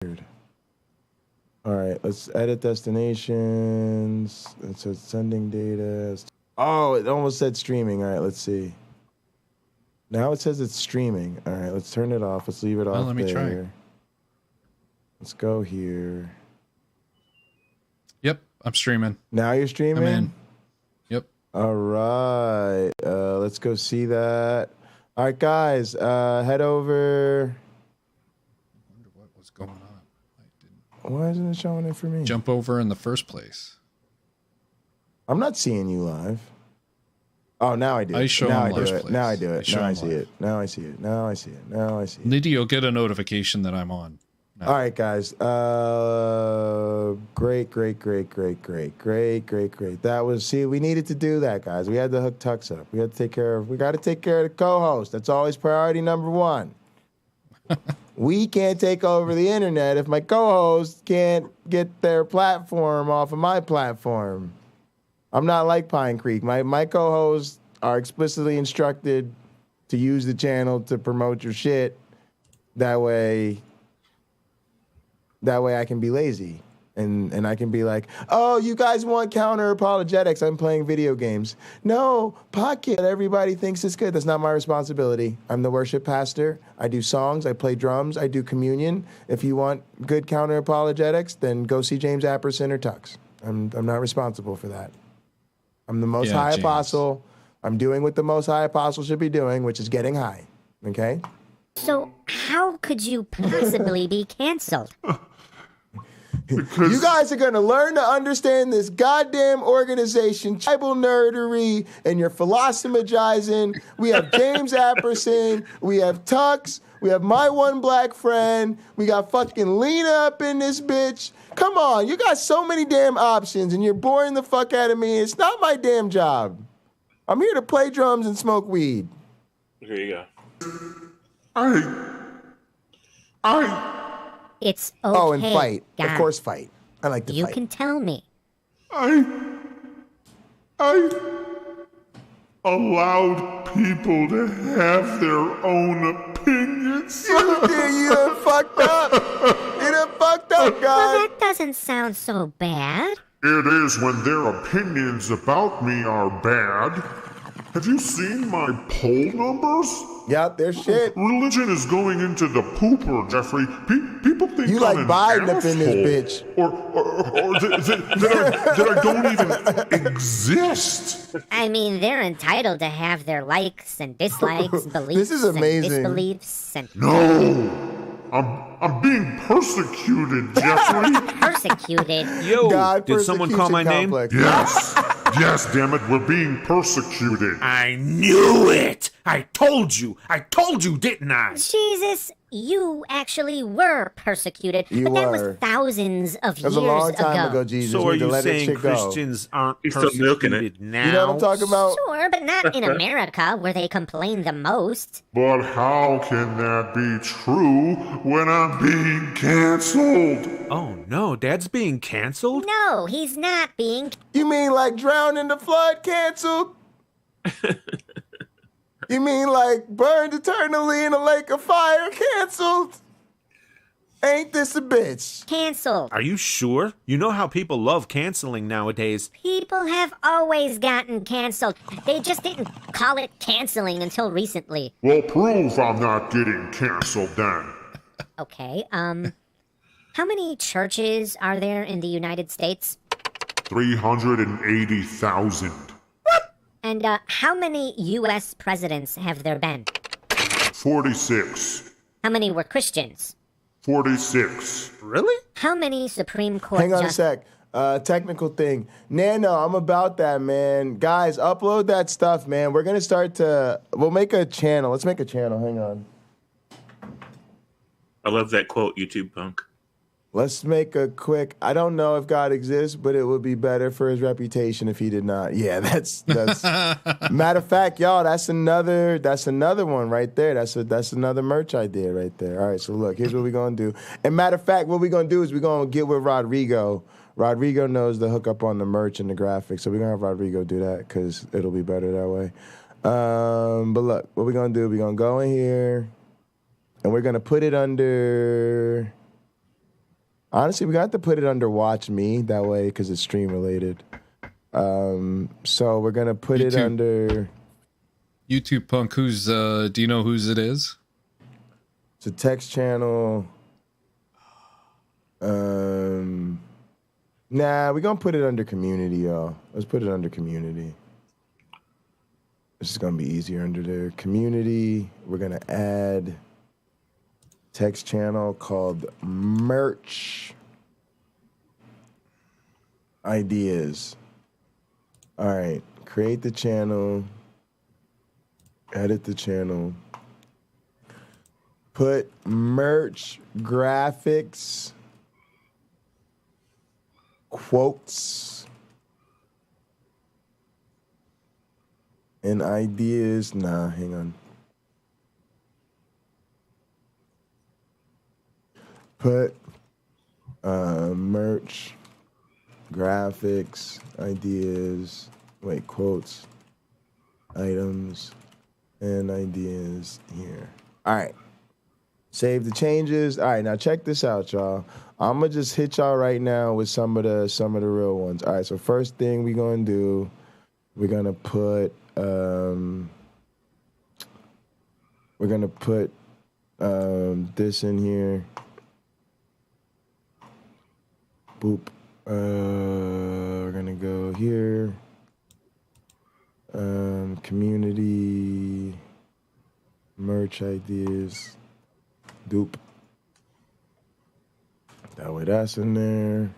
All right, let's edit destinations. It says sending data. Oh, it almost said streaming. All right, let's see. Now it says it's streaming. All right, let's turn it off. Let's leave it off let me there. try. Let's go here. Yep, I'm streaming. Now you're streaming? I'm in. Yep. All right. Let's go see that. All right, guys, head over. I wonder what was going on. Why isn't it showing it for me? Jump over in the first place. I'm not seeing you live. Oh, now I do. I show now him I do first it. place. Now I do it. Now I see live. it. Now I see it. Now I see it. Now I see it. Lydia, you'll get a notification that I'm on. No. All right, guys. Great. That was, see, we needed to do that, guys. We had to hook Tux up. We got to take care of the co-host. That's always priority number one. We can't take over the internet if my co-host can't get their platform off of my platform. I'm not like Pine Creek. My co-hosts are explicitly instructed to use the channel to promote your shit. That way I can be lazy. And I can be like, oh, you guys want Counter-Apologetics. I'm playing video games. No, Pocket. Everybody thinks it's good. That's not my responsibility. I'm the worship pastor. I do songs. I play drums. I do communion. If you want good Counter-Apologetics, then go see James Apperson or Tux. I'm not responsible for that. I'm the Most High James. Apostle. I'm doing what the Most High Apostle should be doing, which is getting high. Okay? So how could you possibly be canceled? You guys are going to learn to understand this goddamn organization, Bible nerdery, and your philosophizing. We have James Apperson. We have Tux. We have my one black friend. We got fucking Lina up in this bitch. Come on, you got so many damn options, and you're boring the fuck out of me. It's not my damn job. I'm here to play drums and smoke weed. Here you go. It's okay. Oh, and fight. God. Of course, fight. I like to You fight. can tell me. I allowed people to have their own opinions. You done fucked up. You done fucked up, Well, guys. that doesn't sound so bad. It is when their opinions about me are bad. Have you seen my poll numbers? Yep, they're shit. Religion is going into the pooper, Jeffrey. People think You I'm like an Biden up in this asshole. Or that I don't even exist. I mean, they're entitled to have their likes and dislikes, beliefs This is amazing. and disbeliefs, and No, I'm being persecuted, Jeffrey. persecuted. Yo, God did someone call my name? complex. Yes, damn it, we're being persecuted. I knew it! I told you, didn't I? Jesus, you actually were persecuted, You but that were. was thousands of That was years a long time ago, ago. Jesus. So We are need to you let that saying shit go. Christians aren't He's still milking it. persecuted now? You know what I'm talking about? Sure, but not in America, where they complain the most. But how can that be true when I'm being canceled? Oh no, Dad's being canceled? No, he's not being. You mean like drowned in the flood canceled? You mean like burned eternally in a lake of fire canceled? Ain't this a bitch? Canceled. Are you sure? You know how people love canceling nowadays. People have always gotten canceled. They just didn't call it canceling until recently. Well, prove I'm not getting canceled then. Okay, how many churches are there in the United States? 380,000. And how many U.S. presidents have there been? 46. How many were Christians? 46. Really? How many Supreme Court Hang on a justices? sec. Technical thing. Nano, I'm about that, man. Guys, upload that stuff, man. We're going to we'll make a channel. Let's make a channel. Hang on. I love that quote, YouTube punk. Let's make a quick. I don't know if God exists, but it would be better for his reputation if he did not. Yeah, that's matter of fact, y'all. That's another one right there. That's another merch idea right there. All right, so look, here's what we're gonna do. And matter of fact, what we're gonna do is we're gonna get with Rodrigo. Rodrigo knows the hookup on the merch and the graphics, so we're gonna have Rodrigo do that because it'll be better that way. But look, what we're gonna do? We're gonna go in here, and we're gonna put it under. Honestly, we got to put it under Watch Me that way because it's stream related. So we're gonna put it under YouTube Punk. Who's? Do you know whose it is? It's a text channel. Nah, we're gonna put it under community, y'all. Let's put it under community. This is gonna be easier under there. Community. We're gonna add text channel called Merch Ideas. All right, create the channel, edit the channel, put merch graphics, quotes, and ideas. Nah, hang on. Put merch, graphics, ideas, quotes, items, and ideas here. All right. Save the changes. All right, now check this out, y'all. I'm gonna just hit y'all right now with some of the real ones. All right, so first thing we're gonna do, we're gonna put this in here. Boop. We're gonna go here. Community merch ideas. Doop. That way that's in there.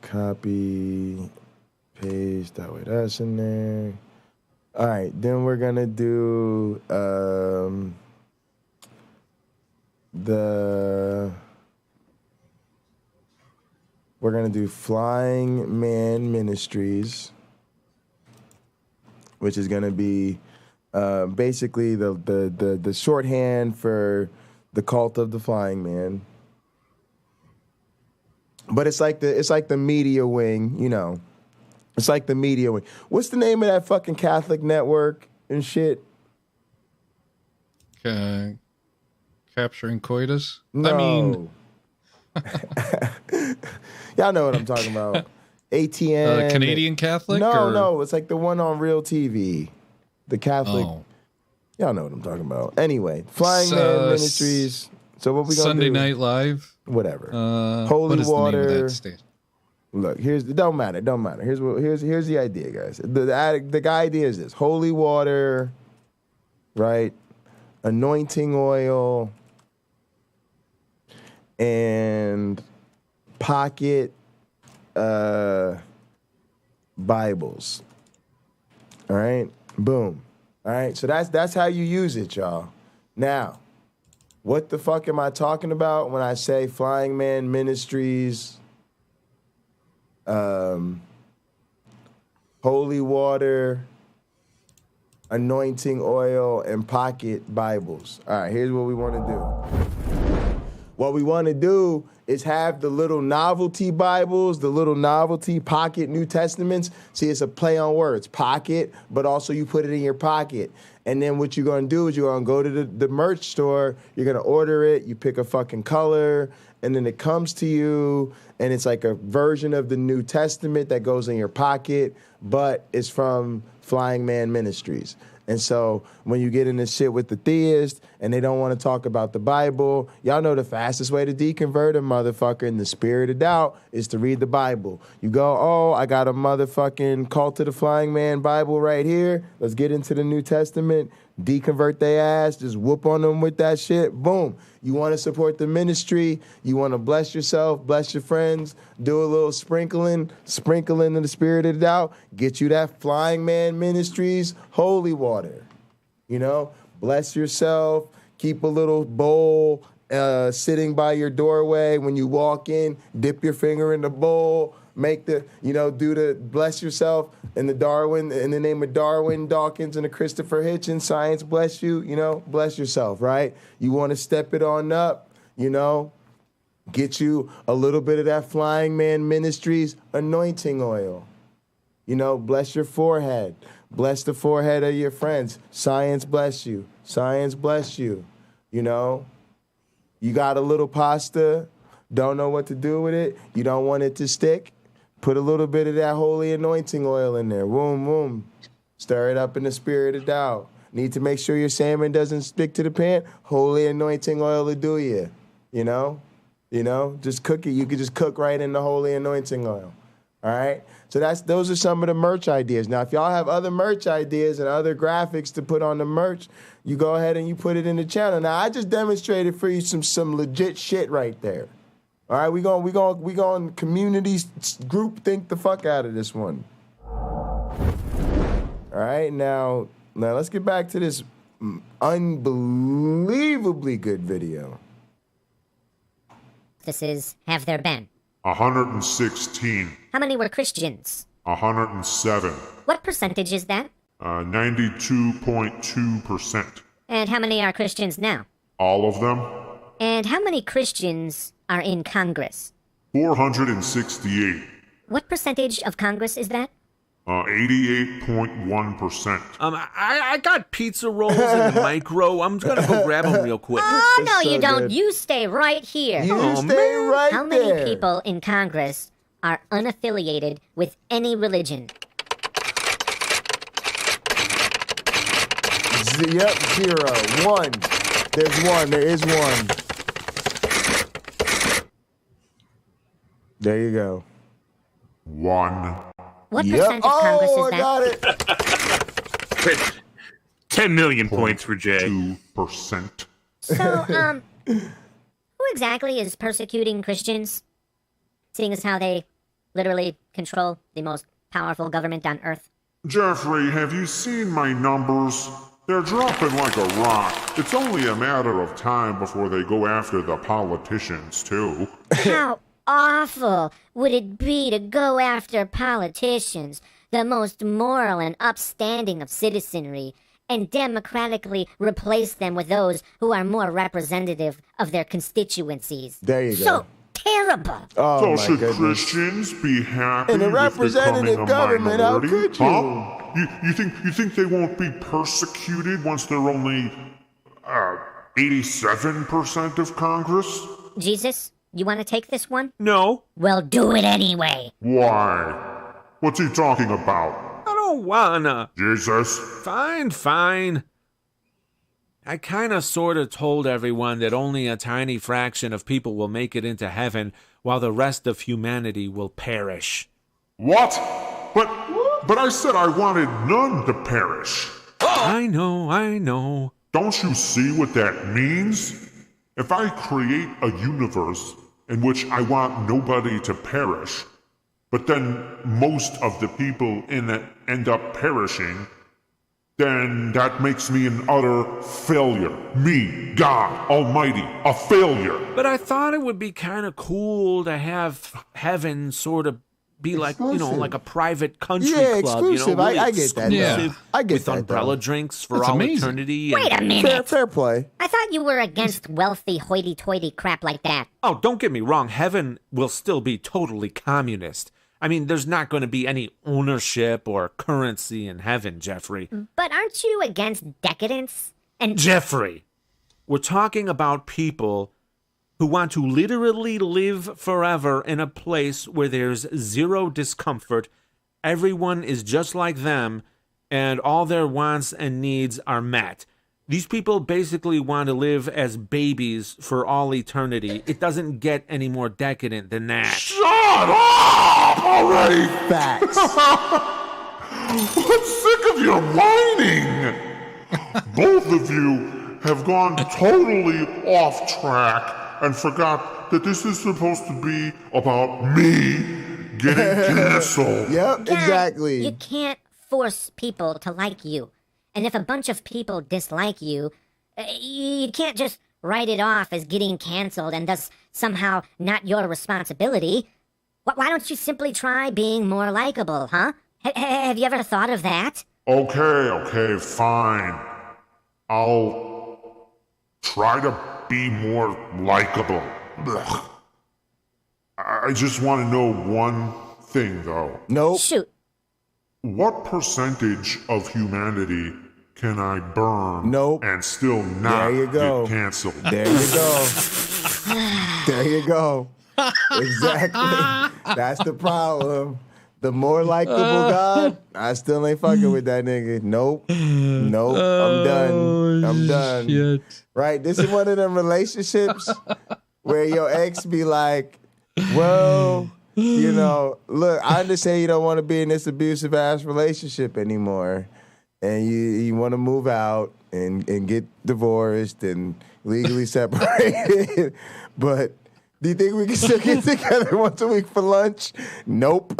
Copy, paste, that way that's in there. All right, then we're gonna do we're gonna do Flying Man Ministries, which is gonna be basically the shorthand for the cult of the Flying Man. But it's like the media wing, you know. It's like the media wing. What's the name of that fucking Catholic network and shit? Capturing coitus? No. I mean, y'all know what I'm talking about. ATN. Canadian Catholic? No, it's like the one on Real TV. The Catholic. Oh. Y'all know what I'm talking about. Anyway, Flying Man Ministries. So what we gonna Sunday do? Night Live? Whatever. Holy Water. The name of that state? Look, it don't matter. Here's the idea, guys. The idea is this: holy water, right? Anointing oil, and pocket Bibles. All right, boom. All right, so that's how you use it, y'all. Now, what the fuck am I talking about when I say Flying Man Ministries? Holy water, anointing oil, and pocket Bibles. All right, here's what we want to do. What we want to do is have the little novelty Bibles, the little novelty pocket New Testaments. See, it's a play on words, pocket, but also you put it in your pocket. And then what you're going to do is you're going to go to the merch store, you're going to order it, you pick a fucking color, and then it comes to you, and it's like a version of the New Testament that goes in your pocket, but it's from Flying Man Ministries. And so when you get in this shit with the theist and they don't want to talk about the Bible, y'all know the fastest way to deconvert a motherfucker in the spirit of doubt is to read the Bible. You go, oh, I got a motherfucking Cult of the Flying Man Bible right here. Let's get into the New Testament. Deconvert their ass, just whoop on them with that shit. Boom. You want to support the ministry. You want to bless yourself, bless your friends, do a little sprinkling in the spirit of doubt. Get you that Flying Man Ministries holy water. You know, bless yourself. Keep a little bowl sitting by your doorway when you walk in. Dip your finger in the bowl. Make the, do the bless yourself in the name of Darwin Dawkins and the Christopher Hitchens, science bless you, bless yourself, right? You want to step it on up, get you a little bit of that Flying Man Ministries anointing oil. Bless your forehead. Bless the forehead of your friends. Science bless you. Science bless you. You got a little pasta, don't know what to do with it, you don't want it to stick, put a little bit of that holy anointing oil in there. Boom, boom. Stir it up in the spirit of Tao. Need to make sure your salmon doesn't stick to the pan. Holy anointing oil will do you. You know, just cook it. You could just cook right in the holy anointing oil. All right. So those are some of the merch ideas. Now, if y'all have other merch ideas and other graphics to put on the merch, you go ahead and you put it in the channel. Now, I just demonstrated for you some legit shit right there. All right, we going community group think the fuck out of this one. All right, now let's get back to this unbelievably good video. This is Have There Been? 116. How many were Christians? 107. What percentage is that? 92.2%. And how many are Christians now? All of them? And how many Christians are in Congress? 468. What percentage of Congress is that? 88.1%. I got pizza rolls in the micro. I'm gonna go grab them real quick. Oh, no, so you don't. good. You stay right here. You stay right How many there. people in Congress are unaffiliated with any religion? Yep, 0. 1. There's one. There is one. There you go. 1. What Yep. percent of Congress Oh, is I that? got it. 10 million points for Jay. 2%. So, who exactly is persecuting Christians? Seeing as how they literally control the most powerful government on earth. Jeffrey, have you seen my numbers? They're dropping like a rock. It's only a matter of time before they go after the politicians, too. How awful would it be to go after politicians, the most moral and upstanding of citizenry, and democratically replace them with those who are more representative of their constituencies? There you go. So terrible. Oh, So my should goodness. Christians be happy In a with representative becoming a government, how minority? could you? Huh? You think they won't be persecuted once they're only 87% of Congress? Jesus, you want to take this one? No, Well, do it anyway. Why? What's he talking about? I don't wanna. Jesus? Fine. I kinda sorta told everyone that only a tiny fraction of people will make it into heaven while the rest of humanity will perish. What? But I said I wanted none to perish. I know. Don't you see what that means? If I create a universe in which I want nobody to perish, but then most of the people in it end up perishing, then that makes me an utter failure. Me, God Almighty, a failure. But I thought it would be kinda cool to have heaven sorta be like, Exclusive. like a private country Yeah, club, exclusive. really I get that, though. exclusive, I get with that, umbrella though. drinks for That's all amazing. eternity. Wait a minute. Fair play. I thought you were against wealthy hoity-toity crap like that. Oh, don't get me wrong. Heaven will still be totally communist. I mean, there's not going to be any ownership or currency in heaven, Jeffrey. But aren't you against decadence? And Jeffrey, we're talking about people who want to literally live forever in a place where there's zero discomfort, everyone is just like them, and all their wants and needs are met. These people basically want to live as babies for all eternity. It doesn't get any more decadent than that. Shut up already! Facts. I'm sick of your whining! Both of you have gone totally off track and forgot that this is supposed to be about me getting canceled. Yep, God, exactly. you can't force people to like you. And if a bunch of people dislike you, you can't just write it off as getting canceled and thus somehow not your responsibility. Why don't you simply try being more likable, huh? Have you ever thought of that? Okay, fine. I'll try to be more likable. Ugh. I just want to know one thing, though. Nope. Shoot. What percentage of humanity can I burn Nope. and still not There you go. get canceled? There you go. There you go. Exactly. That's the problem. The more likable God, I still ain't fucking with that nigga. Nope. I'm done. Shit. Right? This is one of them relationships where your ex be like, well, you know, look, I understand you don't want to be in this abusive ass relationship anymore. And you want to move out and get divorced and legally separated. But do you think we can still get together once a week for lunch? Nope.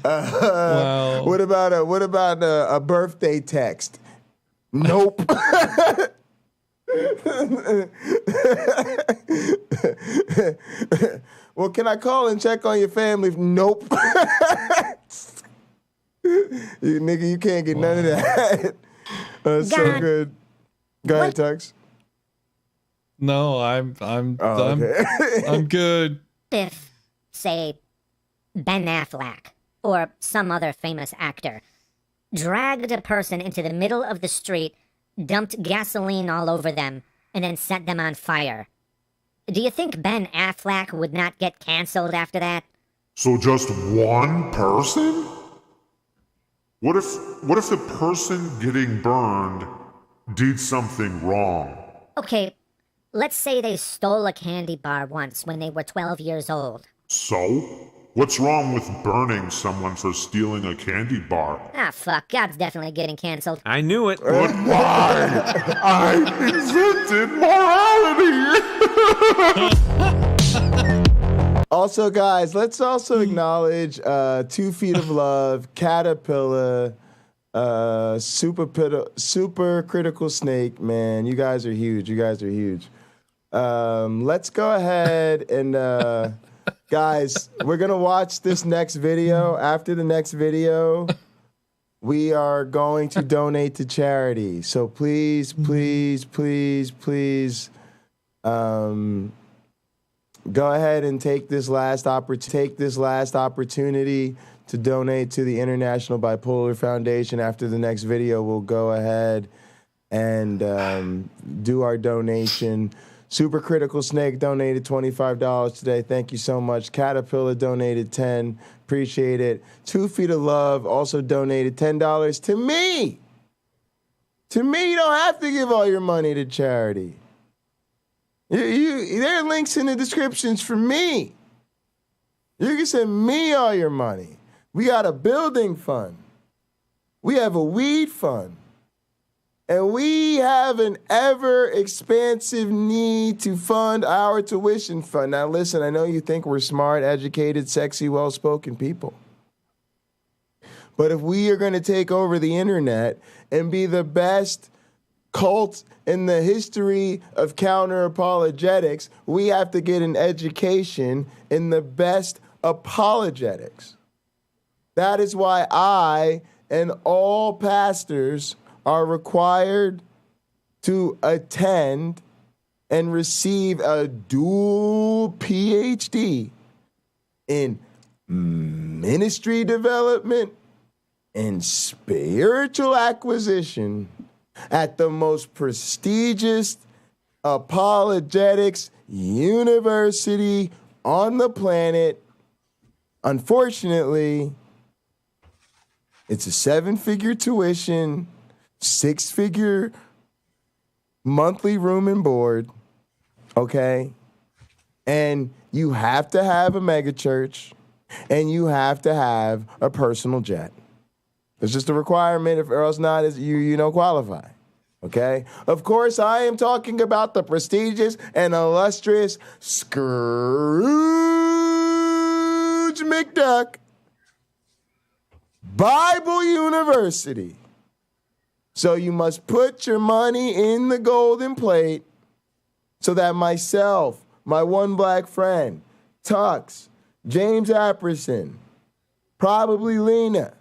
Wow. What about a birthday text? Nope. Well, can I call and check on your family? Nope. Nigga, you can't get none of that. That's so good. Go ahead, Tux. No, I'm okay. I'm good. If, say, Ben Affleck or some other famous actor dragged a person into the middle of the street, dumped gasoline all over them, and then set them on fire, do you think Ben Affleck would not get canceled after that? So just one person? What if the person getting burned did something wrong? Okay, let's say they stole a candy bar once when they were 12 years old. So? What's wrong with burning someone for stealing a candy bar? Ah, fuck, God's definitely getting canceled. I knew it. But why? I invented morality! Also, guys, let's also acknowledge 2 Feet of Love, Caterpillar, Super Critical Snake, man. You guys are huge. Let's go ahead and, guys, we're going to watch this next video. After the next video, we are going to donate to charity. So please, go ahead and take this last opportunity to donate to the International Bipolar Foundation. After the next video, we'll go ahead and do our donation. Super Critical Snake donated $25 today. Thank you so much. Caterpillar donated $10. Appreciate it. 2 Feet of Love also donated $10 to me. To me, you don't have to give all your money to charity. There are links in the descriptions for me. You can send me all your money. We got a building fund. We have a weed fund. And we have an ever-expansive need to fund our tuition fund. Now, listen, I know you think we're smart, educated, sexy, well-spoken people. But if we are going to take over the internet and be the best cult in the history of counter-apologetics, we have to get an education in the best apologetics. That is why I and all pastors are required to attend and receive a dual PhD in ministry development and spiritual acquisition at the most prestigious apologetics university on the planet. Unfortunately, it's a 7-figure tuition, 6-figure monthly room and board, okay? And you have to have a mega church, and you have to have a personal jet. It's just a requirement, or else not, you don't qualify, okay? Of course, I am talking about the prestigious and illustrious Scrooge McDuck Bible University. So you must put your money in the golden plate so that myself, my one black friend, Tux, James Apperson, probably Lina,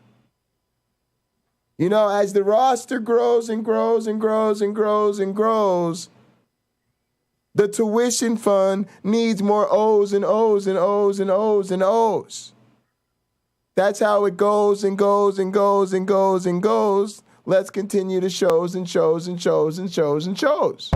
you know, as the roster grows and grows and grows and grows and grows, the tuition fund needs more O's and O's and O's and O's and O's. That's how it goes and goes and goes and goes and goes. Let's continue to shows and shows and shows and shows and shows.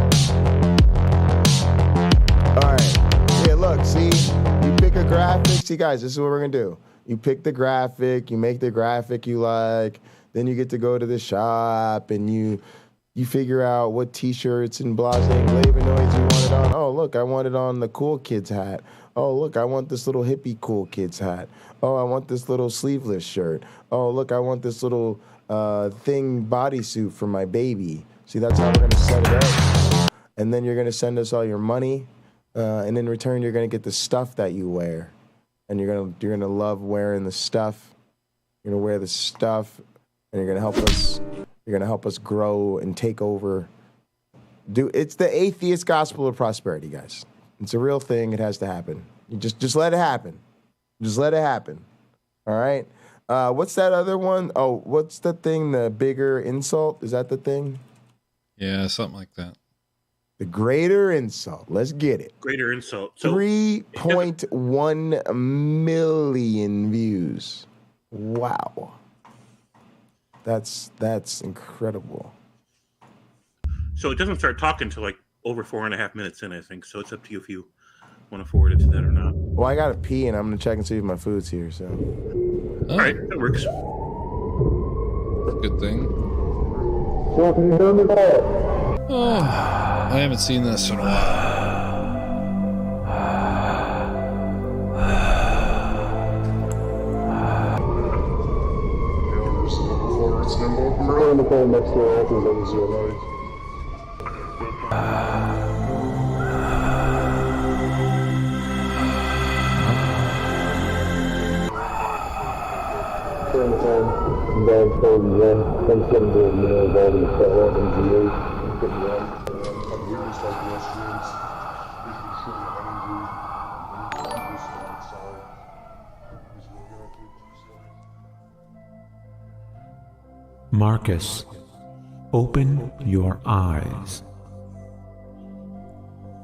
see, guys, this is what we're going to do. You pick the graphic, you make the graphic you like, then you get to go to the shop and you figure out what T-shirts and blase flavonoids you want it on. Oh, look, I want it on the cool kid's hat. Oh, look, I want this little hippie cool kid's hat. Oh, I want this little sleeveless shirt. Oh, look, I want this little thing bodysuit for my baby. See, that's how we're going to set it up. And then you're going to send us all your money. And in return, you're going to get the stuff that you wear. And you're gonna love wearing the stuff. You're gonna wear the stuff, and you're gonna help us. You're gonna help us grow and take over. It's the atheist gospel of prosperity, guys. It's a real thing. It has to happen. You just let it happen. Just let it happen. All right. What's that other one? Oh, what's the thing? The bigger insult? Is that the thing? Yeah, something like that. The greater insult. Let's get it. Greater insult. So 3.1 million views. Wow. That's incredible. So it doesn't start talking until like over 4.5 minutes in, I think. So it's up to you if you want to forward it to that or not. Well, I got to pee, and I'm going to check and see if my food's here. So. Oh, All right, that works. good thing. Oh, I haven't seen this in a while. Marcus, open your eyes.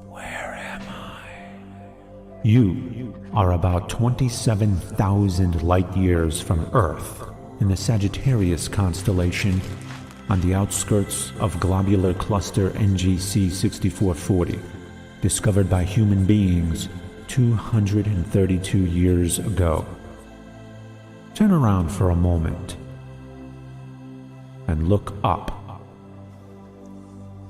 Where am I? You are about 27,000 light years from Earth in the Sagittarius constellation on the outskirts of globular cluster NGC 6440, discovered by human beings 232 years ago. Turn around for a moment and look up.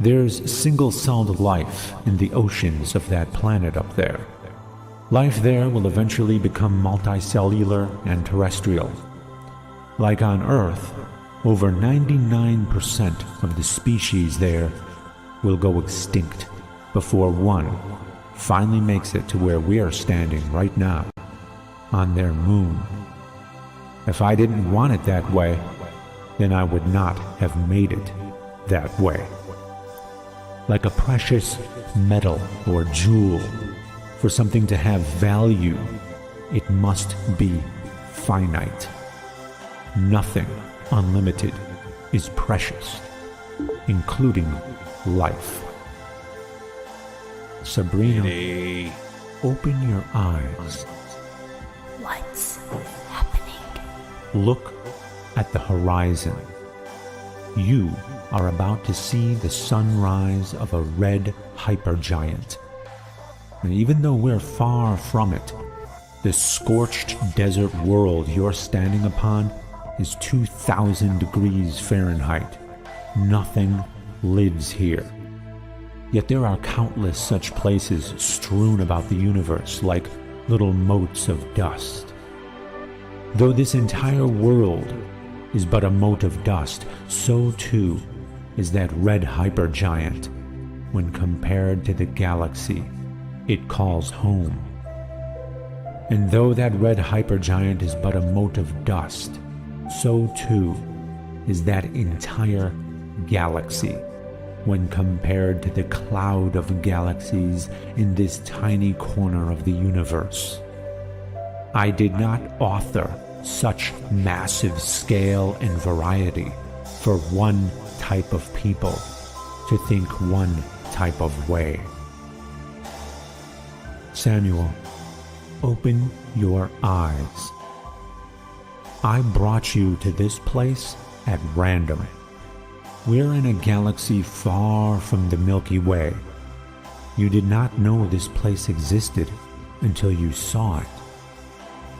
There's single-celled life in the oceans of that planet up there. Life there will eventually become multicellular and terrestrial. Like on Earth, over 99% of the species there will go extinct before one finally makes it to where we are standing right now, on their moon. If I didn't want it that way, then I would not have made it that way. Like a precious metal or jewel, for something to have value, it must be finite. Nothing unlimited is precious, including life. Sabrina, open your eyes. What's happening? Look at the horizon. You are about to see the sunrise of a red hypergiant. And even though we're far from it, the scorched desert world you're standing upon is 2,000 degrees Fahrenheit. Nothing lives here. Yet there are countless such places strewn about the universe like little motes of dust. Though this entire world is but a mote of dust, so too is that red hypergiant when compared to the galaxy it calls home. And though that red hypergiant is but a mote of dust, so too is that entire galaxy when compared to the cloud of galaxies in this tiny corner of the universe. I did not author such massive scale and variety for one type of people to think one type of way. Samuel, open your eyes. I brought you to this place at random. We're in a galaxy far from the Milky Way. You did not know this place existed until you saw it.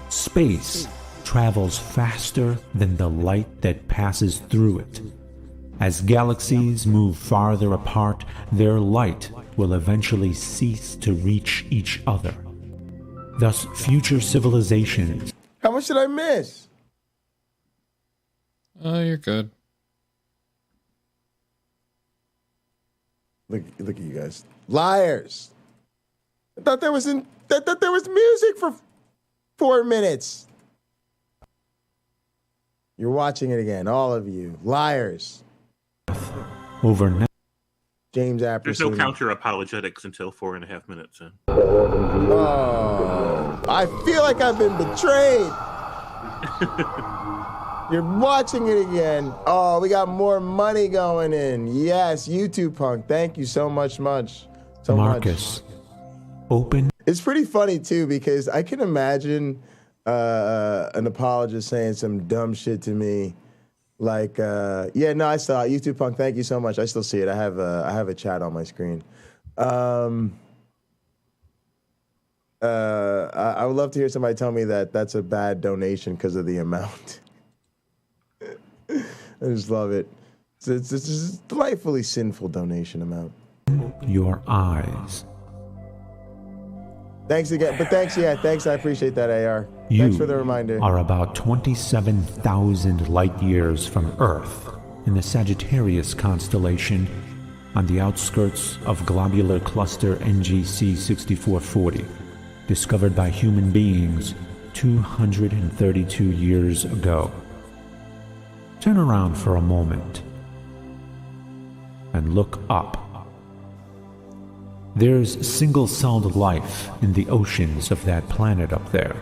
Space travels faster than the light that passes through it. As galaxies move farther apart, their light will eventually cease to reach each other. Thus, future civilizations... How much did I miss? Oh, you're good. Look at you guys. Liars. I thought there was music for 4 minutes. You're watching it again, all of you. Liars. Overnight. James Apperson. There's no counter-apologetics until 4.5 minutes in. Oh, I feel like I've been betrayed. You're watching it again. Oh, we got more money going in. Yes, YouTube Punk. Thank you so much. Marcus, open. It's pretty funny too because I can imagine an apologist saying some dumb shit to me, like, yeah, no, I saw it. YouTube Punk. Thank you so much. I still see it. I have a chat on my screen. I would love to hear somebody tell me that that's a bad donation because of the amount. I just love it. It's just a delightfully sinful donation amount. Your eyes. Thanks again. But thanks, thanks. I appreciate that, AR. Thanks for the reminder. You are about 27,000 light years from Earth in the Sagittarius constellation on the outskirts of globular cluster NGC 6440, discovered by human beings 232 years ago. Turn around for a moment and look up. There's single-celled life in the oceans of that planet up there.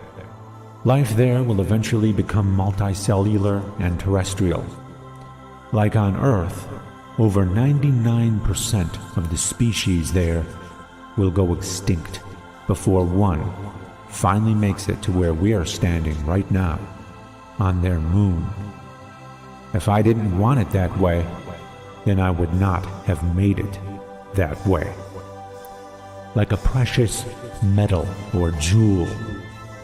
Life there will eventually become multicellular and terrestrial. Like on Earth, over 99% of the species there will go extinct before one finally makes it to where we are standing right now, on their moon. If I didn't want it that way, then I would not have made it that way. Like a precious metal or jewel,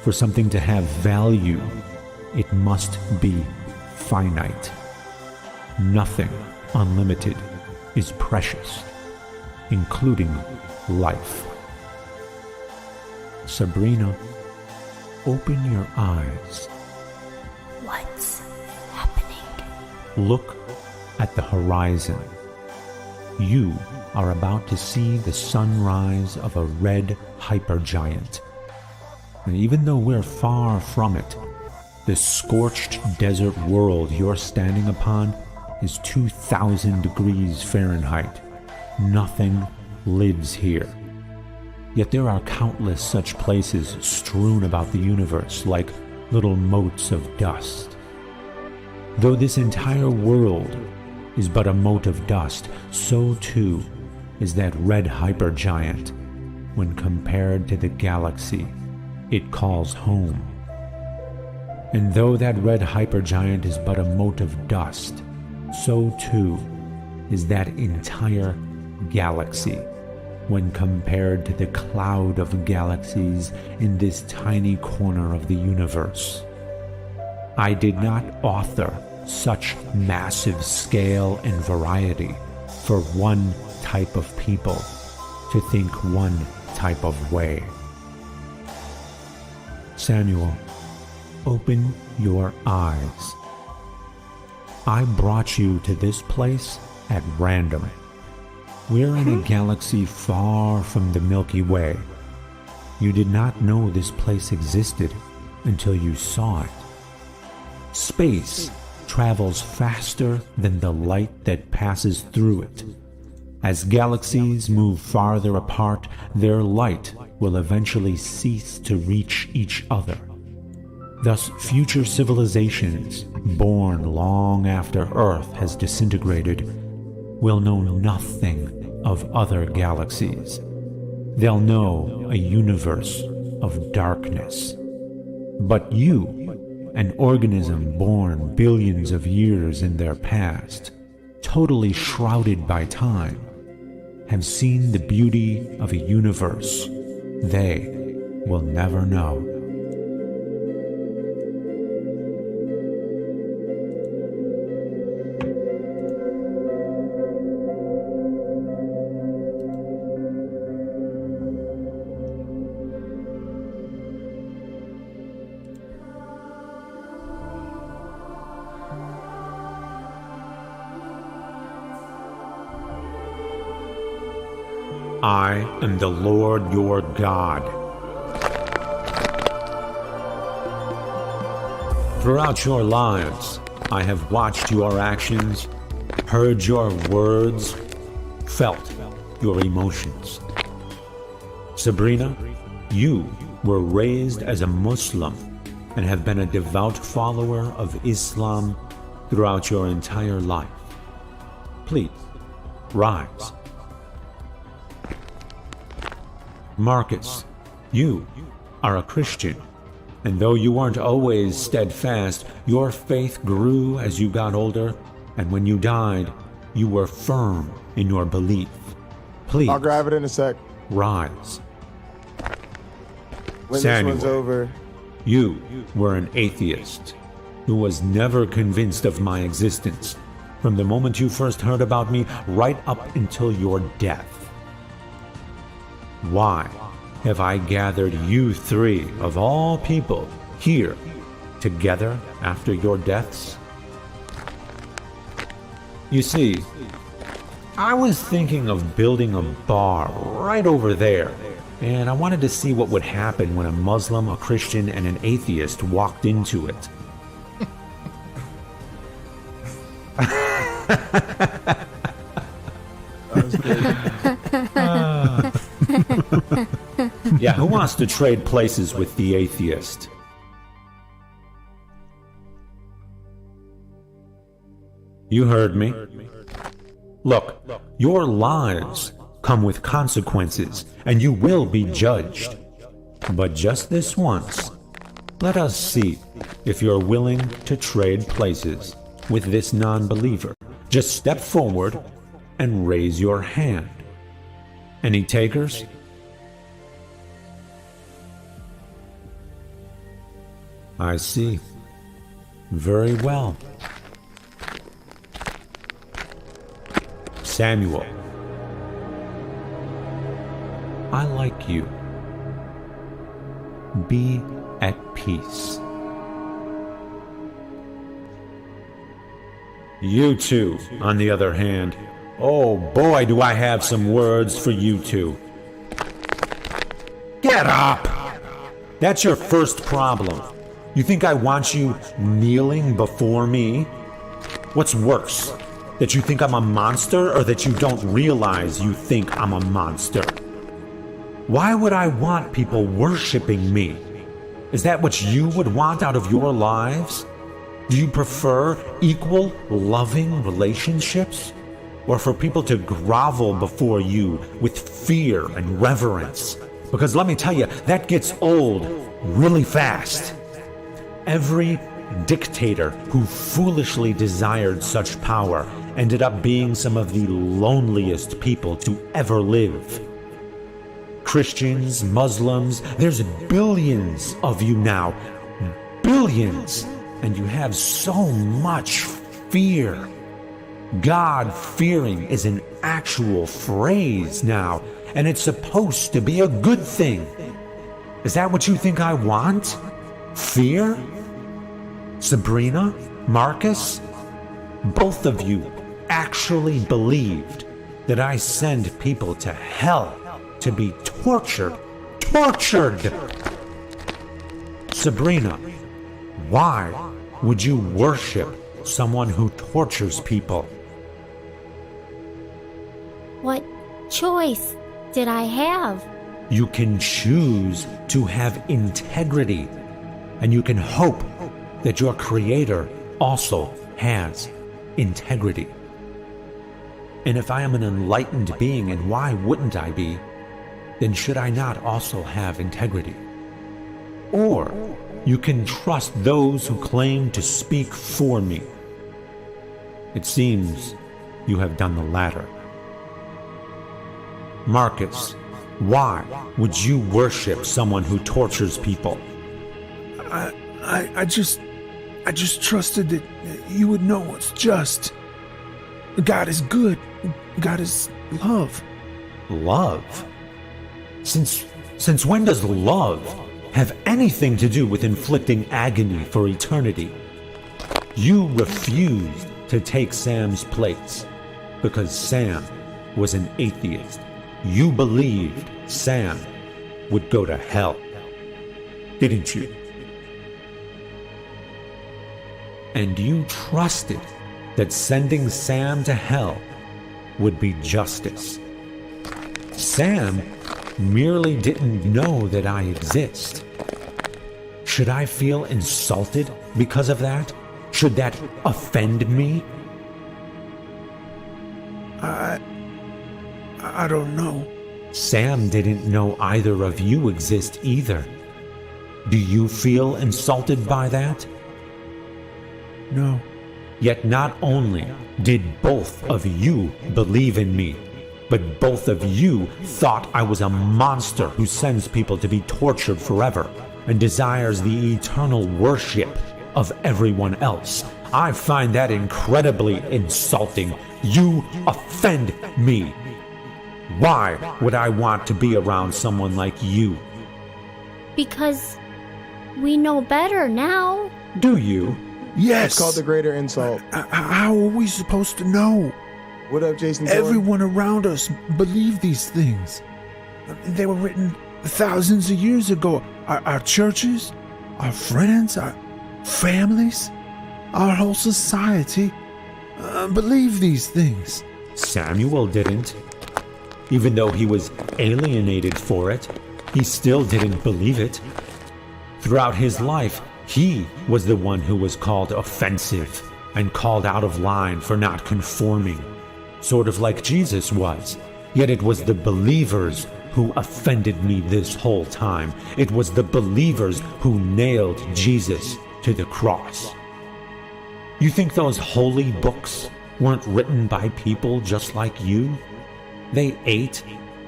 for something to have value, it must be finite. Nothing unlimited is precious, including life. Sabrina, open your eyes. What's happening? Look at the horizon. You are about to see the sunrise of a red hypergiant. And even though we're far from it, the scorched desert world you're standing upon is 2,000 degrees Fahrenheit. Nothing lives here. Yet there are countless such places strewn about the universe like little motes of dust. Though this entire world is but a mote of dust, so too is that red hypergiant when compared to the galaxy it calls home. And though that red hypergiant is but a mote of dust, so too is that entire galaxy when compared to the cloud of galaxies in this tiny corner of the universe. I did not author such massive scale and variety for one type of people to think one type of way. Samuel, open your eyes. I brought you to this place at random. We're in a galaxy far from the Milky Way. You did not know this place existed until you saw it. Space travels faster than the light that passes through it. As galaxies move farther apart, their light will eventually cease to reach each other. Thus, future civilizations, born long after Earth has disintegrated, will know nothing of other galaxies. They'll know a universe of darkness. But you, an organism born billions of years in their past, totally shrouded by time, have seen the beauty of a universe they will never know. I am the Lord your God. Throughout your lives, I have watched your actions, heard your words, felt your emotions. Sabrina, you were raised as a Muslim and have been a devout follower of Islam throughout your entire life. Please, rise. Marcus, you are a Christian, and though you weren't always steadfast, your faith grew as you got older, and when you died, you were firm in your belief. Please, I'll grab it in a sec. rise. When Samuel, this one's over. you were an atheist who was never convinced of my existence from the moment you first heard about me right up until your death. Why have I gathered you three, of all people, here together after your deaths? You see, I was thinking of building a bar right over there, and I wanted to see what would happen when a Muslim, a Christian, and an atheist walked into it. Yeah, who wants to trade places with the atheist? You heard me. Look, your lives come with consequences, and you will be judged. But just this once, let us see if you're willing to trade places with this non-believer. Just step forward and raise your hand. Any takers? I see. Very well. Samuel, I like you. Be at peace. You two, on the other hand, oh boy, do I have some words for you two. Get up! That's your first problem. You think I want you kneeling before me? What's worse, that you think I'm a monster, or that you don't realize you think I'm a monster? Why would I want people worshiping me? Is that what you would want out of your lives? Do you prefer equal, loving relationships? Or for people to grovel before you with fear and reverence? Because let me tell you, that gets old really fast. Every dictator who foolishly desired such power ended up being some of the loneliest people to ever live. Christians, Muslims, there's billions of you now. Billions! And you have so much fear. God-fearing is an actual phrase now, and it's supposed to be a good thing. Is that what you think I want? Fear? Sabrina? Marcus? Both of you actually believed that I send people to hell to be tortured. Tortured! Sabrina, why would you worship someone who tortures people? What choice did I have? You can choose to have integrity, and you can hope that your Creator also has integrity. And if I am an enlightened being, and why wouldn't I be, then should I not also have integrity? Or you can trust those who claim to speak for me. It seems you have done the latter. Marcus, why would you worship someone who tortures people? I just trusted that you would know what's just. God is good. God is love. Love? Since when does love have anything to do with inflicting agony for eternity? You refused to take Sam's place because Sam was an atheist, You believed Sam would go to hell, didn't you? And you trusted that sending Sam to hell would be justice. Sam merely didn't know that I exist. Should I feel insulted because of that? Should that offend me? I don't know. Sam didn't know either of you exist either. Do you feel insulted by that? No. Yet not only did both of you believe in me, but both of you thought I was a monster who sends people to be tortured forever and desires the eternal worship of everyone else. I find that incredibly insulting. You offend me. Why would I want to be around someone like you? Because we know better now. Do you? Yes. It's called the greater insult. How are we supposed to know? What up, Jason? Thorne? Everyone around us believe these things. They were written thousands of years ago. Our churches, our friends, our families, our whole society believe these things. Samuel didn't. Even though he was alienated for it, he still didn't believe it. Throughout his life, he was the one who was called offensive and called out of line for not conforming, sort of like Jesus was. Yet it was the believers who offended me this whole time. It was the believers who nailed Jesus to the cross. You think those holy books weren't written by people just like you? They ate,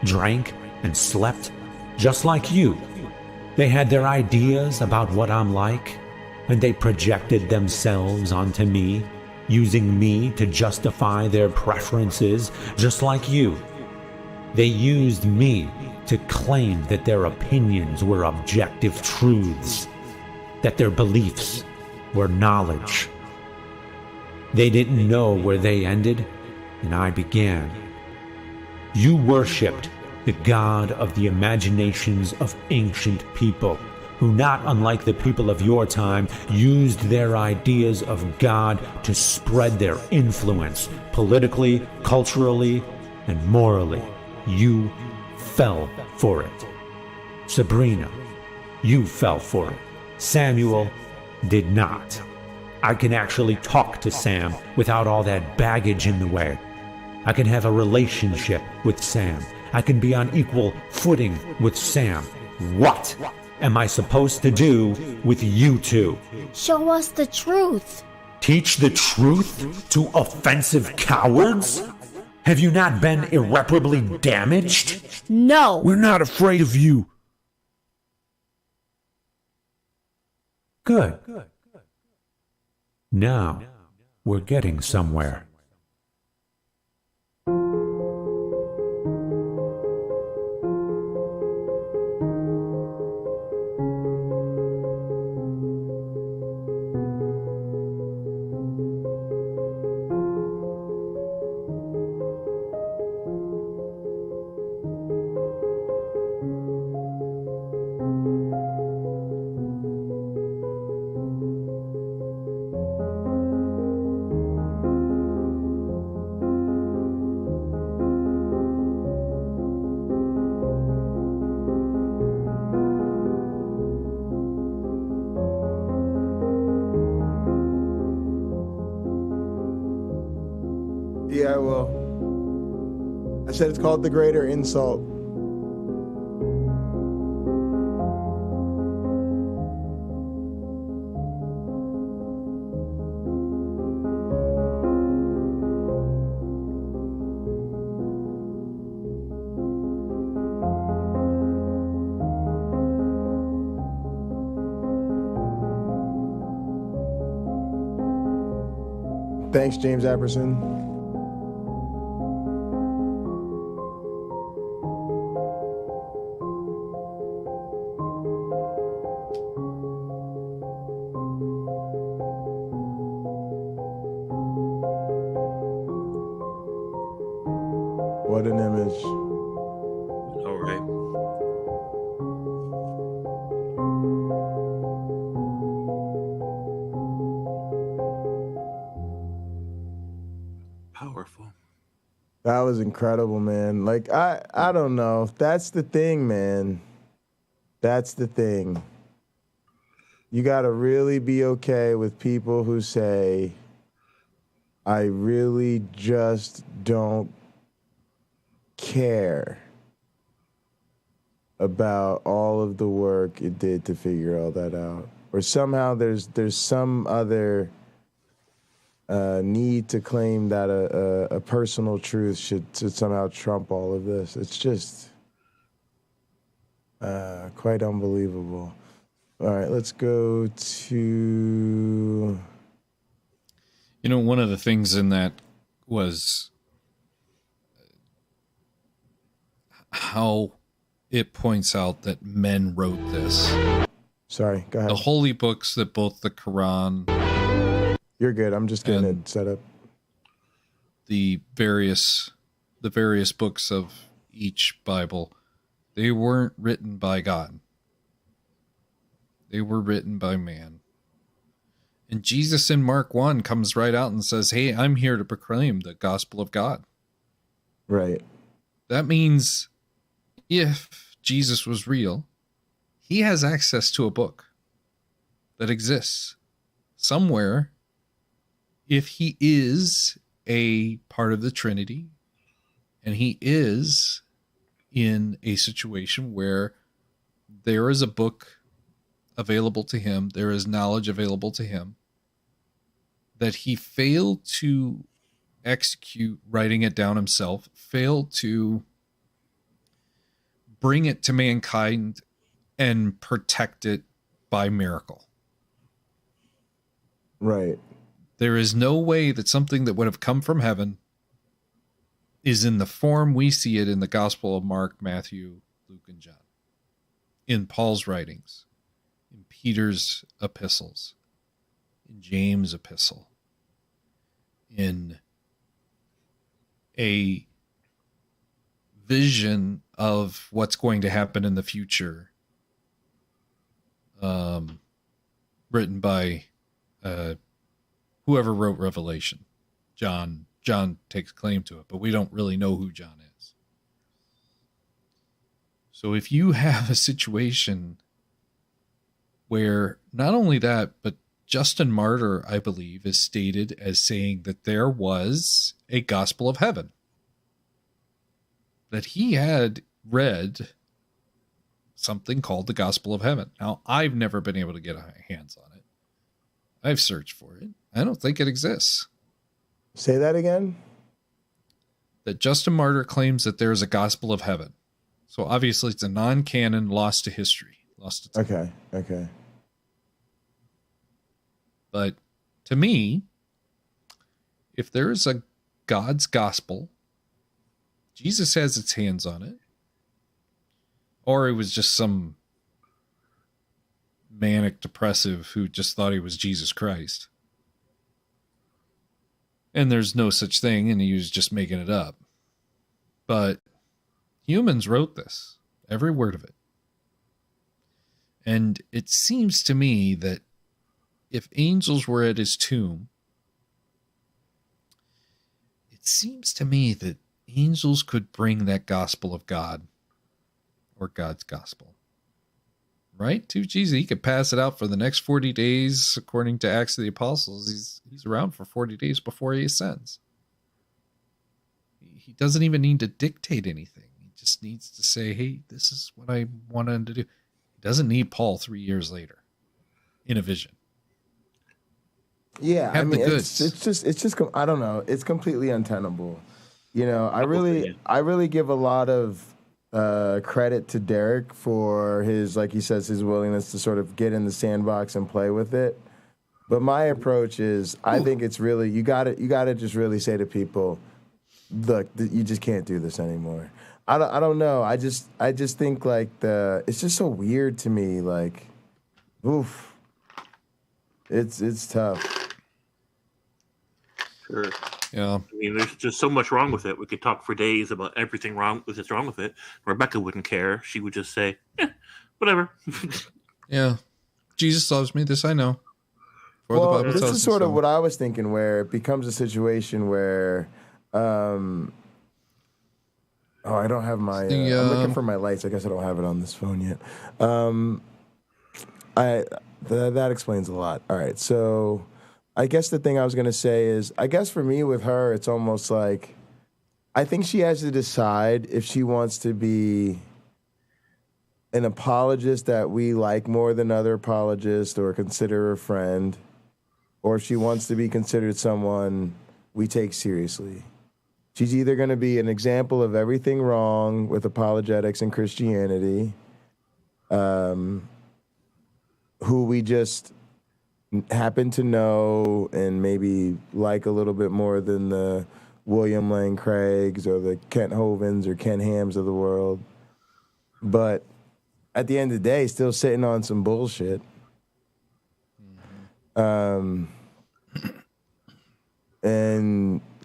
drank, and slept just like you. They had their ideas about what I'm like, and they projected themselves onto me, using me to justify their preferences just like you. They used me to claim that their opinions were objective truths, that their beliefs were knowledge. They didn't know where they ended and I began. You worshipped the God of the imaginations of ancient people, who, not unlike the people of your time, used their ideas of God to spread their influence politically, culturally, and morally. You fell for it. Sabrina, you fell for it. Samuel did not. I can actually talk to Sam without all that baggage in the way. I can have a relationship with Sam. I can be on equal footing with Sam. What am I supposed to do with you two? Show us the truth. Teach the truth to offensive cowards? Have you not been irreparably damaged? No. We're not afraid of you. Good. Now, we're getting somewhere. Yeah, well, I said it's called the greater insult. Thanks, James Apperson. What an image. That was incredible, man. Like, I don't know. That's the thing, man. That's the thing. You got to really be okay with people who say, I really just don't care about all of the work it did to figure all that out. Or somehow there's some other need to claim that a personal truth should somehow trump all of this. It's just quite unbelievable. All right, let's go to... You know, one of the things in that was how it points out that men wrote this. Sorry, go ahead. The holy books that both the Quran... You're good. I'm just getting it set up. The various books of each Bible, they weren't written by God. They were written by man. And Jesus in Mark 1 comes right out and says, hey, I'm here to proclaim the gospel of God. Right. That means if Jesus was real, he has access to a book that exists somewhere. If he is a part of the Trinity, and he is in a situation where there is a book available to him, there is knowledge available to him, that he failed to execute writing it down himself, failed to bring it to mankind and protect it by miracle. Right. There is no way that something that would have come from heaven is in the form we see it in the Gospel of Mark, Matthew, Luke, and John, in Paul's writings, in Peter's epistles, in James' epistle, in a vision of what's going to happen in the future, written by whoever wrote Revelation. John takes claim to it, but we don't really know who John is. So if you have a situation where not only that, but Justin Martyr, I believe, is stated as saying that there was a gospel of heaven, that he had read something called the gospel of heaven. Now, I've never been able to get hands on it. I've searched for it. I don't think it exists. Say that again? That Justin Martyr claims that there is a gospel of heaven. So obviously it's a non-canon, lost to history. Lost to time. Okay. But to me, if there is a God's gospel, Jesus has its hands on it, or it was just some manic depressive who just thought he was Jesus Christ, and there's no such thing, and he was just making it up. But humans wrote this, every word of it. And it seems to me that if angels were at his tomb, it seems to me that angels could bring that gospel of God, or God's gospel, right? To Jesus, he could pass it out for the next 40 days, according to Acts of the Apostles. He's around for 40 days before he ascends. He doesn't even need to dictate anything. He just needs to say, hey, this is what I wanted to do. He doesn't need Paul 3 years later in a vision. Yeah, I mean, it's just, I don't know. It's completely untenable. You know, I really give a lot of credit to Derek for his, like he says, his willingness to sort of get in the sandbox and play with it. But my approach is, I think it's really, you gotta just really say to people, look, you just can't do this anymore. I don't know. I just think like it's just so weird to me. Like, oof, it's tough. Sure. Yeah. I mean, there's just so much wrong with it. We could talk for days about everything wrong with it. Rebecca wouldn't care. She would just say, whatever. Yeah. Jesus loves me. This I know. Well, this is sort of what I was thinking, where it becomes a situation where Oh, I don't have my. The, I'm looking for my lights. I guess I don't have it on this phone yet. That explains a lot. All right, so I guess the thing I was gonna say is, I guess for me with her, it's almost like I think she has to decide if she wants to be an apologist that we like more than other apologists or consider a friend, or if she wants to be considered someone we take seriously. She's either going to be an example of everything wrong with apologetics and Christianity, who we just happen to know and maybe like a little bit more than the William Lane Craigs or the Kent Hovens or Ken Hams of the world. But at the end of the day, still sitting on some bullshit. And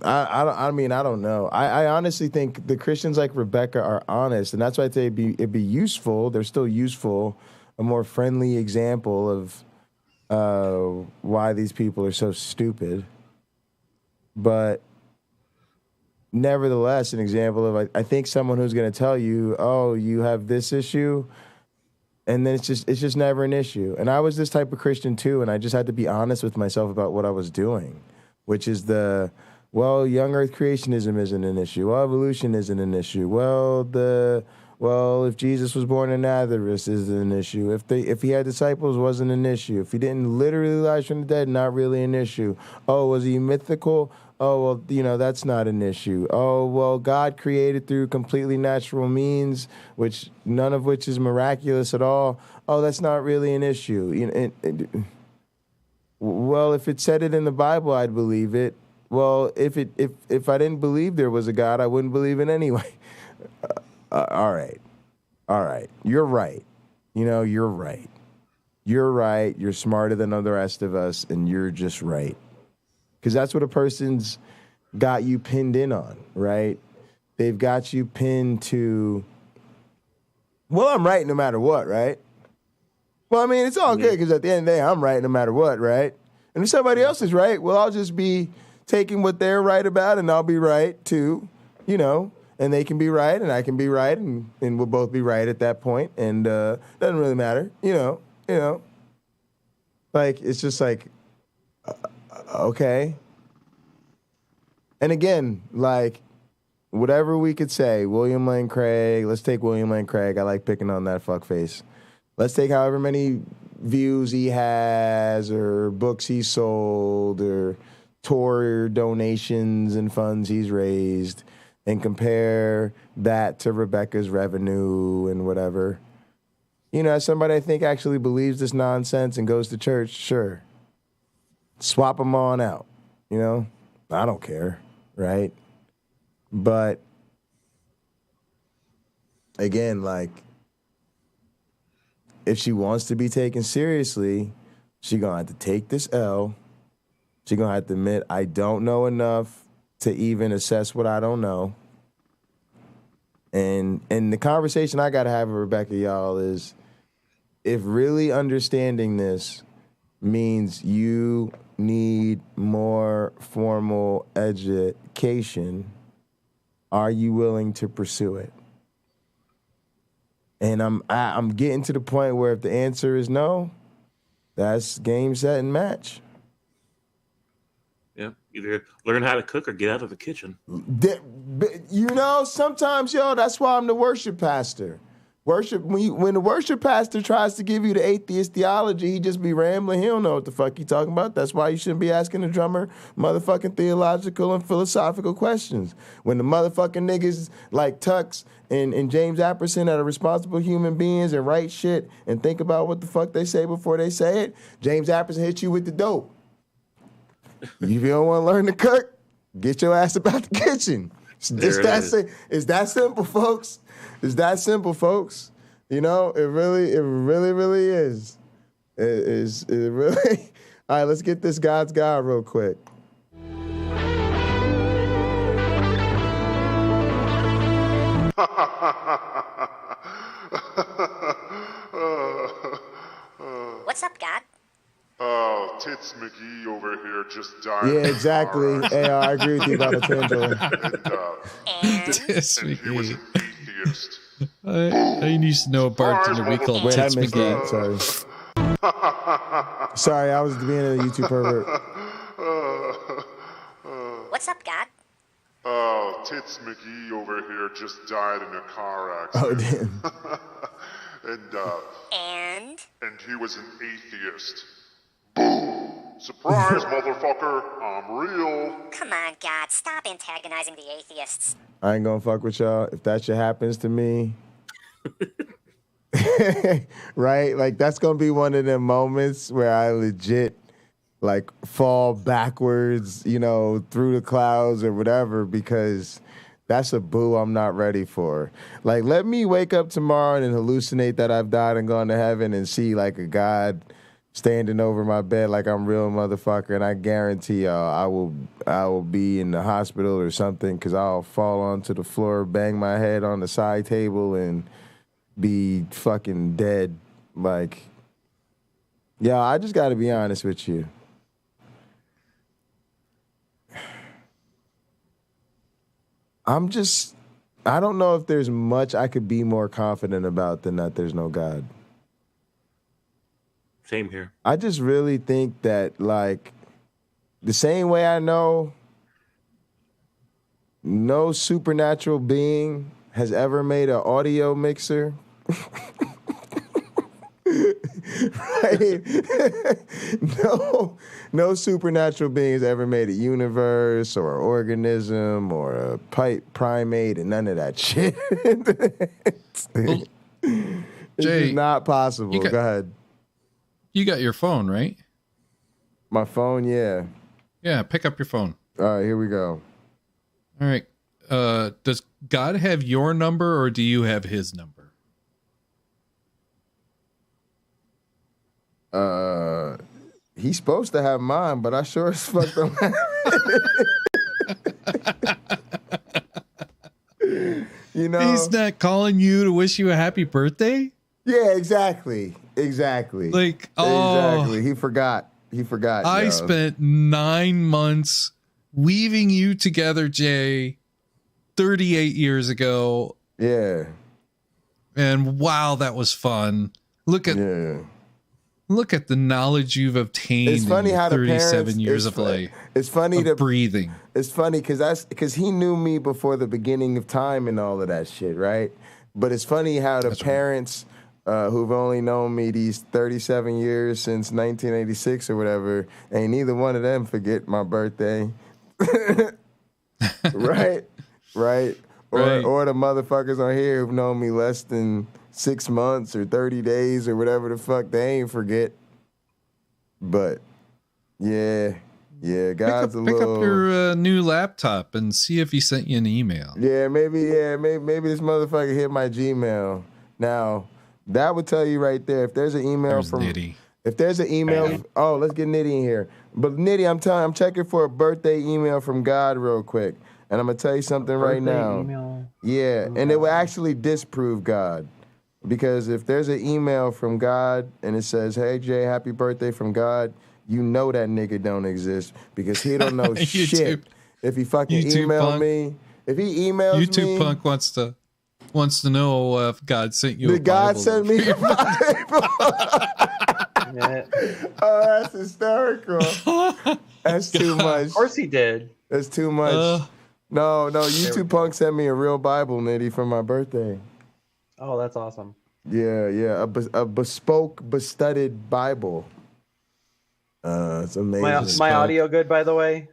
I mean, I don't know. I honestly think the Christians like Rebecca are honest, and that's why I say it'd be useful. They're still useful, a more friendly example of why these people are so stupid. But nevertheless, an example of I think someone who's going to tell you, oh, you have this issue, and then it's just never an issue. And I was this type of Christian too, and I just had to be honest with myself about what I was doing, which is well, young Earth creationism isn't an issue. Well, evolution isn't an issue. Well, if Jesus was born in Nazareth isn't an issue. If he had disciples, wasn't an issue. If he didn't literally rise from the dead, not really an issue. Oh, was he mythical? Oh, well, that's not an issue. Oh, well, God created through completely natural means, which none of which is miraculous at all. Oh, that's not really an issue. Well, if it said it in the Bible, I'd believe it. Well, if I didn't believe there was a God, I wouldn't believe it anyway. All right. You're right. You're right. You're right. You're smarter than the rest of us, and you're just right. Because that's what a person's got you pinned in on, right? They've got you pinned to, well, I'm right no matter what, right? Well, I mean, it's all good because at the end of the day, I'm right no matter what, right? And if somebody else is right, well, I'll just be taking what they're right about, and I'll be right too, and they can be right, and I can be right, and we'll both be right at that point, and doesn't really matter, Like, it's just like, okay. And again, like, whatever we could say, William Lane Craig, let's take William Lane Craig. I like picking on that fuckface. Let's take however many views he has or books he sold or tour donations and funds he's raised and compare that to Rebecca's revenue and whatever. As somebody I think actually believes this nonsense and goes to church, sure. Swap them on out, I don't care, right? But again, like, if she wants to be taken seriously, she's going to have to take this L. She's going to have to admit, I don't know enough to even assess what I don't know. And the conversation I got to have with Rebecca, y'all, is if really understanding this means you need more formal education, are you willing to pursue it? And I'm getting to the point where if the answer is no, that's game, set, and match. Yeah, either learn how to cook or get out of the kitchen. Sometimes, that's why I'm the worship pastor. When the worship pastor tries to give you the atheist theology, he just be rambling. He don't know what the fuck he talking about. That's why you shouldn't be asking the drummer motherfucking theological and philosophical questions. When the motherfucking niggas like Tux and James Apperson that are responsible human beings and write shit and think about what the fuck they say before they say it, James Apperson hit you with the dope. If you don't want to learn to cook, get your ass about the kitchen. It's that simple, folks. It's that simple, folks. It really is. It really. All right, let's get this God's God real quick. What's up, God? Oh, Tits McGee over here just died. Yeah, exactly. Hey, I agree with you about the Tangela. Tits And he was McGee. an atheist. I used to know a bartender we called Wait, I Tits missed McGee. that. Sorry. Sorry, I was being a YouTube pervert. What's up, God? Oh, Tits McGee over here just died in a car Oh, accident. damn. And he was an atheist. Boom! Surprise, motherfucker! I'm real. Come on, God, stop antagonizing the atheists. I ain't gonna fuck with y'all. If that shit happens to me, right? Like, that's gonna be one of them moments where I legit, like, fall backwards, you know, through the clouds or whatever, because that's a boo I'm not ready for. Like, let me wake up tomorrow and hallucinate that I've died and gone to heaven and see, like, a God standing over my bed like I'm real motherfucker, and I guarantee y'all I will be in the hospital or something, because I'll fall onto the floor, bang my head on the side table, and be fucking dead. Like, yeah, I just got to be honest with you. I don't know if there's much I could be more confident about than that there's no God. Same here. I just really think that, like, the same way I know no supernatural being has ever made an audio mixer. Right? No supernatural being has ever made a universe or an organism or a primate and none of that shit. It's Jay, just not possible. Go ahead. You got your phone, right? My phone, yeah. Yeah, pick up your phone. All right, here we go. All right. Does God have your number or do you have his number? He's supposed to have mine, but I sure as fuck don't have it. You know? He's not calling you to wish you a happy birthday? Yeah, exactly. Like, oh. Exactly. He forgot. I spent 9 months weaving you together, Jay, 38 years ago. Yeah. And wow, that was fun. Look at the knowledge you've obtained. It's funny in how the 37 parents, years of life. It's funny of breathing. It's funny because he knew me before the beginning of time and all of that shit, right? But it's funny how the parents who've only known me these 37 years since 1986 or whatever, ain't neither one of them forget my birthday. Right? Or the motherfuckers on here who've known me less than 6 months or 30 days or whatever the fuck, they ain't forget. But yeah, God's pick up your new laptop and see if he sent you an email. Maybe this motherfucker hit my Gmail. Now, that would tell you right there if there's an email There's from Nitty. If there's an email, let's get Nitty in here. But Nitty, I'm checking for a birthday email from God real quick. And I'm gonna tell you something right now. Email. Yeah, and it will actually disprove God. Because if there's an email from God and it says, "Hey Jay, happy birthday from God," you know that nigga don't exist because he don't know shit. If he fucking emailed me, if he emails me, YouTube Punk wants to know if God sent you a did God Bible. send me a Bible? Oh, that's hysterical. That's too much. Of course he did. That's too much. No, YouTube Punk sent me a real Bible, Nitty, for my birthday. Oh, that's awesome. Yeah, a bespoke, bestudded Bible. It's amazing. My audio good, by the way?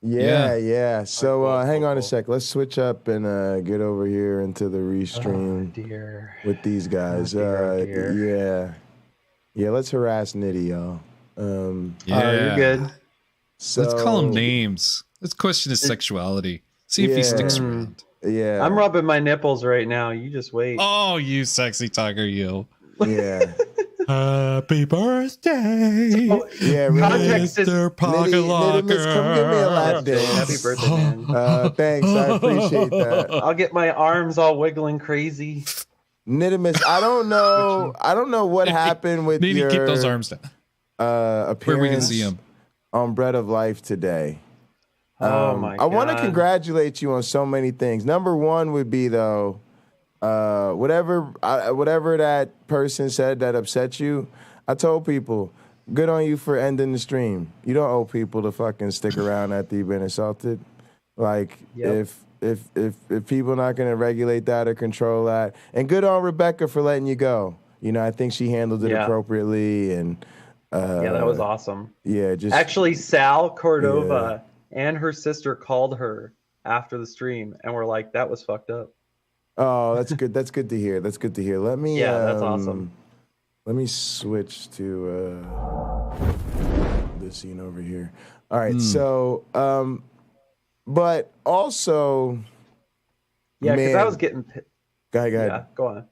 Yeah. So hang on a sec. Let's switch up and get over here into the restream with these guys. Yeah, let's harass Nitty, y'all. You're good. So, let's call him names. Let's question his sexuality. See if he sticks around. Yeah. I'm rubbing my nipples right now. You just wait. Oh, you sexy tiger, you. Yeah. Happy birthday. Yeah, Mr. Pocket Locker. Come give me a lap dance. Happy birthday, man. Thanks. I appreciate that. I'll get my arms all wiggling crazy. Nidimus, I don't know what happened with Need your... to keep those arms down. appearance Where we can see him on Bread of Life today. Oh my God. I want to congratulate you on so many things. Number one would be though, whatever that person said that upset you. I told people, good on you for ending the stream. You don't owe people to fucking stick around after you've been assaulted. Like if people not gonna regulate that or control that, and good on Rebecca for letting you go. You know, I think she handled it appropriately, and that was awesome. Yeah, just actually, Sal Cordova and her sister called her after the stream, and were like, "That was fucked up." Oh, that's good. That's good to hear. That's good to hear. Let me. That's awesome. Let me switch to this scene over here. All right, so, but also, because I was getting. Go ahead. Yeah, go on.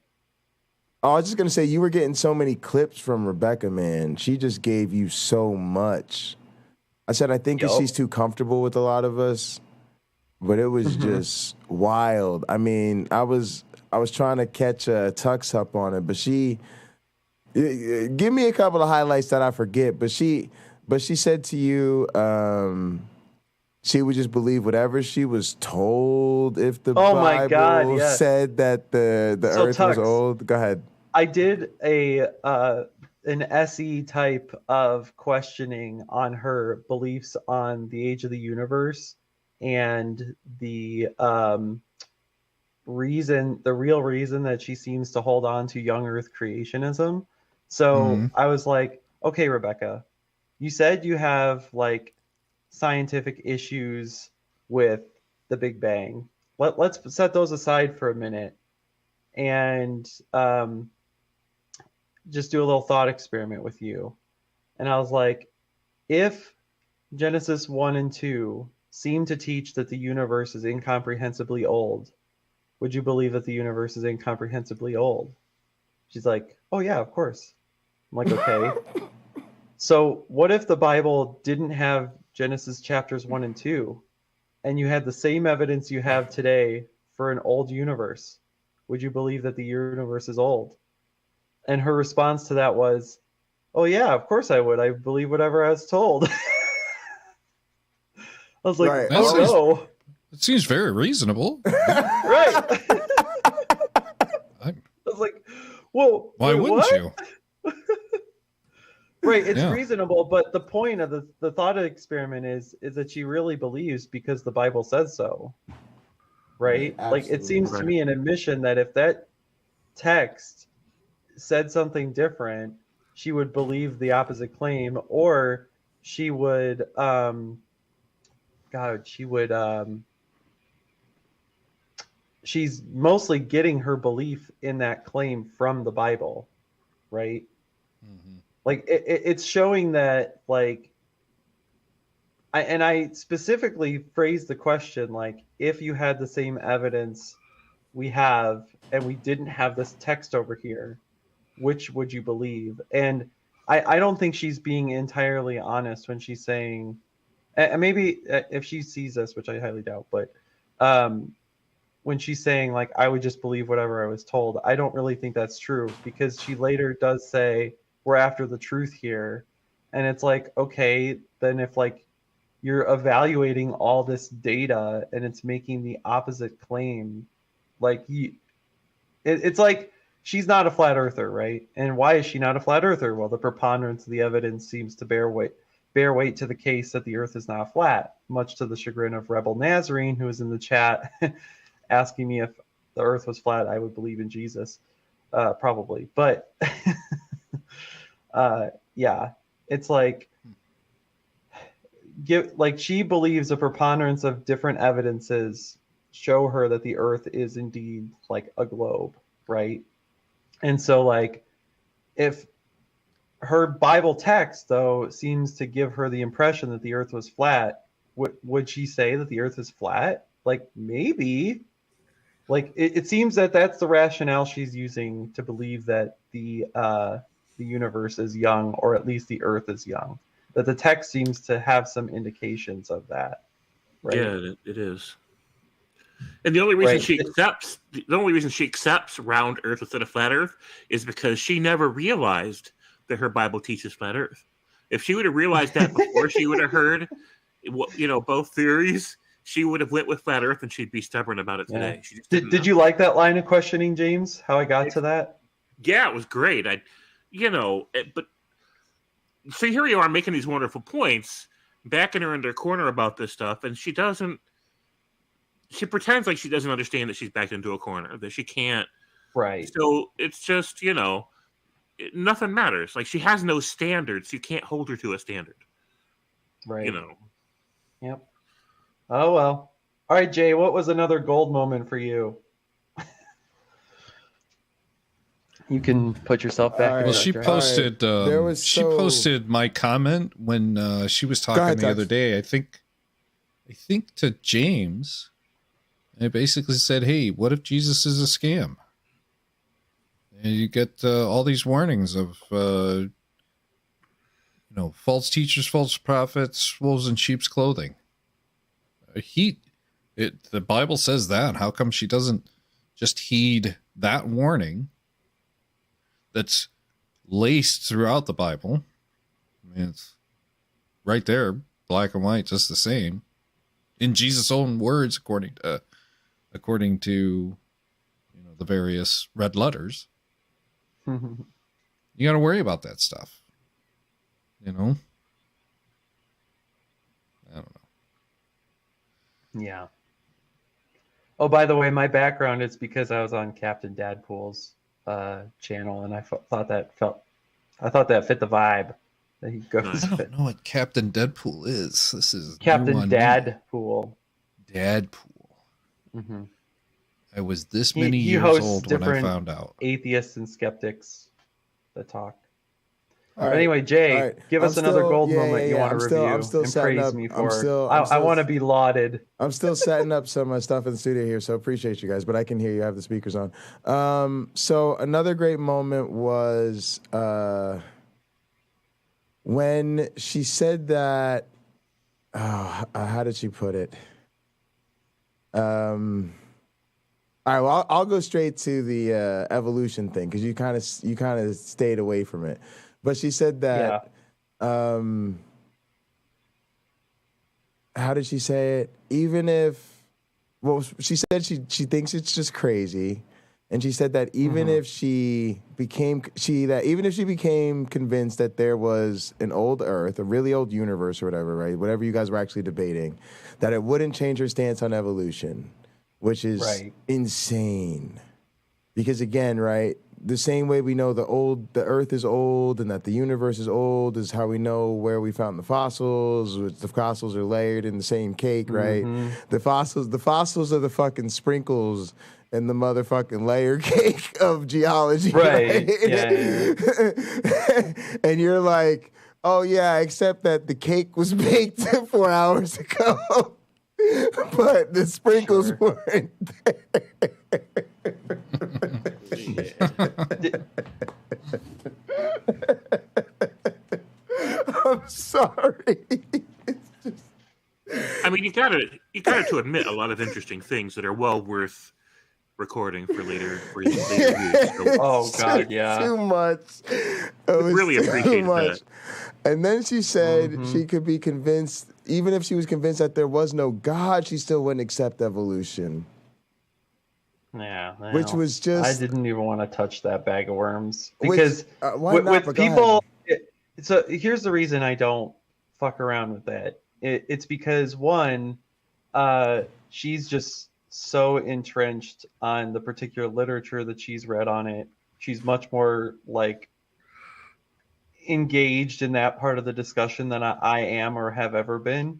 I was just gonna say, you were getting so many clips from Rebecca, man. She just gave you so much. I said, I think she's too comfortable with a lot of us, but it was just wild. I mean, I was trying to catch a Tux up on it, but she give me a couple of highlights that I forget. But she said to you, she would just believe whatever she was told. If the Bible said that the Earth was old, go ahead. I did an SE type of questioning on her beliefs on the age of the universe and the real reason that she seems to hold on to young Earth creationism. So I was like, okay, Rebecca, you said you have like scientific issues with the Big Bang. Let's set those aside for a minute and just do a little thought experiment with you. And I was like, if Genesis 1 and 2 seem to teach that the universe is incomprehensibly old, would you believe that the universe is incomprehensibly old? She's like, oh yeah, of course. I'm like, okay. So what if the Bible didn't have Genesis chapters 1 and 2, and you had the same evidence you have today for an old universe? Would you believe that the universe is old? And her response to that was, oh yeah, of course I would. I believe whatever I was told. I was like, no. It seems very reasonable. Right. I was like, whoa. Why wouldn't you? Right, it's reasonable, but the point of the thought experiment is that she really believes because the Bible says so. Right? Like, it seems to me an admission that if that text said something different, she would believe the opposite claim, or she would she's mostly getting her belief in that claim from the Bible, right? Like it's showing that, like, I specifically phrased the question like, if you had the same evidence we have and we didn't have this text over here, which would you believe? And I don't think she's being entirely honest when she's saying, and maybe if she sees this, which I highly doubt, but when she's saying like, I would just believe whatever I was told, I don't really think that's true, because she later does say, we're after the truth here. And it's like, okay, then if like you're evaluating all this data and it's making the opposite claim, like it's like, she's not a flat earther, right? And why is she not a flat earther? Well, the preponderance of the evidence seems to bear weight to the case that the earth is not flat, much to the chagrin of Rebel Nazarene, who is in the chat asking me if the earth was flat, I would believe in Jesus. Probably. But yeah, it's like, she believes a preponderance of different evidences show her that the earth is indeed like a globe, right? And so like, if her Bible text though seems to give her the impression that the earth was flat, would she say that the earth is flat? Like, maybe. Like, it seems that that's the rationale she's using to believe that the universe is young, or at least the earth is young. That the text seems to have some indications of that. Right? Yeah, it is. And the only reason she accepts round Earth instead of flat Earth is because she never realized that her Bible teaches flat Earth. If she would have realized that before she would have heard, both theories, she would have went with flat Earth, and she'd be stubborn about it today. She just Did you like that line of questioning, James? How I got to that? Yeah, it was great. But so here you are making these wonderful points, backing her into a corner about this stuff, and she doesn't. She pretends like she doesn't understand that she's backed into a corner, that she can't. Right. So it's just, nothing matters. Like, she has no standards. You can't hold her to a standard. Right. Yep. Oh, well. All right, Jay, what was another gold moment for you? You can put yourself back. Well, she posted. She posted my comment when she was talking the other day. I think to James. And it basically said, "Hey, what if Jesus is a scam?" And you get all these warnings of, false teachers, false prophets, wolves in sheep's clothing. The Bible says that. How come she doesn't just heed that warning? That's laced throughout the Bible. I mean, it's right there, black and white, just the same, in Jesus' own words, according to the various red letters. You got to worry about that stuff. I don't know. Yeah. Oh, by the way, my background is because I was on Captain Dadpool's channel, and I thought that fit the vibe that he goes. I don't know what Captain Deadpool is. This is Captain Dadpool. Dadpool. Mm-hmm. I was this many years old when I found out. Atheists and skeptics that talk. All right. Anyway, Jay, give us another gold moment you want to review I'm still and setting praise up, me for. I want to be lauded. I'm still setting up some stuff in the studio here, so appreciate you guys, but I can hear you. I have the speakers on. So another great moment was when she said that, how did she put it? All right, well, I'll go straight to the evolution thing because you kind of stayed away from it. But she said that, how did she say it? Even if, well, she said she thinks it's just crazy. And she said that even if she became convinced that there was an old Earth, a really old universe or whatever, right? Whatever you guys were actually debating, that it wouldn't change her stance on evolution, which is insane. Because again, right, the same way we know the Earth is old and that the universe is old is how we know where we found the fossils, which the fossils are layered in the same cake, right? The fossils are the fucking sprinkles in the motherfucking layer cake of geology, right? Yeah. And you're like, oh yeah, except that the cake was baked 4 hours ago, but the sprinkles weren't there. I'm sorry. I mean, you gotta to admit a lot of interesting things that are well worth recording for later use. So, oh God, yeah, too much. Really appreciate that. And then she said she could be convinced, even if she was convinced that there was no God, she still wouldn't accept evolution. Yeah, which was just. I didn't even want to touch that bag of worms because why not? With people. So here's the reason I don't fuck around with that. It's because one, she's just so entrenched on the particular literature that she's read on it. She's much more like engaged in that part of the discussion than I am or have ever been.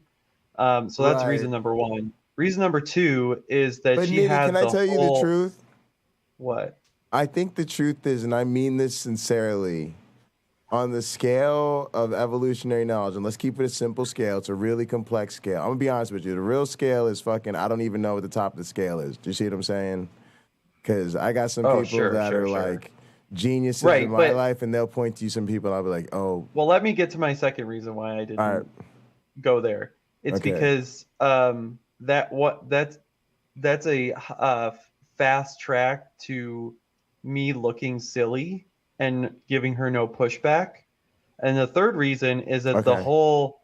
So that's reason number one. Reason number two is that she has. Can I tell you the truth? What? I think the truth is, and I mean this sincerely, on the scale of evolutionary knowledge, and let's keep it a simple scale, it's a really complex scale. I'm going to be honest with you. The real scale is fucking, I don't even know what the top of the scale is. Do you see what I'm saying? Because I got some people that are like geniuses in my life, and they'll point to you some people, and I'll be like, oh. Well, let me get to my second reason why I didn't go there. It's because that's a fast track to me looking silly and giving her no pushback. And the third reason is that the whole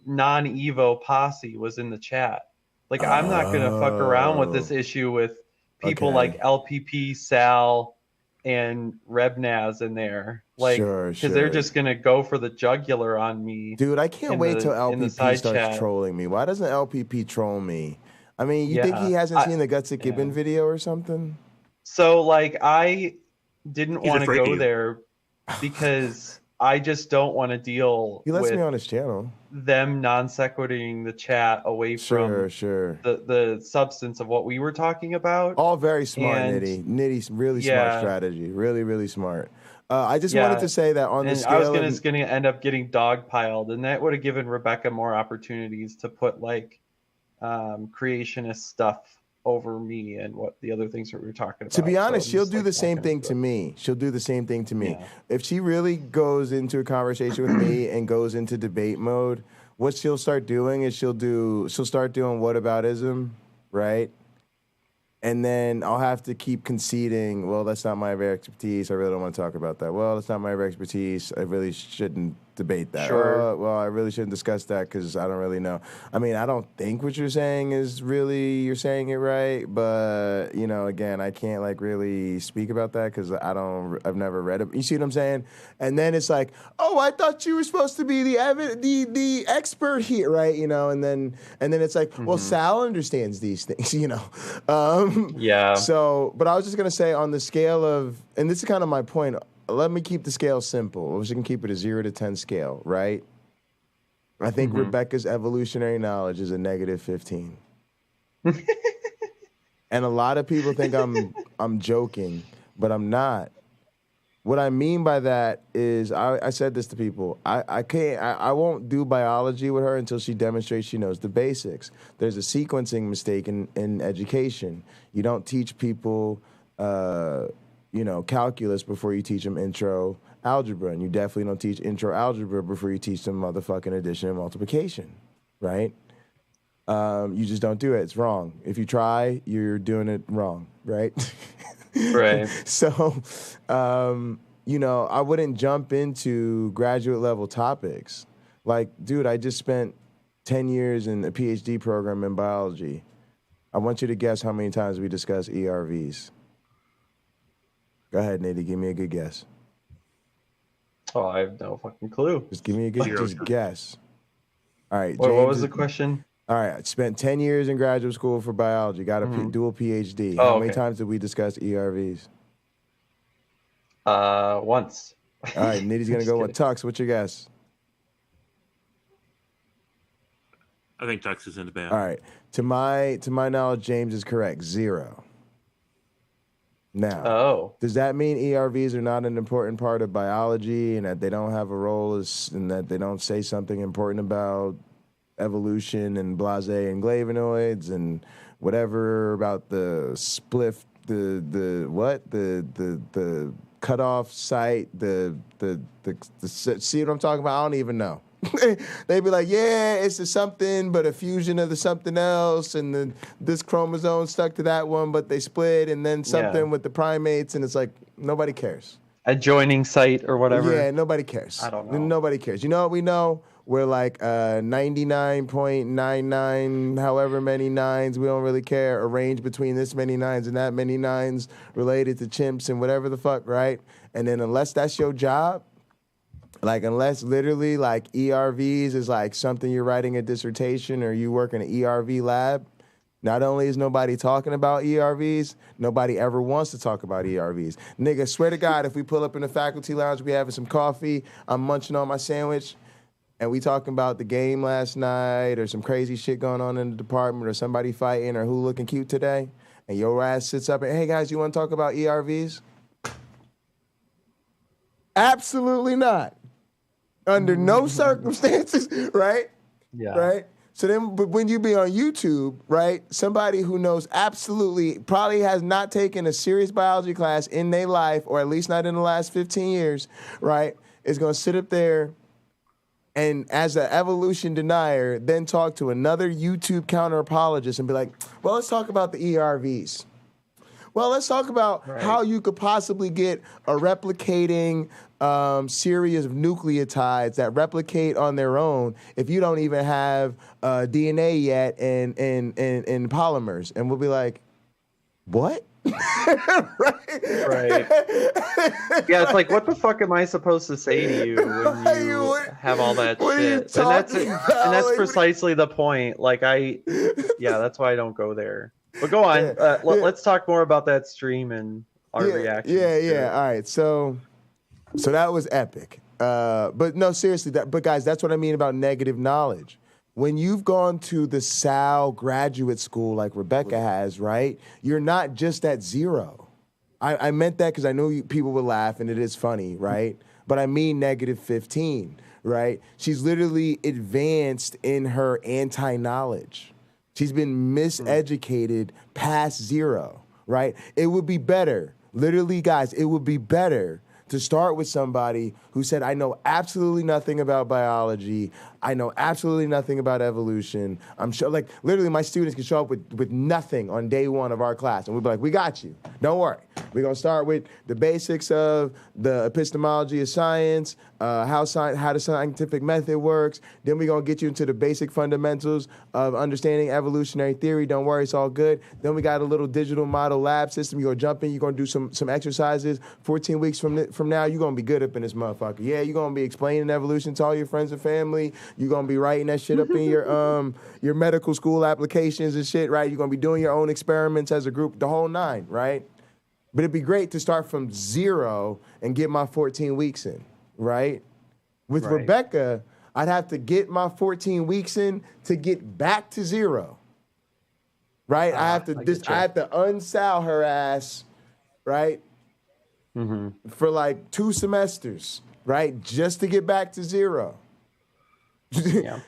non-Evo posse was in the chat. Like, I'm not going to fuck around with this issue with people like LPP, Sal, and Rebnaz in there. Like, because they're just going to go for the jugular on me. Dude, I can't wait till LPP starts trolling me. Why doesn't LPP troll me? I mean, you think he hasn't seen the Guts of Gibbon video or something? So, like, I didn't want to go there because I just don't want to deal He lets with me on his channel. Them non sequiting the chat away from the substance of what we were talking about. All very smart, Nitty. Nitty's really smart strategy. Really, really smart. I just wanted to say that on the scale, I was going to end up getting dogpiled, and that would have given Rebecca more opportunities to put like creationist stuff over me and what the other things that we were talking about. To be honest, she'll do the same thing to me. She'll do the same thing to me. If she really goes into a conversation with me and goes into debate mode, what she'll start doing is she'll start doing whataboutism, right? And then I'll have to keep conceding, well, that's not my area of expertise. I really don't want to talk about that. Well, that's not my area of expertise. I really shouldn't debate that. Sure. Well, I really shouldn't discuss that because I don't really know. I mean, I don't think what you're saying is really, you're saying it right. But, you know, again, I can't like really speak about that because I've never read it. You see what I'm saying? And then it's like, oh, I thought you were supposed to be the expert here, right? You know, and then it's like, well, Sal understands these things, you know. So, but I was just going to say on the scale of, and this is kind of my point, let me keep the scale simple. We can keep it a 0 to 10 scale, right? I think Rebecca's evolutionary knowledge is a -15. And a lot of people think I'm joking, but I'm not. What I mean by that is, I said this to people, I won't do biology with her until she demonstrates she knows the basics. There's a sequencing mistake in education. You don't teach people, calculus before you teach them intro algebra, and you definitely don't teach intro algebra before you teach them motherfucking addition and multiplication, right? You just don't do it. It's wrong. If you try, you're doing it wrong, right? Right. So, I wouldn't jump into graduate level topics. Like, dude, I just spent 10 years in a PhD program in biology. I want you to guess how many times we discuss ERVs. Go ahead, Nitty. Give me a good guess. Oh, I have no fucking clue. Just give me a good guess. All right. What was the question? All right. I spent 10 years in graduate school for biology. Got a dual PhD. How many times did we discuss ERVs? Once. All right. Nitty's going to go with Tux. What's your guess? I think Tux is in the band. All right. To my knowledge, James is correct. 0. Now, does that mean ERVs are not an important part of biology and that they don't have a role and that they don't say something important about evolution and blase and flavonoids and whatever about the spliff, the cutoff site, see what I'm talking about? I don't even know. They'd be like, yeah, it's a something, but a fusion of the something else, and this chromosome stuck to that one, but they split, and then something with the primates, and it's like, nobody cares. Adjoining site or whatever. Yeah, nobody cares. I don't know. Nobody cares. You know what we know? We're like 99.99, however many nines, we don't really care, arranged between this many nines and that many nines related to chimps and whatever the fuck, right? And then unless that's your job, like, unless literally, like, ERVs is, like, something you're writing a dissertation or you work in an ERV lab, not only is nobody talking about ERVs, nobody ever wants to talk about ERVs. Nigga, swear to God, if we pull up in the faculty lounge, we having some coffee, I'm munching on my sandwich, and we talking about the game last night or some crazy shit going on in the department or somebody fighting or who looking cute today, and your ass sits up and, hey, guys, you want to talk about ERVs? Absolutely not. Under no circumstances, right? Yeah. Right? So then, but when you be on YouTube, right, somebody who knows absolutely, probably has not taken a serious biology class in their life, or at least not in the last 15 years, right, is going to sit up there and, as an evolution denier, then talk to another YouTube counter-apologist and be like, well, let's talk about the ERVs. Well, let's talk about how you could possibly get a replicating series of nucleotides that replicate on their own if you don't even have DNA yet and polymers. And we'll be like, what? Right. Yeah, it's like, what the fuck am I supposed to say to you when you have all that shit? And that's precisely the point. Like, that's why I don't go there. But go on. Let's talk more about that stream and our reaction. Yeah. All right. So that was epic. But no, seriously. But guys, that's what I mean about negative knowledge. When you've gone to the Sal graduate school like Rebecca has, right? You're not just at zero. I meant that because I knew people would laugh, and it is funny, right? But I mean negative 15, right? She's literally advanced in her anti-knowledge. She's been miseducated past zero, right? It would be better, literally, guys, it would be better to start with somebody who said, I know absolutely nothing about biology. I know absolutely nothing about evolution. I'm sure, like, literally my students can show up with nothing on day one of our class. And we'd be like, we got you. Don't worry. We're going to start with the basics of the epistemology of science, how the scientific method works. Then we're going to get you into the basic fundamentals of understanding evolutionary theory. Don't worry, it's all good. Then we got a little digital model lab system. You're going to jump in. You're going to do some exercises. 14 weeks from now, you're going to be good up in this motherfucker. Yeah, you're going to be explaining evolution to all your friends and family. You're going to be writing that shit up in your medical school applications and shit, right? You're going to be doing your own experiments as a group, the whole nine, right? But it'd be great to start from zero and get my 14 weeks in, right? With Rebecca, I'd have to get my 14 weeks in to get back to zero, right? I have to unsal her ass, right? For like 2 semesters, right? Just to get back to zero.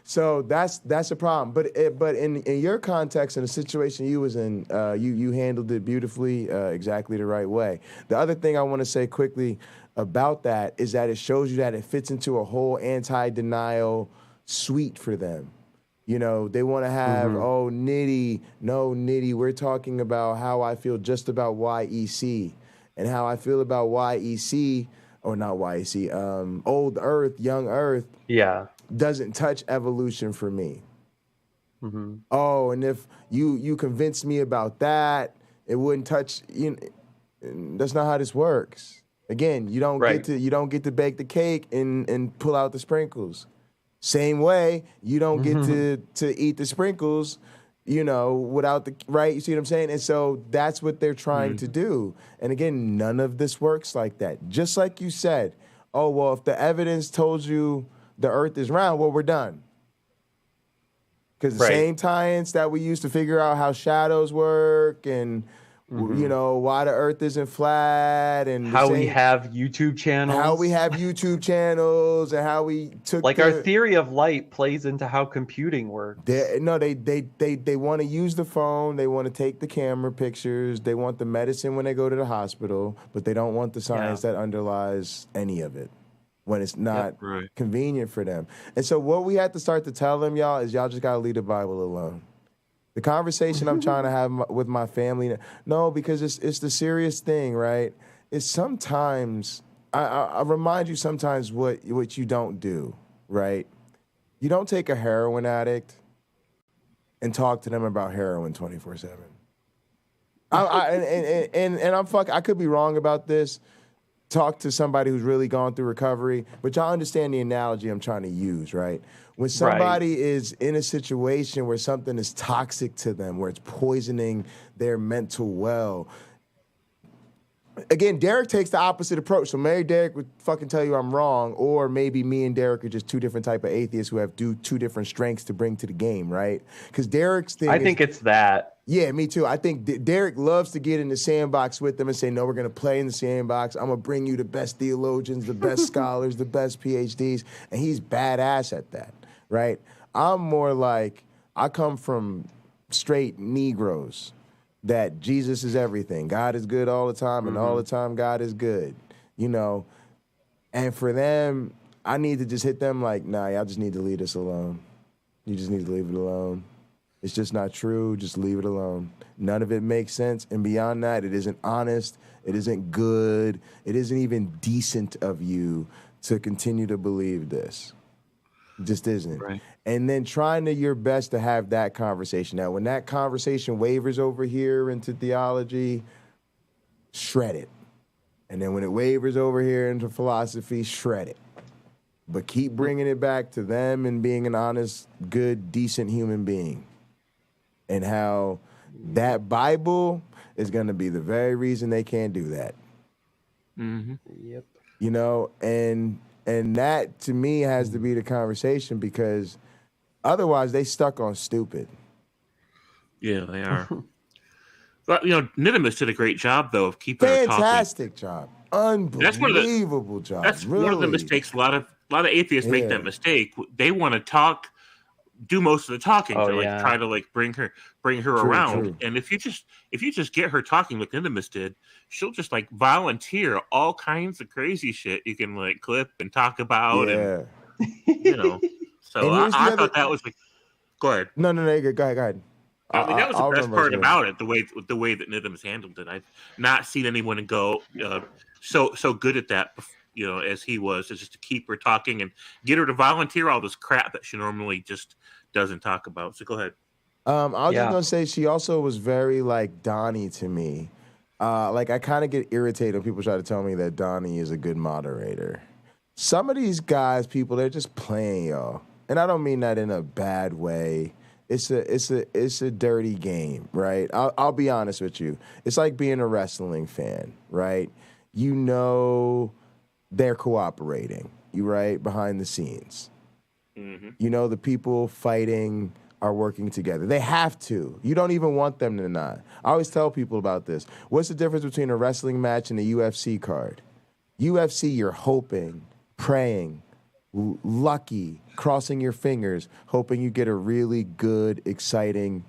So that's a problem. But in your context, in the situation you was in, you handled it beautifully, exactly the right way. The other thing I want to say quickly about that is that it shows you that it fits into a whole anti-denial suite for them. You know, they want to have, Nitty, we're talking about how I feel just about YEC. And how I feel about YEC, or not YEC, old Earth, young Earth. Yeah. Doesn't touch evolution for me. Oh, and if you convince me about that, it wouldn't touch. That's not how this works. Again, you don't get to bake the cake and pull out the sprinkles. Same way, you don't get to eat the sprinkles, without the right. You see what I'm saying? And so that's what they're trying to do. And again, none of this works like that. Just like you said, oh well, if the evidence told you the Earth is round, well, we're done. Because the same science that we use to figure out how shadows work and why the Earth isn't flat and how we have YouTube channels. And how we took our theory of light plays into how computing works. They want to use the phone. They want to take the camera pictures. They want the medicine when they go to the hospital, but they don't want the science that underlies any of it when it's not convenient for them. And so what we have to start to tell them, y'all, is y'all just got to leave the Bible alone. The conversation I'm trying to have with my family, no, because it's the serious thing, right? It's sometimes, I remind you sometimes what you don't do, right? You don't take a heroin addict and talk to them about heroin 24/7. I could be wrong about this. Talk to somebody who's really gone through recovery, but y'all understand the analogy I'm trying to use, right? When somebody is in a situation where something is toxic to them, where it's poisoning their mental well. Again, Derek takes the opposite approach. So maybe Derek would fucking tell you I'm wrong, or maybe me and Derek are just two different type of atheists who have two different strengths to bring to the game, right? Because Derek's thing I think it's that. Yeah, me too. I think Derek loves to get in the sandbox with them and say, no, we're going to play in the sandbox. I'm going to bring you the best theologians, the best scholars, the best PhDs. And he's badass at that, right? I'm more like, I come from straight Negroes that Jesus is everything. God is good all the time, and all the time God is good, And for them, I need to just hit them like, nah, y'all just need to leave this alone. You just need to leave it alone. It's just not true. Just leave it alone. None of it makes sense. And beyond that, it isn't honest. It isn't good. It isn't even decent of you to continue to believe this. It just isn't. Right. And then trying to your best to have that conversation. Now, when that conversation wavers over here into theology, shred it. And then when it wavers over here into philosophy, shred it. But keep bringing it back to them and being an honest, good, decent human being. And how that Bible is going to be the very reason they can't do that. Mm-hmm. Yep. You know, and that to me has to be the conversation, because otherwise they stuck on stupid. Yeah, they are. But, you know, Nidimus did a great job, though, of keeping her talking. Fantastic job. Unbelievable job. That's really. one of the mistakes. A lot of atheists make that mistake. They want to talk, do most of the talking to like try to like bring her around. True. And if you just get her talking like Nidimus did, she'll just like volunteer all kinds of crazy shit you can like clip and talk about. And you know, so I thought that was like, go ahead. No, go ahead. I mean, that was the best part about it. The way that Nidimus handled it. I've not seen anyone go so good at that, you know, as he was. It's just to keep her talking and get her to volunteer all this crap that she normally just doesn't talk about. So go ahead. I was just gonna say she also was very like Donnie to me. Like I kind of get irritated when people try to tell me that Donnie is a good moderator. Some of these guys, people, they're just playing y'all, and I don't mean that in a bad way. It's a dirty game, right? I'll be honest with you. It's like being a wrestling fan, right? You know they're cooperating, right, behind the scenes. Mm-hmm. You know the people fighting are working together. They have to. You don't even want them to not. I always tell people about this. What's the difference between a wrestling match and a UFC card? UFC, you're hoping, praying, lucky, crossing your fingers, hoping you get a really good, exciting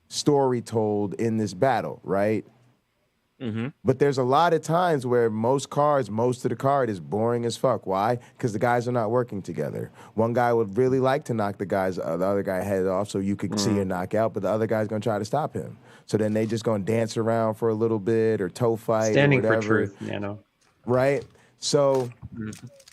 story told in this battle, right? Mm-hmm. But there's a lot of times where most of the card is boring as fuck. Why? Because the guys are not working together. One guy would really like to knock the other guy head off so you could see a knockout, but the other guy's going to try to stop him. So then they just going to dance around for a little bit or toe fight Standing or whatever. for truth, you know. Right? So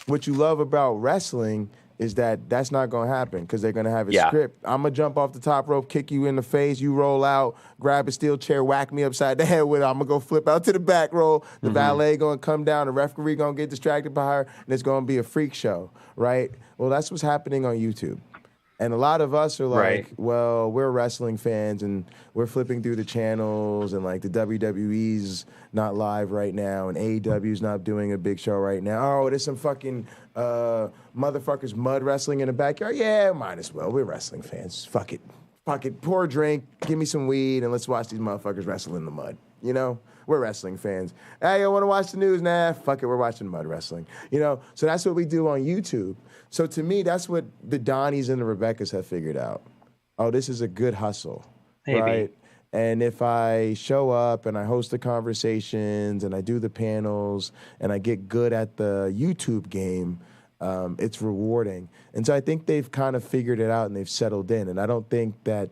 what you love about wrestling is that that's not going to happen because they're going to have a script. I'm going to jump off the top rope, kick you in the face, you roll out, grab a steel chair, whack me upside the head with it. I'm going to go flip out to the back roll. The valet going to come down, the referee going to get distracted by her, and it's going to be a freak show, right? Well, that's what's happening on YouTube. And a lot of us are like, well, we're wrestling fans and we're flipping through the channels and like the WWE's not live right now and AEW's not doing a big show right now. Oh, there's some fucking motherfuckers mud wrestling in the backyard. Yeah, might as well. We're wrestling fans. Fuck it. Pour a drink, give me some weed, and let's watch these motherfuckers wrestle in the mud. You know? We're wrestling fans. Hey, I want to watch the news? Nah, fuck it, we're watching mud wrestling. You know? So that's what we do on YouTube. So to me, that's what the Donnies and the Rebeccas have figured out. Oh, this is a good hustle, right? And if I show up and I host the conversations and I do the panels and I get good at the YouTube game, it's rewarding. And so I think they've kind of figured it out and they've settled in. And I don't think that,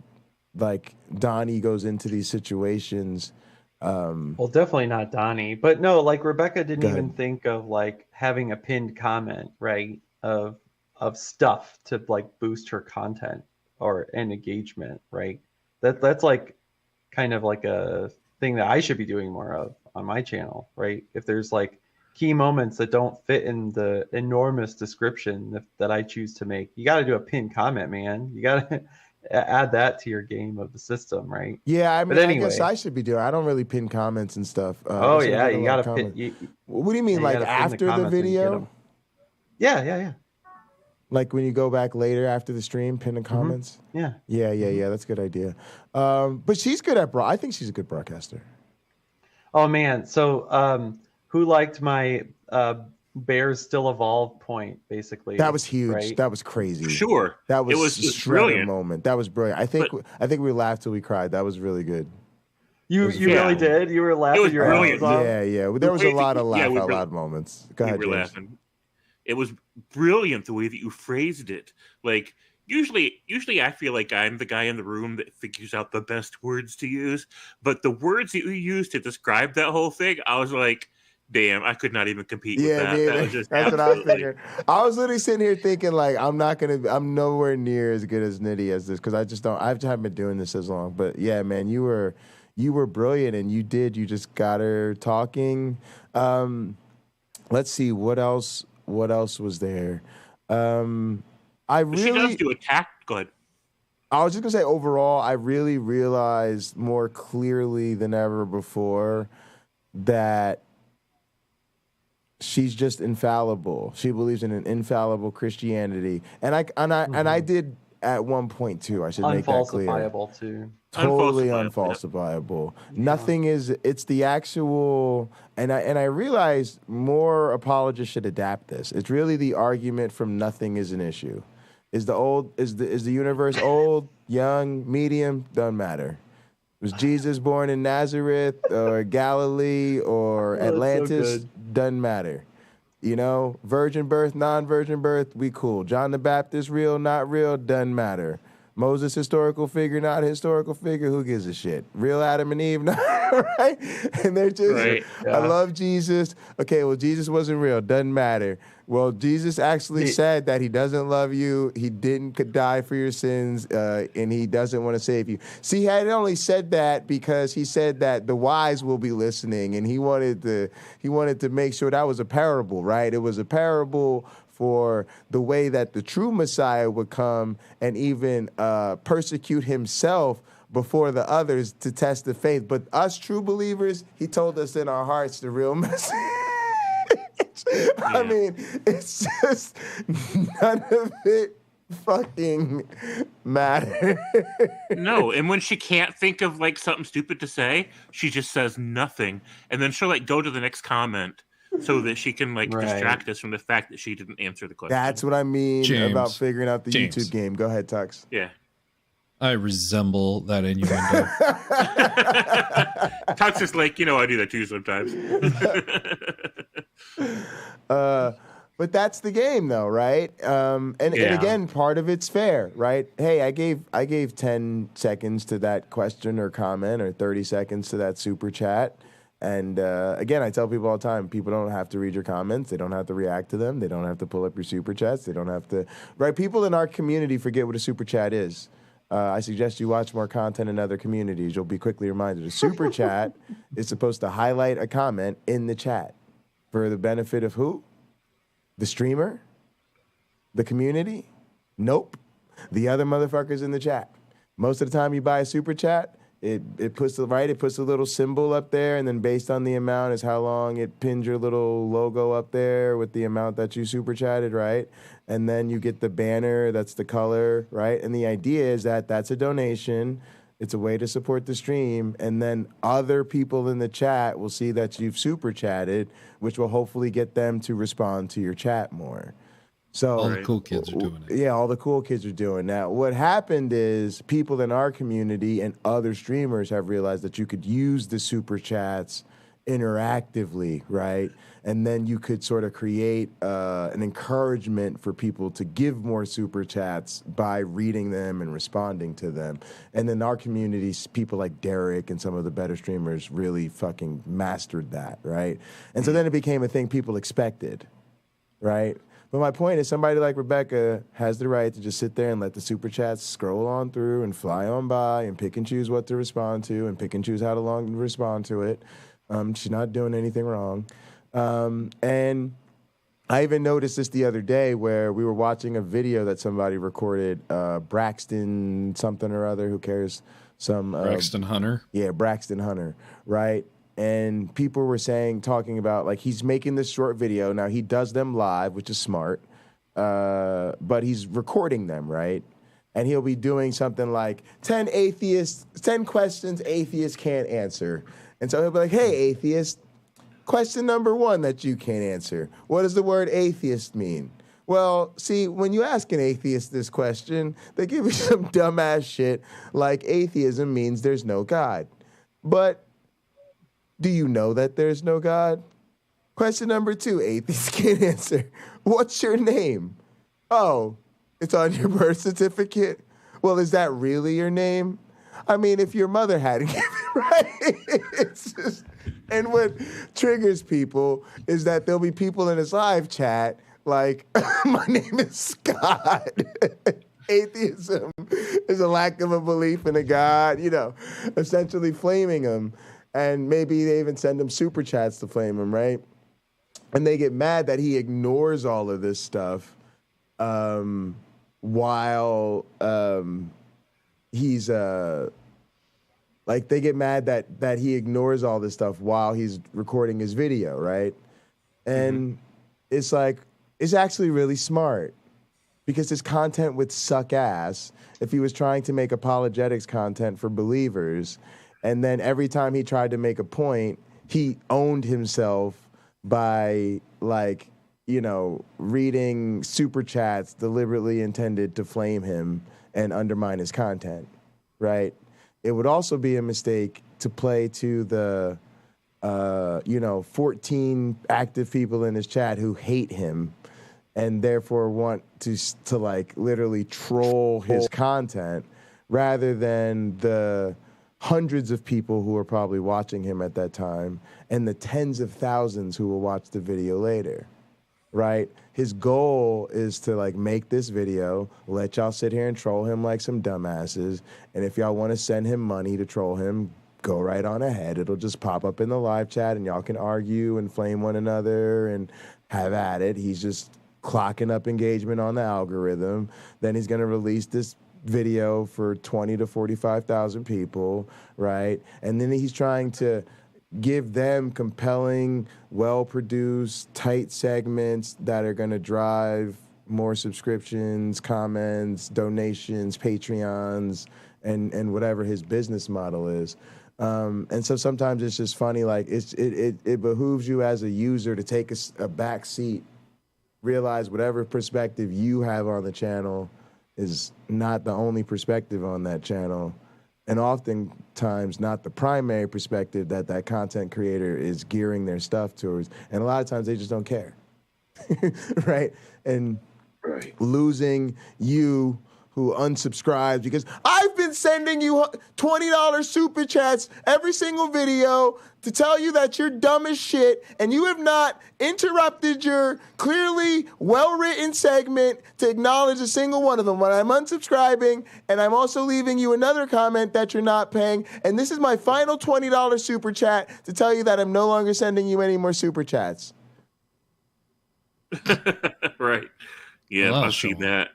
like, Donnie goes into these situations. Well, definitely not Donnie. But no, like, Rebecca didn't even think of, like, having a pinned comment, right, of stuff to, like, boost her content or an engagement, right? That's, like, kind of like a thing that I should be doing more of on my channel, right? If there's, like, key moments that don't fit in the enormous description that I choose to make, you got to do a pinned comment, man. You got to add that to your game of the system, right? Yeah, I mean, but anyway, I guess I should be doing. I don't really pin comments and stuff. Oh yeah, you got to pin. What do you mean, like after the video? Yeah. Like when you go back later after the stream, pin the comments. Yeah. That's a good idea. But she's good at I think she's a good broadcaster. Oh man, so who liked my Bears still evolve point? Basically, that was huge. Right? That was crazy. Sure, that was it was a brilliant moment. That was brilliant. I think we laughed till we cried. That was really good. You really did. You were laughing your ass off. Yeah. There was a lot of laugh out loud moments. Go ahead, James. Laughing. It was brilliant the way that you phrased it. Like usually I feel like I'm the guy in the room that figures out the best words to use. But the words that you used to describe that whole thing, I was like, damn, I could not even compete with that. dude, That was just that's what I absolutely. figured. I was literally sitting here thinking like I'm nowhere near as good as Nitty as this because I just haven't been doing this as long. But yeah, man, you were brilliant and you just got her talking. Let's see what else was there. She does do attack. Go ahead. I was just gonna say overall, I really realized more clearly than ever before that she's just infallible. She believes in an infallible Christianity, and I did at one point too. I should make that clear. Unfalsifiable too. Totally unfalsifiable. Nothing is. It's the actual. And I realized more apologists should adapt this. It's really the argument from nothing is an issue. Is the universe old, young, medium? Doesn't matter. Was Jesus born in Nazareth or Galilee or Atlantis? So Doesn't matter. You know, virgin birth, non-virgin birth, we cool. John the Baptist, real, not real, doesn't matter. Moses, historical figure, not historical figure, who gives a shit? Real Adam and Eve, not right? And they're just, Right. I love Jesus. Okay, well, Jesus wasn't real, doesn't matter. Well, Jesus actually said that he doesn't love you, he didn't die for your sins, and he doesn't want to save you. See, he had only said that because he said that the wise will be listening, and he wanted to make sure that was a parable, right? It was a parable for the way that the true Messiah would come and even persecute himself before the others to test the faith. But us true believers, he told us in our hearts the real message. I mean, it's just none of it fucking matter. No, and when she can't think of like something stupid to say, she just says nothing, and then she'll like go to the next comment so that she can like distract us from the fact that she didn't answer the question. That's what I mean James. about figuring out the James. YouTube game. Go ahead, Tux. Yeah. I resemble that innuendo. Tux is like, I do that too sometimes. But that's the game, though, right? And again, part of it's fair, right? Hey, I gave 10 seconds to that question or comment, or 30 seconds to that super chat. And again, I tell people all the time, people don't have to read your comments. They don't have to react to them. They don't have to pull up your super chats. They don't have to, right? People in our community forget what a super chat is. I suggest you watch more content in other communities. You'll be quickly reminded. A super chat is supposed to highlight a comment in the chat for the benefit of who? The streamer? The community? Nope. The other motherfuckers in the chat. Most of the time you buy a super chat, it puts a little symbol up there, and then based on the amount is how long it pins your little logo up there with the amount that you super chatted, right? And then you get the banner, that's the color, right? And the idea is that that's a donation. It's a way to support the stream, and then other people in the chat will see that you've super chatted, which will hopefully get them to respond to your chat more. So all the cool kids are doing it. Yeah, all the cool kids are doing that. What happened is people in our community and other streamers have realized that you could use the super chats interactively, right? And then you could sort of create an encouragement for people to give more super chats by reading them and responding to them. And then our communities, people like Derek and some of the better streamers really fucking mastered that, right? And so then it became a thing people expected, right? But my point is somebody like Rebecca has the right to just sit there and let the super chats scroll on through and fly on by and pick and choose what to respond to and pick and choose how to long respond to it. She's not doing anything wrong. And I even noticed this the other day where we were watching a video that somebody recorded, Braxton something or other, who cares? Braxton Hunter? Yeah, Braxton Hunter, right? And people were talking about, like, he's making this short video. Now, he does them live, which is smart, but he's recording them, right? And he'll be doing something like 10 questions atheists can't answer. And so he'll be like, hey, atheist, question number 1 that you can't answer. What does the word atheist mean? Well, see, when you ask an atheist this question, they give you some dumbass shit like atheism means there's no God. But do you know that there's no God? Question number 2, atheists can't answer. What's your name? Oh, It's on your birth certificate. Well, is that really your name? I mean, if your mother had it, right? It's just, and what triggers people is that there'll be people in his live chat like, my name is Scott. Atheism is a lack of a belief in a God, essentially flaming him. And maybe they even send him super chats to flame him, right? And they get mad that he ignores all of this stuff while he's they get mad that he ignores all this stuff while he's recording his video, right? And it's like, it's actually really smart because his content would suck ass if he was trying to make apologetics content for believers. And then every time he tried to make a point, he owned himself by reading super chats deliberately intended to flame him and undermine his content, right? It would also be a mistake to play to the 14 active people in his chat who hate him and therefore want to literally troll his content rather than the hundreds of people who are probably watching him at that time and the tens of thousands who will watch the video later, right? His goal is to make this video, let y'all sit here and troll him like some dumbasses, and if y'all want to send him money to troll him, go right on ahead. It'll just pop up in the live chat and y'all can argue and flame one another and have at it. He's just clocking up engagement on the algorithm. Then he's going to release this video for 20 to 45,000 people, right? And then he's trying to give them compelling, well-produced, tight segments that are going to drive more subscriptions, comments, donations, Patreons, and whatever his business model is. And so sometimes it's just funny, it behooves you as a user to take a back seat, realize whatever perspective you have on the channel is not the only perspective on that channel, and oftentimes not the primary perspective that content creator is gearing their stuff towards. And a lot of times they just don't care, right? And losing you who unsubscribes because I've been sending you $20 super chats every single video to tell you that you're dumb as shit and you have not interrupted your clearly well-written segment to acknowledge a single one of them. When I'm unsubscribing and I'm also leaving you another comment that you're not paying, and this is my final $20 super chat to tell you that I'm no longer sending you any more super chats. Right. Yeah, I've seen that.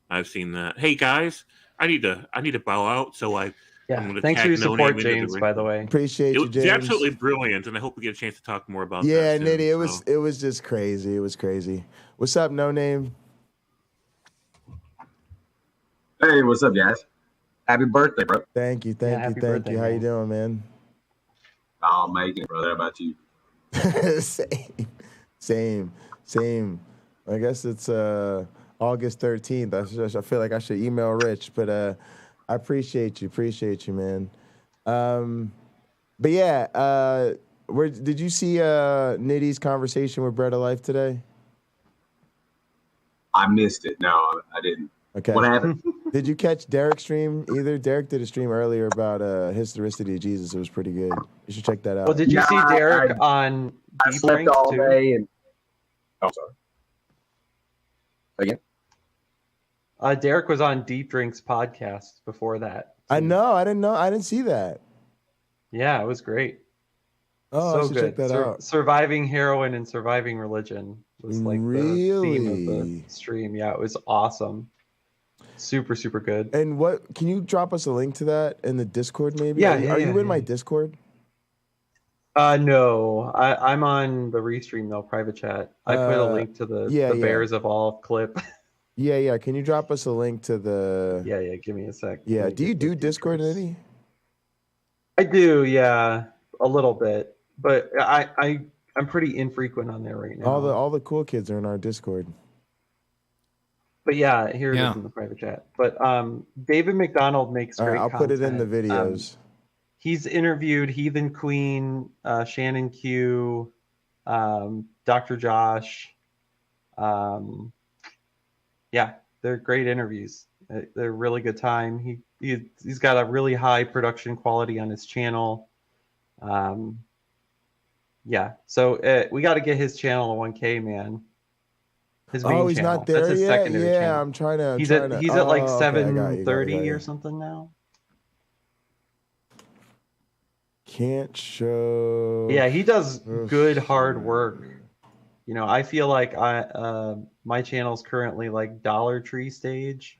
I've seen that. Hey guys, I need to bow out. So I'm thanks for your support, James. By the way, appreciate you, James. It's absolutely brilliant, and I hope we get a chance to talk more about. Yeah, that Nitty, it was just crazy. It was crazy. What's up, No Name? Hey, what's up, guys? Happy birthday, bro. Thank you. How you doing, man? I'll make it, brother. How about you? Same. I guess it's August 13th. I feel like I should email Rich, but I appreciate you, man. But yeah, did you see Nitty's conversation with Bread of Life today? I missed it. No, I didn't. Okay. What happened? Did you catch Derek's stream either? Derek did a stream earlier about historicity of Jesus. It was pretty good. You should check that out. Well, did you see Derek on I slept all too? day and oh, sorry. Again? Derek was on Deep Drink's podcast before that. I know. I didn't see that. Yeah, it was great. Oh, so I should good. check that out. Surviving heroin and surviving religion was the theme of the stream. Yeah, it was awesome. Super, super good. And can you drop us a link to that in the Discord maybe? Yeah. Are you in my Discord? No, I'm on the Restream though, private chat. I put a link to the Bears Evolve clip. Yeah. Can you drop us a link to the? Yeah. Give me a sec. Yeah. Do you do Discord, Nitty? I do, yeah, a little bit, but I'm pretty infrequent on there right now. All the cool kids are in our Discord. But yeah, here it is in the private chat. But David McDonald makes great I'll content. put it in the videos. He's interviewed Heathen Queen, Shannon Q, Dr. Josh. Yeah, they're great interviews. They're a really good time. He's got a really high production quality on his channel. Yeah, so we got to get his channel to 1K, man. His main he's channel. not there That's his yet. secondary Yeah, channel. I'm trying to. He's at like okay, I got you. 730 or something now. Can't show. Yeah, he does good hard work. You know, I feel like my channel's currently like Dollar Tree stage.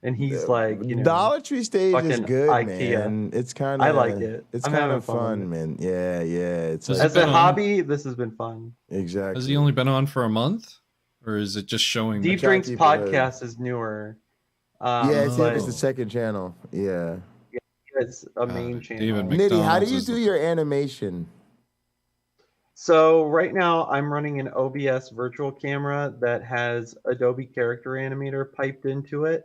And he's like, you know, Dollar Tree stage is good, IKEA. man. It's kind of. I like it. It's I'm kind having of fun fun, with it. man. Yeah, yeah. It's As a hobby, this has been fun. Exactly. Has he only been on for a month, or is it just showing? Deep Drinks podcast is newer. Yeah, it's the second channel. Yeah. It's a main channel. David Nitty, how do you McDonald's do your animation? So right now I'm running an OBS virtual camera that has Adobe Character Animator piped into it.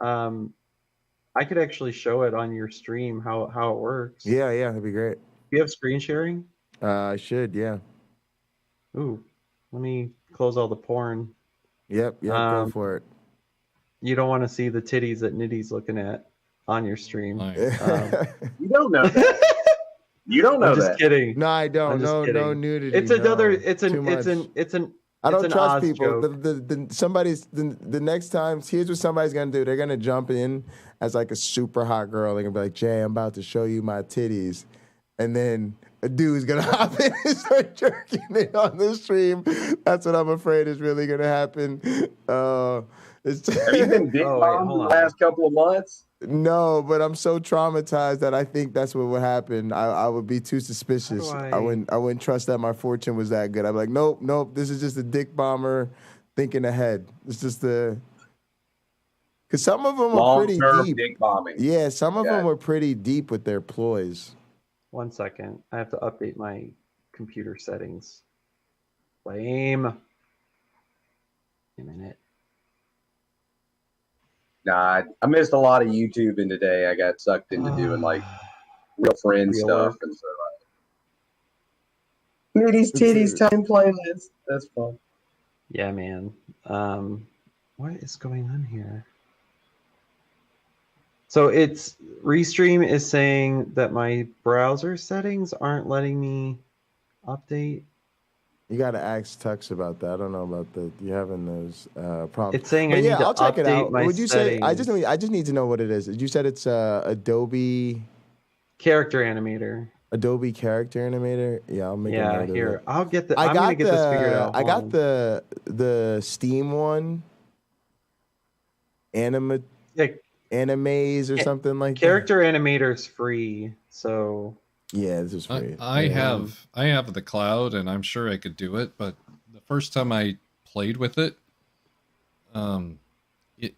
I could actually show it on your stream how it works. Yeah, that'd be great. Do you have screen sharing? I should, yeah. Ooh, let me close all the porn. Yep, go for it. You don't want to see the titties that Nitty's looking at on your stream. You don't know that. You don't know I'm that. just kidding. No, I don't. I'm just No kidding. nudity. It's another. no. It's an. Too It's much. an. It's an. I don't it's an trust Oz people. joke. The next time, here's what somebody's gonna do. They're gonna jump in as like a super hot girl. They're gonna be like, "Jay, I'm about to show you my titties," and then a dude's gonna hop in and start jerking it on the stream. That's what I'm afraid is really gonna happen. It's Have you been dick bombed the last couple of months? No, but I'm so traumatized that I think that's what would happen. I would be too suspicious. I wouldn't trust that my fortune was that good. I'd be like, nope. This is just a dick bomber thinking ahead. It's just because some of them are pretty deep. Dick bombing. Yeah, some of them were pretty deep with their ploys. 1 second. I have to update my computer settings. Lame. A minute. Nah, I missed a lot of YouTube in today. I got sucked into doing like real friend Real stuff work. and so Nitty's titties time playlist. That's fun. Yeah, man. What is going on here? So it's Restream is saying that my browser settings aren't letting me update. You got to ask Tux about that. I don't know about you having those problems. It's saying But I need to I'll check it update out. my Would you say? I just settings. need to know what it is. You said it's Adobe Character Animator. Adobe Character Animator. Yeah, I'll make a Yeah, note of here. it. I'm gonna get this figured out. I Hold got on. the Steam one. Animes or something like Character Animator is free, so that. Yeah, this is free. I have the cloud, and I'm sure I could do it. But the first time I played with it, it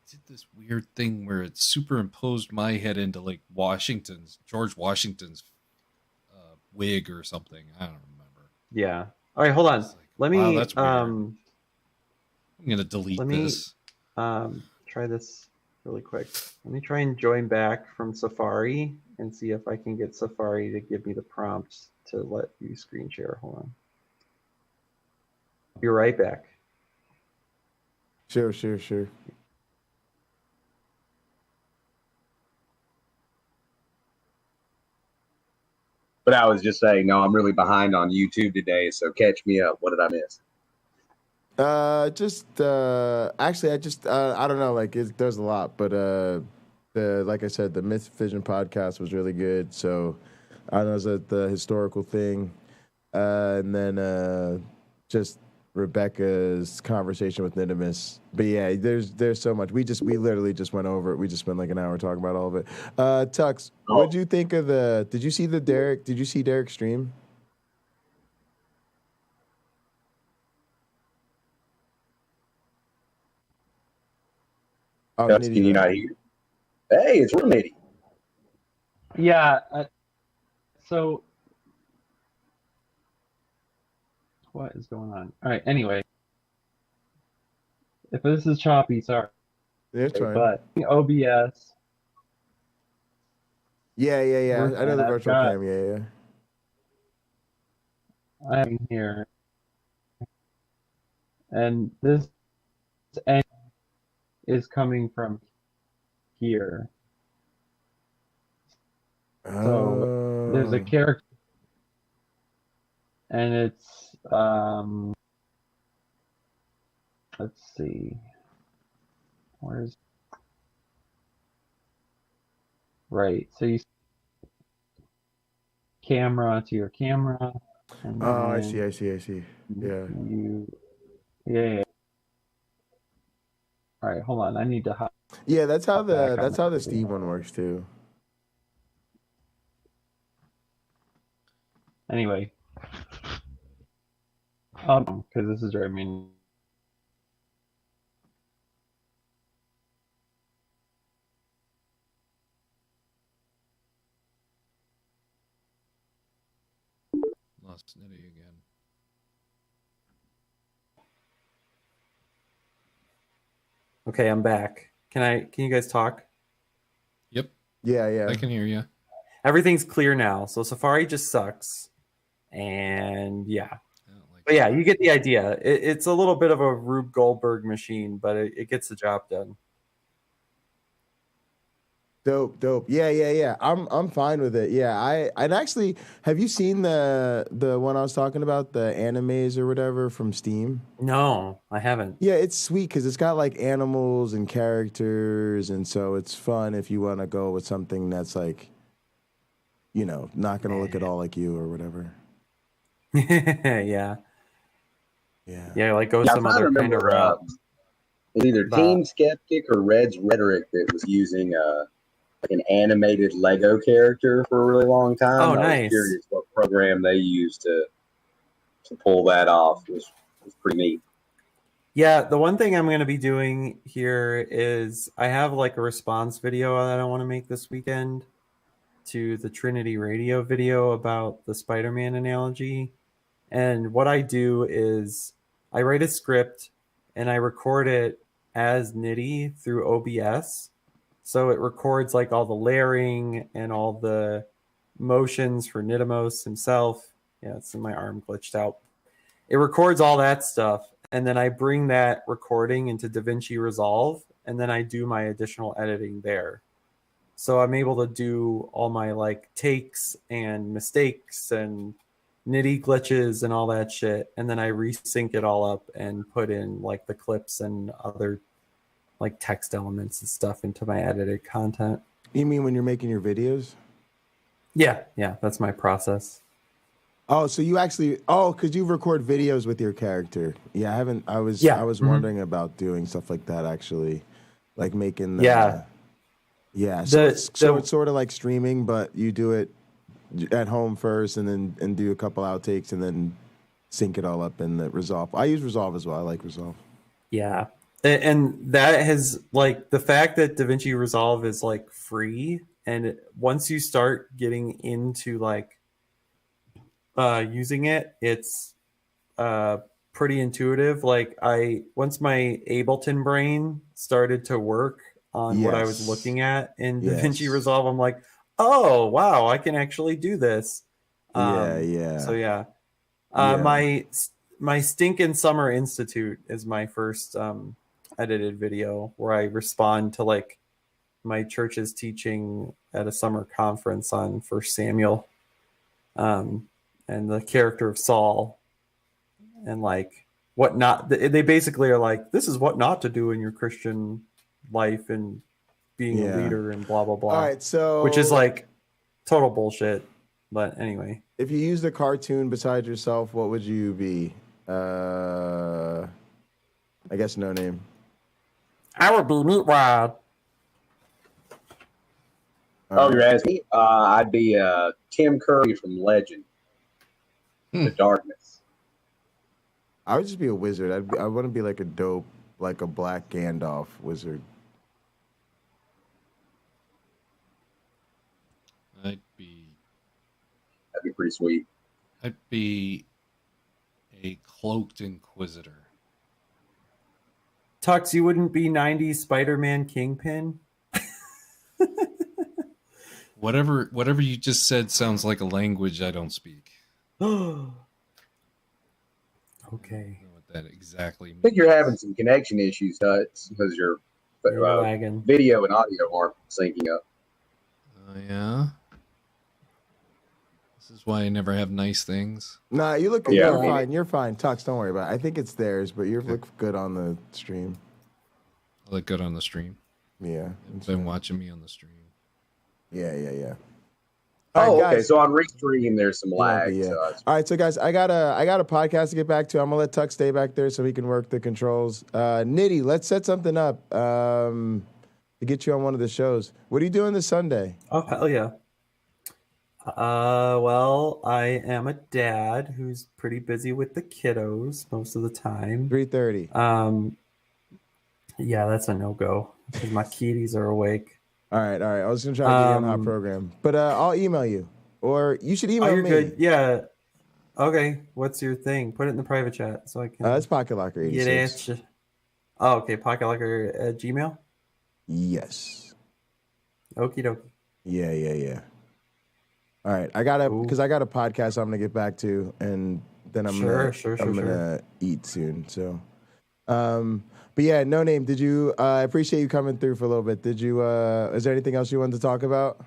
did this weird thing where it superimposed my head into like George Washington's wig or something. I don't remember. yeah. All right, hold on. Let me wow, that's weird. I'm gonna delete this. Try this really quick. Let me try and join back from Safari and see if I can get Safari to give me the prompts to let you screen share. Hold on. Be right back. Sure. But I was just saying, no, I'm really behind on YouTube today, so catch me up. What did I miss? Actually, I don't know. Like, there's a lot, but like I said, the Myth Vision podcast was really good. So I don't know, is that the historical thing, and then just Rebecca's conversation with Nidimus. But yeah, there's so much. We literally just went over it. We just spent like an hour talking about all of it. Tux, what did you think of did you see Derek's stream? Oh, Can you not hear? Hey, it's real Nitty. Yeah. So what is going on? All right. Anyway, if this is choppy, sorry. It's fine. But OBS. Yeah. I know the virtual cam. Yeah. I'm here, and this end is coming from here. So there's a character, and it's let's see, where's right. So you camera to your camera. And Oh, I then see. Yeah. Yeah. All right, hold on. I need to. Yeah, that's how back on the that Steam video. one works too. Anyway, because this is where I mean. Lost Nitty again. Okay, I'm back. Can you guys talk? Yep. Yeah. I can hear you. Everything's clear now. So Safari just sucks. And yeah. I don't like But yeah, you get the idea. It's a little bit of a Rube Goldberg machine, but it gets the job done. Dope. Yeah. I'm fine with it. Yeah, I'd actually, have you seen the one I was talking about, the animes or whatever from Steam? No, I haven't. Yeah, it's sweet because it's got like animals and characters, and so it's fun if you want to go with something that's like, you know, not gonna look at all like you or whatever. Yeah. Like go Yeah, some I other kind of remember, route. It's either Team Skeptic or Red's Rhetoric that was using like an animated Lego character for a really long time. Oh, I nice. was curious what program they used to pull that off. It was pretty neat. Yeah, the one thing I'm going to be doing here is I have like a response video that I want to make this weekend to the Trinity Radio video about the Spider-Man analogy. And what I do is I write a script and I record it as Nitty through OBS. So it records like all the layering and all the motions for Nidamos himself. Yeah, it's in my arm glitched out. It records all that stuff. And then I bring that recording into DaVinci Resolve, and then I do my additional editing there. So I'm able to do all my like takes and mistakes and nitty glitches and all that shit. And then I resync it all up and put in like the clips and other like text elements and stuff into my edited content. You mean when you're making your videos? Yeah, that's my process. Oh, so you actually because you record videos with your character. Yeah, I was wondering about doing stuff like that actually. Like making so it's sort of like streaming, but you do it at home first and do a couple outtakes and then sync it all up in the Resolve. I use Resolve as well. I like Resolve. Yeah. And that has like the fact that DaVinci Resolve is like free, and once you start getting into like using it, it's pretty intuitive. Like once my Ableton brain started to work on what I was looking at in DaVinci Resolve, I'm like, oh wow, I can actually do this. So yeah. My Stinkin' Summer Institute is my first edited video where I respond to like my church's teaching at a summer conference on 1 Samuel, and the character of Saul, and like what not. They basically are like, this is what not to do in your Christian life and being a leader and blah blah blah. All right, so which is like total bullshit. But anyway, if you used a cartoon besides yourself, what would you be? I guess No Name. I would be Meatwad. Oh, you're asking me? I'd be Tim Curry from Legend. The Darkness. I would just be a wizard. I want to be like a dope, like a black Gandalf wizard. That'd be pretty sweet. I'd be a cloaked inquisitor. Tux, you wouldn't be 90s Spider-Man Kingpin? Whatever you just said sounds like a language I don't speak. Okay. I don't know what that exactly means. I think you're having some connection issues, Tuts, because your You're lagging. video and audio aren't syncing up. Oh, yeah? This is why I never have nice things. Nah, you look. Yeah, You're I mean- fine. You're fine. Tux, don't worry about it. I think it's theirs, but you look good on the stream. I look good on the stream. Yeah. You've been watching me on the stream. Yeah. Oh, All right, okay. guys. So on restream, there's some lag. Yeah. So that's- All right, so guys, I got a podcast to get back to. I'm gonna let Tux stay back there so he can work the controls. Nitty, let's set something up to get you on one of the shows. What are you doing this Sunday? Oh, hell yeah. Well, I am a dad who's pretty busy with the kiddos most of the time. 3:30. Yeah, that's a no-go because my kitties are awake. All right. I was gonna try to get you on our program, but I'll email you, or you should email Oh, you're me. good. Yeah. Okay. What's your thing? Put it in the private chat so I can It's Pocket Locker get 86. at you. Oh, okay. Pocket Locker at Gmail? Yes. Okie dokie. Yeah. All right, I got a podcast I'm gonna get back to, and then I'm gonna eat soon. So, but yeah, No Name. Did you? I appreciate you coming through for a little bit. Did you? Is there anything else you wanted to talk about?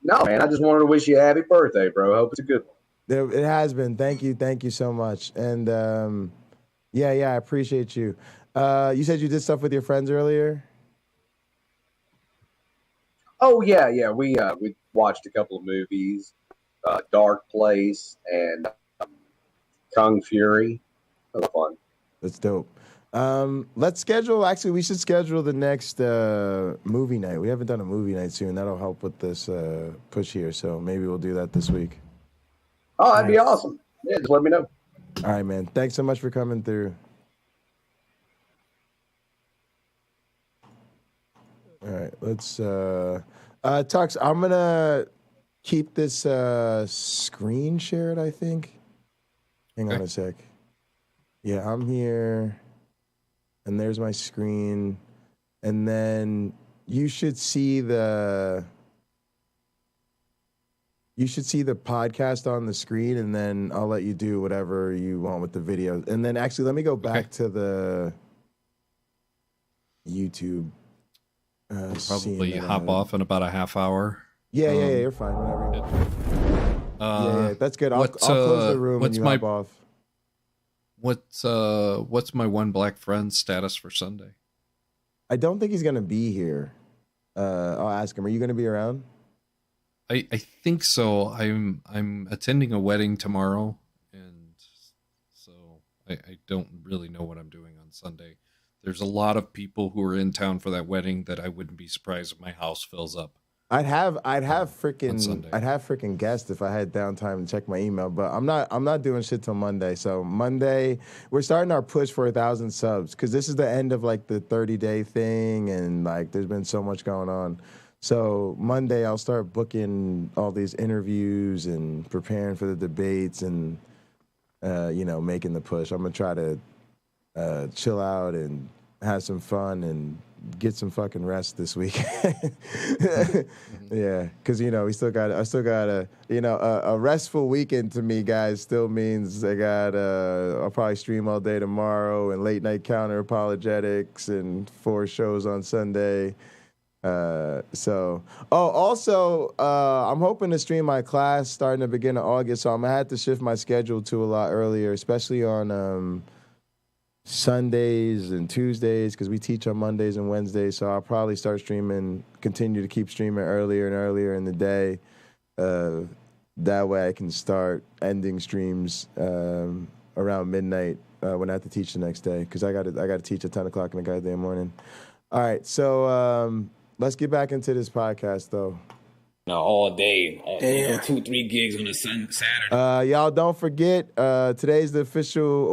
No, man. I just wanted to wish you a happy birthday, bro. I hope it's a good one. It has been. Thank you so much. And yeah, I appreciate you. You said you did stuff with your friends earlier. Oh yeah. We watched a couple of movies, Dark Place and Kung Fury. That was fun. That's dope. Let's schedule. Actually, we should schedule the next movie night. We haven't done a movie night soon. That'll help with this push here. So maybe we'll do that this week. Oh, that'd be awesome. Yeah, just let me know. All right, man. Thanks so much for coming through. All right, let's Tux, I'm gonna keep this screen shared, I think. Hang on a sec. Yeah, I'm here. And there's my screen. And then you should see the podcast on the screen, and then I'll let you do whatever you want with the video. And then actually let me go back to the YouTube. Probably hop off in about a half hour. Yeah, you're fine. Whatever. Yeah, that's good. I'll close the room and you hop off. What's my one black friend's status for Sunday? I don't think he's gonna be here. I'll ask him. Are you gonna be around? I think so. I'm attending a wedding tomorrow, and so I don't really know what I'm doing on Sunday. There's a lot of people who are in town for that wedding that I wouldn't be surprised if my house fills up. I'd have freaking guests if I had downtime to check my email, but I'm not doing shit till Monday. So Monday, we're starting our push for 1,000 subs because this is the end of like the 30-day thing, and like there's been so much going on. So Monday, I'll start booking all these interviews and preparing for the debates and making the push. I'm gonna try to chill out and have some fun and get some fucking rest this week. Yeah, because I still got a restful weekend to me, guys, still means I'll probably stream all day tomorrow and late night Counter-Apologetics and 4 shows on Sunday. Also, I'm hoping to stream my class starting the beginning of August, so I'm gonna have to shift my schedule to a lot earlier, especially on Sundays and Tuesdays, because we teach on Mondays and Wednesdays. So I'll probably continue to keep streaming earlier and earlier in the day. That way I can start ending streams around midnight when I have to teach the next day, because I got to teach at 10 o'clock in the goddamn morning. All right, so let's get back into this podcast, though. All day, 2-3 gigs on a Saturday. Y'all don't forget, today's the official,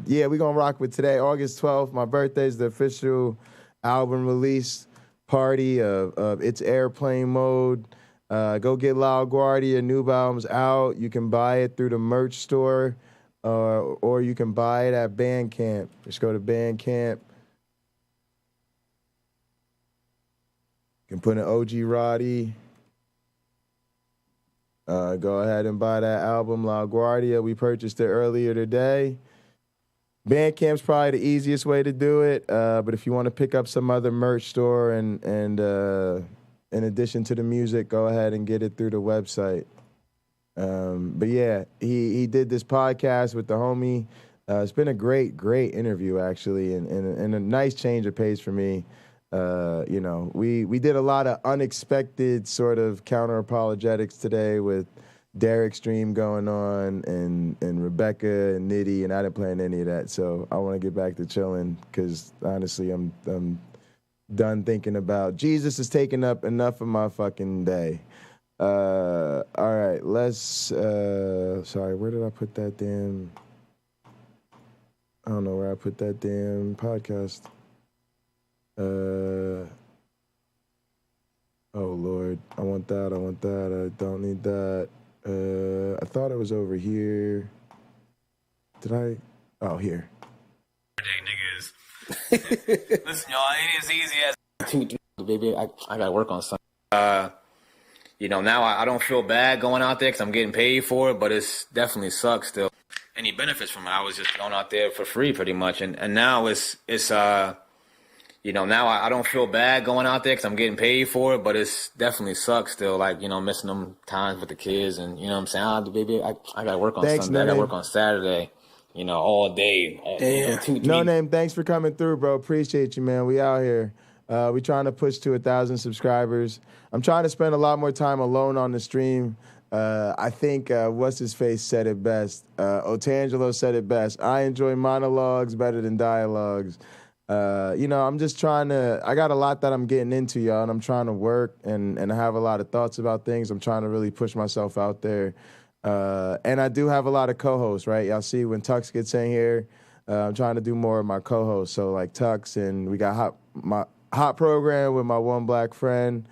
we're going to rock with today, August 12th. My birthday's the official album release party of It's Airplane Mode. Go get La Guardia. New album's out. You can buy it through the merch store, or you can buy it at Bandcamp. Just go to Bandcamp. You can put in OG Roddy. Go ahead and buy that album, La Guardia. We purchased it earlier today. Bandcamp's probably the easiest way to do it, but if you want to pick up some other merch store and in addition to the music, go ahead and get it through the website. But yeah, he did this podcast with the homie. It's been a great interview, actually, and a nice change of pace for me. You know, we did a lot of unexpected sort of counter-apologetics today with Derek Stream going on and Rebecca and Nitty, and I didn't plan any of that. So I want to get back to chilling because honestly, I'm done thinking about Jesus is taking up enough of my fucking day. All right, let's. Sorry, where did I put that damn? I don't know where I put that damn podcast. Oh Lord, I want that. I don't need that. I thought it was over here. Did I? Oh, here. Niggas. Listen, y'all, it ain't as easy as 2, 3, baby. I gotta work on something. You know, now I don't feel bad going out there because I'm getting paid for it, but it's definitely sucks still. Any benefits from it? I was just going out there for free pretty much, and now it's you know, now I don't feel bad going out there because I'm getting paid for it, but it's definitely sucks still, like, you know, missing them times with the kids and, you know what I'm saying? Baby, I got to work on Sunday. I got to work on Saturday, you know, all day. Damn. 2, 3. No Name, thanks for coming through, bro. Appreciate you, man. We out here. We trying to push to 1,000 subscribers. I'm trying to spend a lot more time alone on the stream. I think what's-his-face said it best. Otangelo said it best. I enjoy monologues better than dialogues. You know, I'm just trying to, I got a lot that I'm getting into, y'all, and I'm trying to work and I have a lot of thoughts about things. I'm trying to really push myself out there. And I do have a lot of co-hosts, right? Y'all see when Tux gets in here, I'm trying to do more of my co-hosts. So like Tux, and we got my hot program with my one black friend.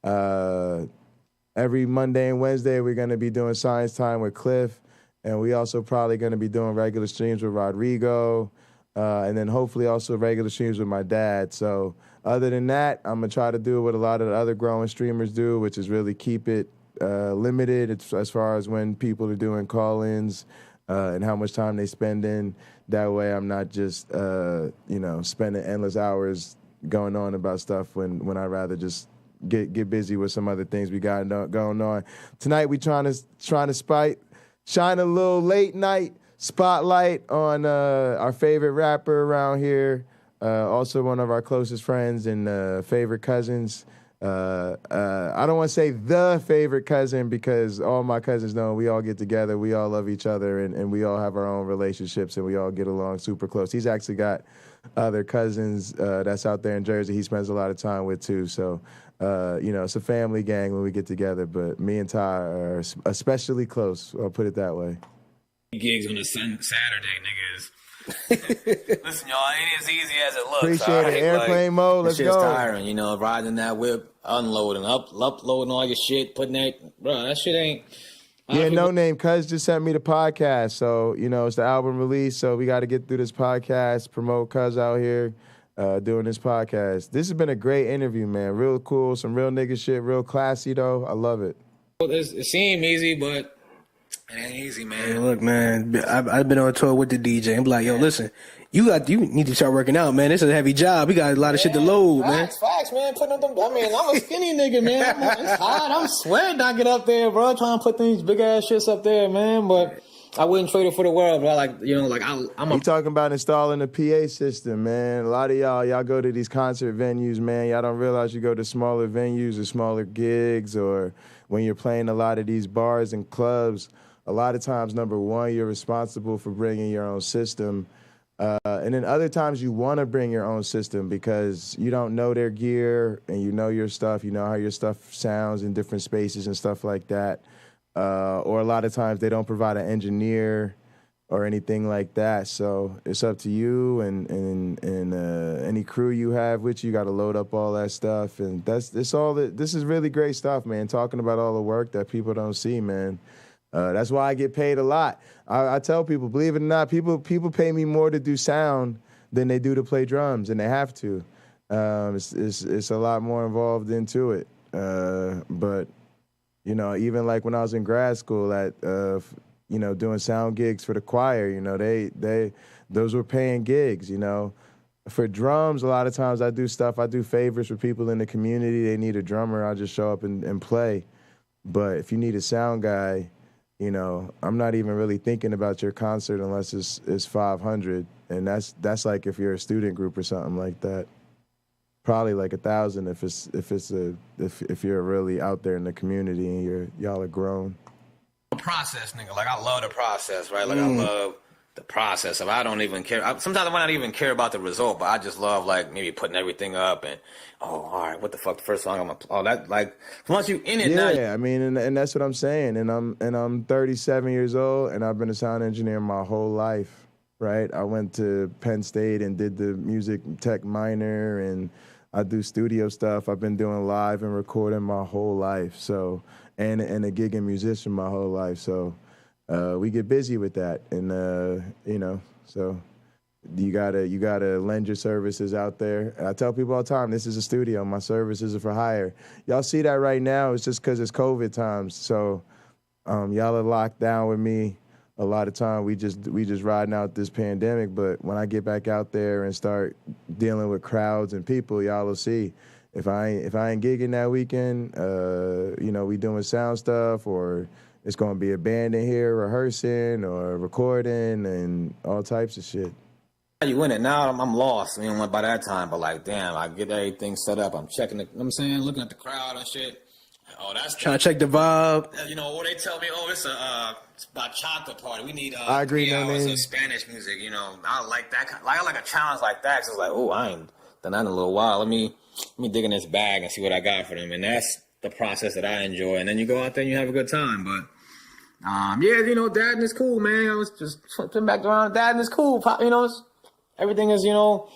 Every Monday and Wednesday, we're going to be doing Science Time with Cliff. And we also probably going to be doing regular streams with Rodrigo. And then hopefully also regular streams with my dad. So other than that, I'm going to try to do what a lot of the other growing streamers do, which is really keep it limited as far as when people are doing call-ins and how much time they spend in. That way I'm not just, you know, spending endless hours going on about stuff when I'd rather just get busy with some other things we got going on. Tonight we trying to shine a little late night spotlight on our favorite rapper around here, also one of our closest friends and favorite cousins. I don't want to say the favorite cousin because all my cousins know we all get together, we all love each other, and we all have our own relationships, and we all get along super close. He's actually got other cousins that's out there in Jersey he spends a lot of time with too. So, you know, it's a family gang when we get together, but me and Ty are especially close. I'll put it that way. Gigs on a Saturday, niggas. Listen, y'all, it ain't as easy as it looks. Appreciate it. Airplane mode. Let's go. It's tiring, you know, riding that whip, unloading, uploading all your shit, putting that, bro. That shit ain't. Yeah, No Name. Cuz just sent me the podcast, so you know it's the album release. So we got to get through this podcast, promote Cuz out here, doing this podcast. This has been a great interview, man. Real cool, some real nigga shit, real classy though. I love it. It seemed easy, but it ain't easy, man. Hey, look, man, I've been on tour with the DJ. I'm like, yo, listen, you need to start working out, man. This is a heavy job. We got a lot of shit to load, man. Facts, man. Putting up them. I mean, I'm a skinny nigga, man. I'm tired. I'm sweating. I get up there, bro, trying to put these big ass shits up there, man. But I wouldn't trade it for the world, bro. Like, you know, like I'm. You talking about installing a PA system, man? A lot of y'all go to these concert venues, man. Y'all don't realize you go to smaller venues or smaller gigs, or when you're playing a lot of these bars and clubs. A lot of times, number one, you're responsible for bringing your own system. And then other times you want to bring your own system because you don't know their gear and you know your stuff. You know how your stuff sounds in different spaces and stuff like that. Or a lot of times they don't provide an engineer or anything like that. So it's up to you and any crew you have with you. You got to load up all that stuff. And this is really great stuff, man. Talking about all the work that people don't see, man. That's why I get paid a lot. I tell people, believe it or not, people pay me more to do sound than they do to play drums, and they have to. It's a lot more involved into it. But You know, even like when I was in grad school at, you know, doing sound gigs for the choir, you know, those were paying gigs, you know. For drums, a lot of times I do favors for people in the community. They need a drummer, I'll just show up and play. But if you need a sound guy, you know, I'm not even really thinking about your concert unless it's 500, and that's like if you're a student group or something like that. Probably like 1,000 if you're really out there in the community and y'all are grown. Process, nigga. Like, I love the process, right? Like, I love the process of, I don't even care. Sometimes I might not even care about the result, but I just love, like, maybe putting everything up and, all right, what the fuck, the first song I'm gonna play? Oh, that, like, once you in it now. Yeah, I mean, and that's what I'm saying. And I'm 37 years old, and I've been a sound engineer my whole life, right? I went to Penn State and did the music tech minor, and I do studio stuff. I've been doing live and recording my whole life, so, and a gigging musician my whole life, so we get busy with that, and you know, so you gotta lend your services out there. I tell people all the time, this is a studio. My services are for hire. Y'all see that right now? It's just because it's COVID times, so y'all are locked down with me. A lot of time we just riding out this pandemic, but when I get back out there and start dealing with crowds and people, y'all will see. If I ain't gigging that weekend, you know, we doing sound stuff, or it's gonna be a band in here rehearsing or recording and all types of shit. You in it now, I'm lost. You know, by that time, but like, damn, I get everything set up. I'm checking the, you know what I'm saying, looking at the crowd and shit. Oh, that's trying to check the vibe. You know, or they tell me, oh, it's a bachata party. We need I agree, 3 hours man. of Spanish music. You know, I like that. I like a challenge like that. So it's like, oh, I ain't done that in a little while. Let me dig in this bag and see what I got for them. And that's the process that I enjoy. And then you go out there and you have a good time. But yeah, you know, dadding is cool, man. I was just flipping back around. Dadding is cool. You know, everything is, you know.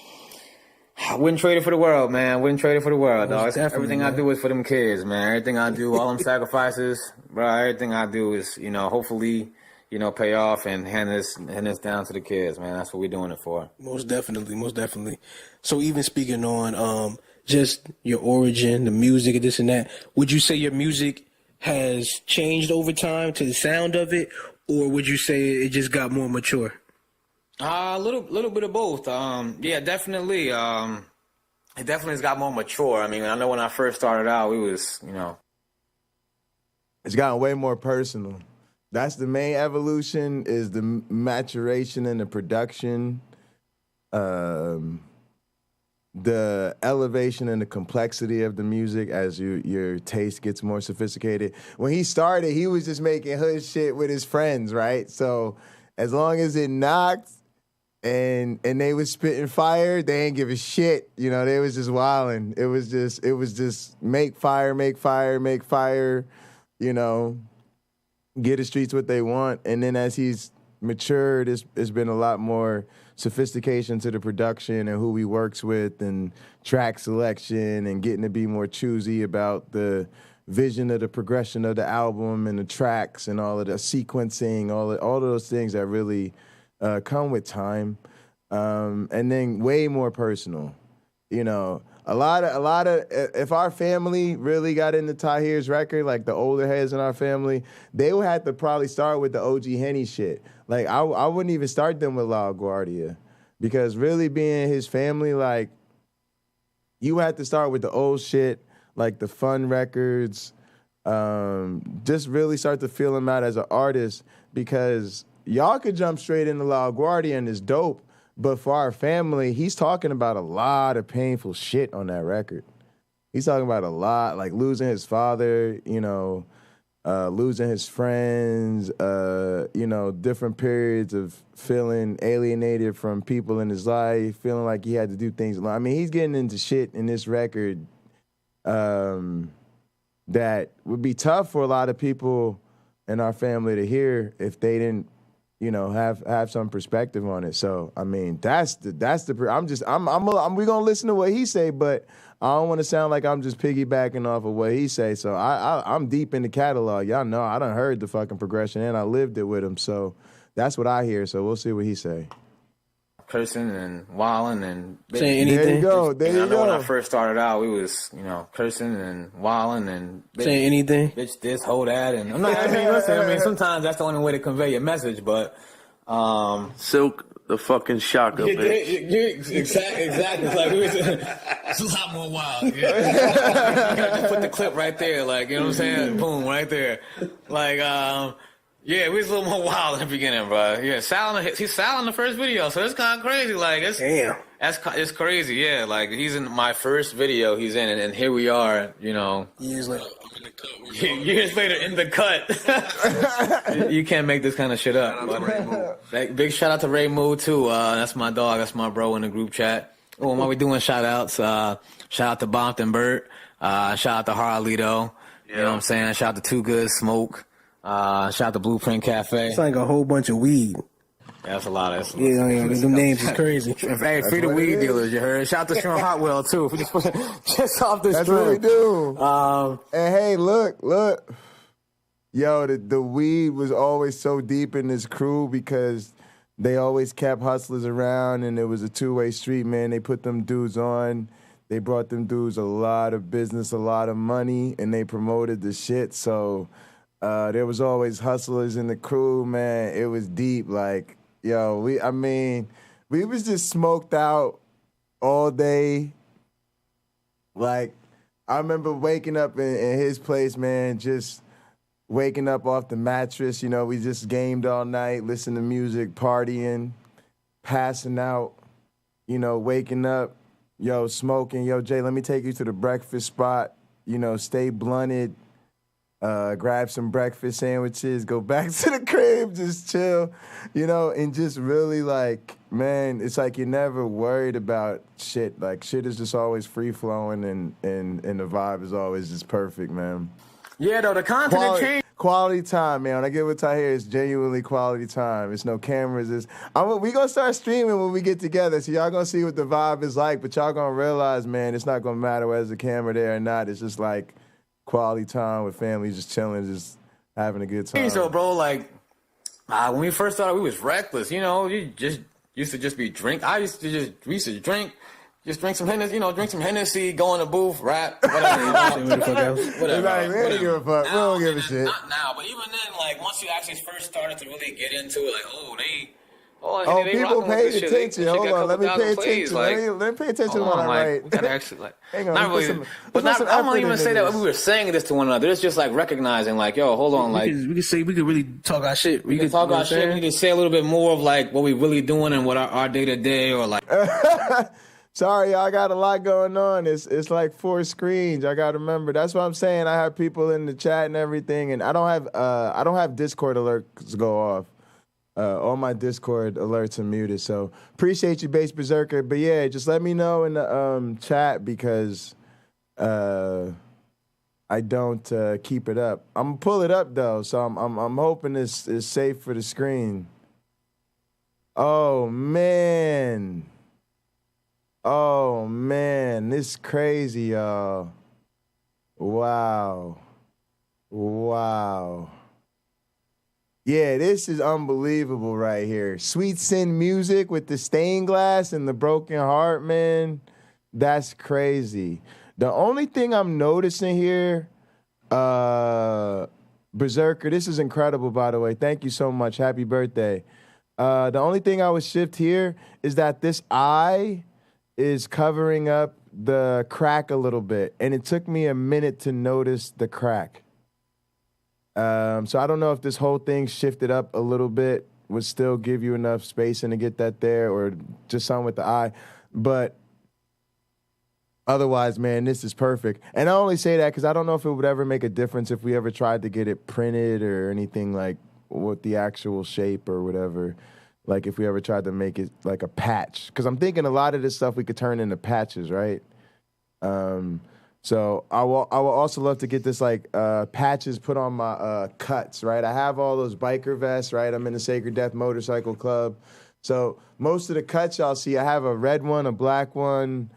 I wouldn't trade it for the world, man. Wouldn't trade it for the world, dog. Everything man. I do is for them kids, man. Everything I do, all them sacrifices, bro. Everything I do is, you know, hopefully, you know, pay off and hand this down to the kids, man. That's what we're doing it for. Most definitely, most definitely. So even speaking on just your origin, the music, and this and that, would you say your music has changed over time to the sound of it, or would you say it just got more mature? A little bit of both. Yeah, definitely. It definitely has got more mature. I mean, I know when I first started out, we was, you know. It's gotten way more personal. That's the main evolution, is the maturation and the production, the elevation and the complexity of the music as your taste gets more sophisticated. When he started, he was just making hood shit with his friends, right? So as long as it knocked, and they was spitting fire, they ain't give a shit. You know, they was just wilding. It was just make fire, you know, get the streets what they want. And then as he's matured, it's been a lot more sophistication to the production and who he works with and track selection and getting to be more choosy about the vision of the progression of the album and the tracks and all of the sequencing, all of those things that really come with time, and then way more personal. You know, a lot of if our family really got into Tahir's record, like the older heads in our family, they would have to probably start with the OG Henny shit. Like I wouldn't even start them with La Guardia, because really being his family, like you had to start with the old shit, like the fun records. Just really start to feel him out as an artist, because y'all could jump straight into La Guardia and it's dope, but for our family, he's talking about a lot of painful shit on that record. He's talking about a lot, like losing his father, you know, losing his friends, you know, different periods of feeling alienated from people in his life, feeling like he had to do things alone. I mean, he's getting into shit in this record that would be tough for a lot of people in our family to hear if they didn't, you know, have some perspective on it. So I mean, we're gonna listen to what he say, but I don't want to sound like I'm just piggybacking off of what he say. So I'm deep in the catalog. Y'all know I done heard the fucking progression and I lived it with him. So that's what I hear. So we'll see what he say. cursing and wilding and saying anything. There you go. There And I you know when I go. first started out, we was, cursing and wilding and Saying anything. bitch this, hold that, and I'm not. Listen. Sometimes that's the only way to convey your message, but Silk the fucking shocker, bitch. Exactly. It's like it's a lot more wild. Yeah. You gotta just put the clip right there, like, you know what I'm saying? Boom, right there. Like, yeah, we was a little more wild in the beginning, bro. Yeah, he's Sal in the first video, so it's kind of crazy. Like, it's crazy. Yeah, like he's in my first video. He's in, and here we are. Years later. Years later in the cut. You can't make this kind of shit up. Big shout out to Ray Mood too. That's my dog. That's my bro in the group chat. Oh, while we doing shout outs, shout out to Bompton Burt. Shout out to Harlito. You know what I'm saying? Shout out to Too Good Smoke. Shout out to Blueprint Cafe. It's like a whole bunch of weed. Yeah, that's a lot. Them names is crazy. Hey, free the weed dealers, you heard? Shout out to Sean Hotwell, too. Just off this That's drink. what we do. And hey, look. Yo, the weed was always so deep in this crew because they always kept hustlers around and it was a two-way street, man. They put them dudes on. They brought them dudes a lot of business, a lot of money, and they promoted the shit. So there was always hustlers in the crew, man. It was deep, like... Yo, we was just smoked out all day. Like, I remember waking up in his place, man, just waking up off the mattress. We just gamed all night, listened to music, partying, passing out, waking up, smoking. Yo, Jay, let me take you to the breakfast spot, stay blunted. Grab some breakfast sandwiches, go back to the crib, just chill, and just really like, man, it's like you're never worried about shit. Like shit is just always free flowing and the vibe is always just perfect, man. Yeah, though, the content changed. Quality time, man. When I get with Tahir, it's genuinely quality time. It's no cameras. We gonna start streaming when we get together, so y'all gonna see what the vibe is like, but y'all gonna realize, man, it's not gonna matter whether there's a camera there or not. It's just like quality time with family, just chilling, just having a good time. So, bro, like, when we first started, we was reckless. You just used to just be drink. We used to drink, just drink some Hennessy, go in the booth, rap, whatever. We don't give a fuck. We don't give a shit. Not now, but even then, like, once you actually first started to really get into it, like, they people paid attention. Hold on, let me pay attention. Like, let me pay attention when I write. We gotta actually, like, hang on, not really, I won't even say that we were saying this to one another. It's just like recognizing, like, yo, hold on, like, we could really talk our shit. We can talk our shit. We need to say a little bit more of like what we really doing and what our day to day or like. Sorry, y'all, I got a lot going on. It's like 4 screens. I got to remember. That's what I'm saying. I have people in the chat and everything, and I don't have Discord alerts go off. All my Discord alerts are muted, so appreciate you, Bass Berserker. But yeah, just let me know in the chat because I don't keep it up. I'm gonna pull it up though, so I'm hoping it's safe for the screen. Oh man, this crazy, y'all. Wow. Yeah, this is unbelievable right here. Sweet Sin Music with the stained glass and the broken heart, man. That's crazy. The only thing I'm noticing here, Berserker, this is incredible, by the way. Thank you so much. Happy birthday. The only thing I would shift here is that this eye is covering up the crack a little bit, and it took me a minute to notice the crack. So I don't know if this whole thing shifted up a little bit would still give you enough spacing to get that there, or just something with the eye. But otherwise, man, this is perfect. And I only say that because I don't know if it would ever make a difference if we ever tried to get it printed or anything like with the actual shape or whatever. Like if we ever tried to make it like a patch. Because I'm thinking a lot of this stuff we could turn into patches, right? So I will also love to get this like patches put on my cuts, right? I have all those biker vests, right? I'm in the Sacred Death Motorcycle Club. So most of the cuts y'all see, I have a red one, a black one,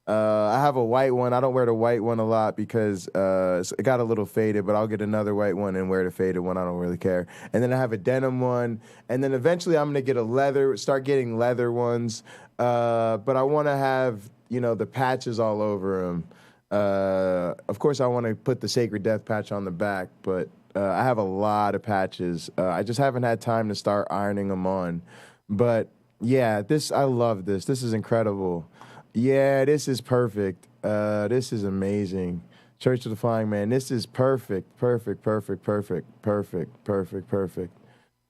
I have a white one. I don't wear the white one a lot because it got a little faded, but I'll get another white one and wear the faded one. I don't really care. And then I have a denim one. And then eventually I'm going to start getting leather ones. But I want to have, the patches all over them. Of course, I want to put the Sacred Death patch on the back, but I have a lot of patches. I just haven't had time to start ironing them on. But yeah, I love this. This is incredible. Yeah, this is perfect. This is amazing. Church of the Flying Man. This is perfect. Perfect.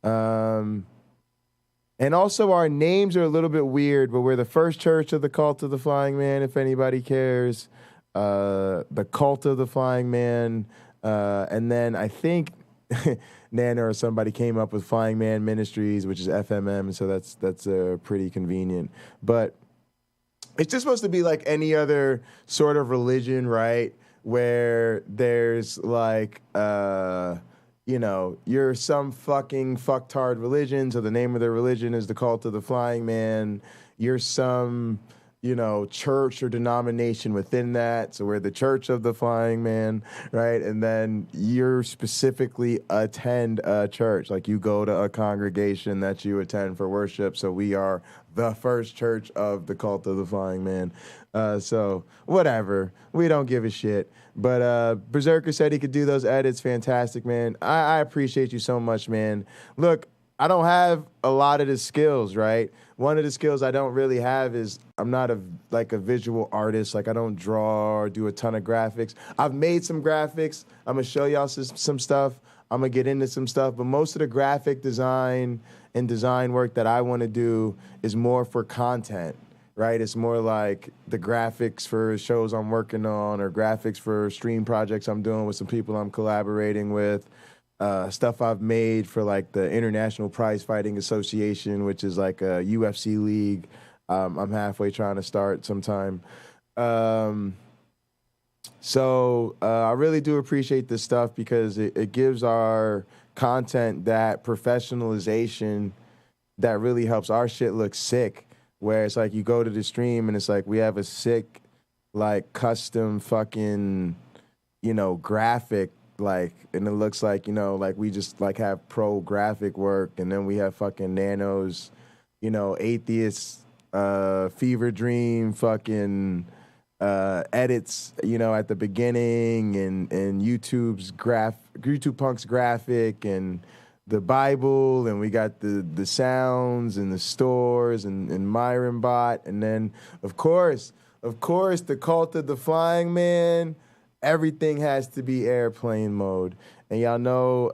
And also our names are a little bit weird, but we're the First Church of the Cult of the Flying Man, if anybody cares. The Cult of the Flying Man. And then I think Nana or somebody came up with Flying Man Ministries, which is FMM, so that's pretty convenient. But it's just supposed to be like any other sort of religion, right? Where there's like, you're some fucking fucktard religion, so the name of their religion is the Cult of the Flying Man. You're some, church or denomination within that, so we're the Church of the Flying Man, right? And then you specifically attend a church, like you go to a congregation that you attend for worship, so we are the First Church of the Cult of the Flying Man. So whatever, we don't give a shit. But Berserker said he could do those edits. Fantastic, man. I appreciate you so much, man. Look, I don't have a lot of the skills, right? One of the skills I don't really have is I'm not a visual artist. Like I don't draw or do a ton of graphics. I've made some graphics. I'm gonna show y'all some stuff. I'm gonna get into some stuff, but most of the graphic design and design work that I want to do is more for content, right? It's more like the graphics for shows I'm working on or graphics for stream projects I'm doing with some people I'm collaborating with. Stuff I've made for like the International Prize Fighting Association, which is like a UFC league. I'm halfway trying to start sometime. So I really do appreciate this stuff because it gives our content that professionalization that really helps our shit look sick. Where it's like you go to the stream and it's like we have a sick, like custom fucking, graphic, like, and it looks like, like we just like have pro graphic work, and then we have fucking Nano's, Atheist, Fever Dream, fucking edits, at the beginning, and YouTube Punk's graphic, and the Bible, and we got the sounds and the stores and Myron Bot, and then of course the Cult of the Flying Man. Everything has to be airplane mode, and y'all know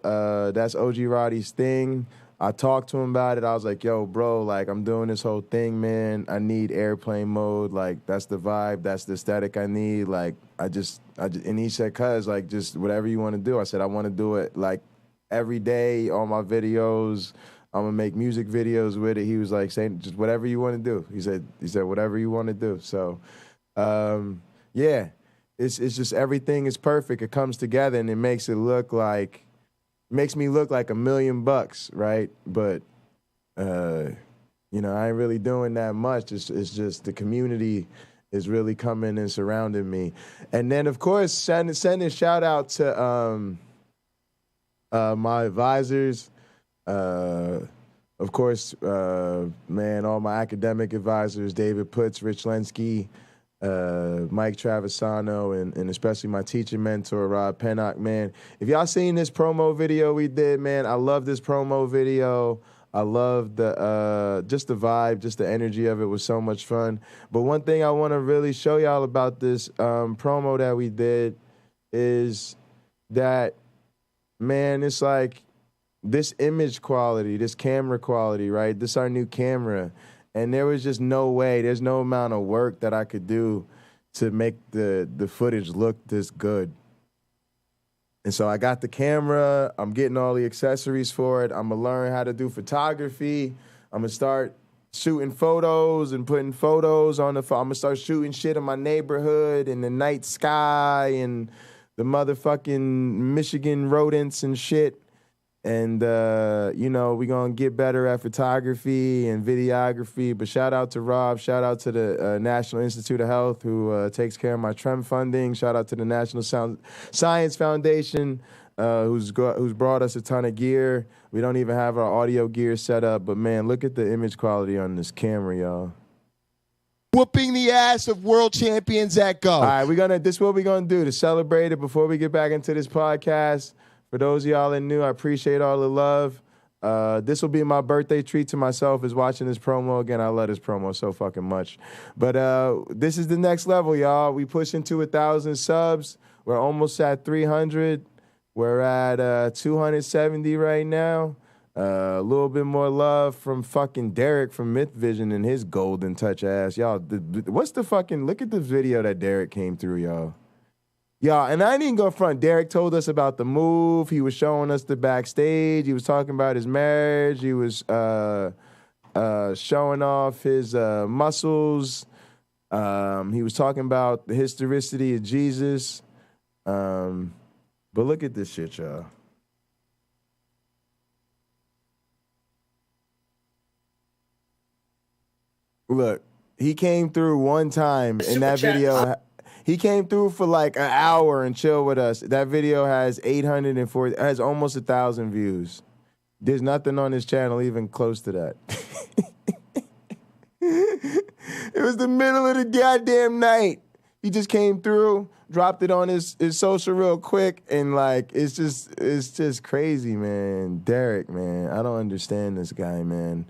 that's OG Roddy's thing. I talked to him about it. I was like, yo, bro, like I'm doing this whole thing, man. I need airplane mode. Like that's the vibe, that's the aesthetic I need. Like I just and he said, cuz like just whatever you want to do. I said I want to do it like every day, all my videos. I'm gonna make music videos with it. He was like saying just whatever you want to do. He said whatever you want to do. So yeah. It's just everything is perfect. It comes together and it makes me look like $1 million, right? But I ain't really doing that much. It's just the community is really coming and surrounding me. And then of course send a shout out to my advisors. Of course, man, all my academic advisors, David Putz, Rich Lenski, Mike Travisano, and especially my teacher mentor, Rob Pennock, man. If y'all seen this promo video we did, man, I love this promo video. I love just the vibe, just the energy of it was so much fun. But one thing I want to really show y'all about this promo that we did is that, man, it's like this image quality, this camera quality, right? This our new camera. And there was just no way, there's no amount of work that I could do to make the footage look this good. And so I got the camera, I'm getting all the accessories for it. I'm gonna learn how to do photography. I'm gonna start shooting photos and putting photos on the phone. I'm gonna start shooting shit in my neighborhood and the night sky and the motherfucking Michigan rodents and shit. And, you know, we're going to get better at photography and videography. But shout out to Rob. Shout out to the National Institute of Health who takes care of my TREM funding. Shout out to the National Science Foundation who's brought us a ton of gear. We don't even have our audio gear set up. But, man, look at the image quality on this camera, y'all. Whooping the ass of world champions at Go. All right, this is what we're going to do to celebrate it before we get back into this podcast. For those of y'all that knew, I appreciate all the love. This will be my birthday treat to myself is watching this promo again. I love this promo so fucking much. But this is the next level, y'all. We pushing to 1,000 subs. We're almost at 300. We're at 270 right now. A little bit more love from fucking Derek from Myth Vision and his golden touch ass. Y'all, what's the fucking, look at the video that Derek came through, y'all. Y'all, and I didn't go front. Derek told us about the move. He was showing us the backstage. He was talking about his marriage. He was showing off his muscles. He was talking about the historicity of Jesus. But look at this shit, y'all. Look, he came through one time in that video. He came through for like an hour and chilled with us. That video has 840, has almost 1,000 views. There's nothing on his channel even close to that. It was the middle of the goddamn night. He just came through, dropped it on his social real quick, and like it's just crazy, man. Derek, man, I don't understand this guy, man.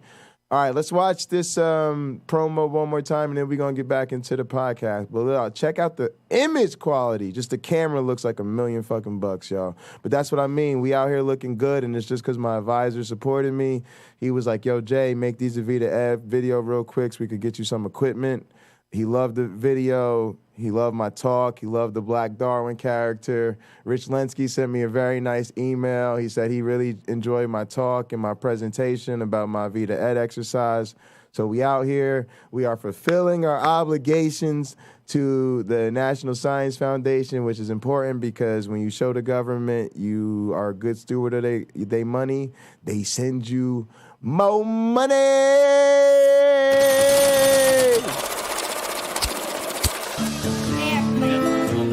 All right, let's watch this promo one more time, and then we're going to get back into the podcast. But check out the image quality. Just the camera looks like $1,000,000 fucking bucks, y'all. But that's what I mean. We out here looking good, and it's just because my advisor supported me. He was like, yo, Jay, make these a video real quick so we could get you some equipment. He loved the video. He loved my talk. He loved the Black Darwin character. Rich Lenski sent me a very nice email. He said he really enjoyed my talk and my presentation about my Vita Ed exercise. So we out here. We are fulfilling our obligations to the National Science Foundation, which is important because when you show the government you are a good steward of their money, they send you more money.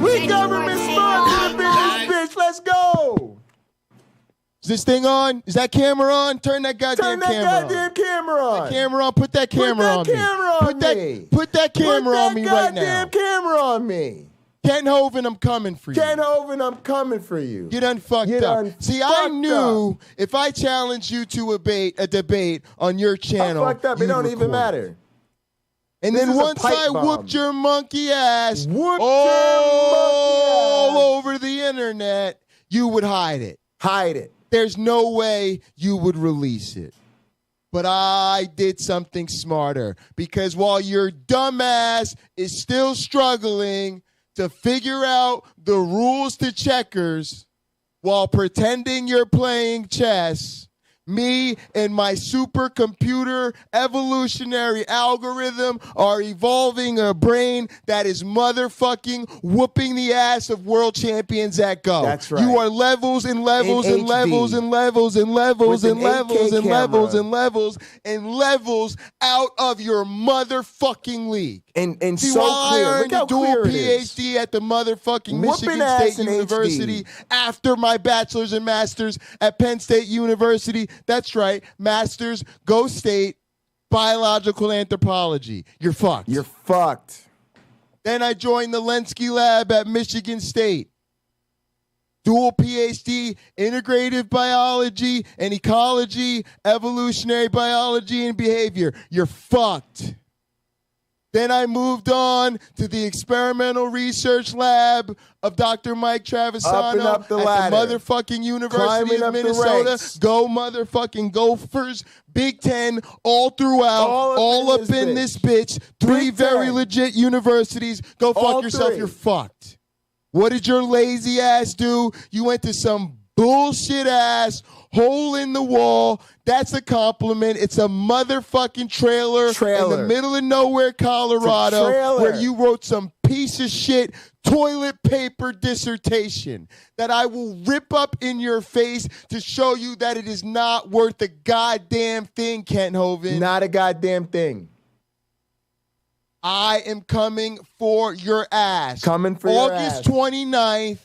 We government sponsored bitch. Let's go. Is this thing on? Is that camera on? Turn that goddamn camera on. Camera on. Put that camera on me. Put that camera on me right now. Goddamn camera on me. Ken Hovind, I'm coming for you. Ken Hovind, I'm coming for you. Get unfucked up. See, I knew if I challenged you to a debate on your channel, I'm fucked up. It don't even matter. And then once I whooped your monkey ass over the internet, you would hide it. Hide it. There's no way you would release it. But I did something smarter because while your dumbass is still struggling to figure out the rules to checkers while pretending you're playing chess, me and my supercomputer evolutionary algorithm are evolving a brain that is motherfucking whooping the ass of world champions at Go. That's right. You are levels and levels and levels and levels and levels and levels and levels and levels and levels out of your motherfucking league. And see, so while clear. I earned a dual PhD PhD at the motherfucking Michigan State University after my bachelor's and master's at Penn State University. That's right, master's, Go State, biological anthropology. You're fucked. You're fucked. Then I joined the Lensky Lab at Michigan State. Dual PhD, integrative biology and ecology, evolutionary biology and behavior. You're fucked. Then I moved on to the experimental research lab of Dr. Mike Travisano up the at the motherfucking University of Minnesota. Go motherfucking Gophers. Big Ten all throughout, all up in this bitch. Three very legit universities. Go fuck yourself. You're fucked. What did your lazy ass do? You went to some bullshit ass hole in the wall. That's a compliment. It's a motherfucking trailer in the middle of nowhere, Colorado, where you wrote some piece of shit toilet paper dissertation that I will rip up in your face to show you that it is not worth a goddamn thing, Kent Hovind. Not a goddamn thing. I am coming for your ass. Coming for your ass. August 29th.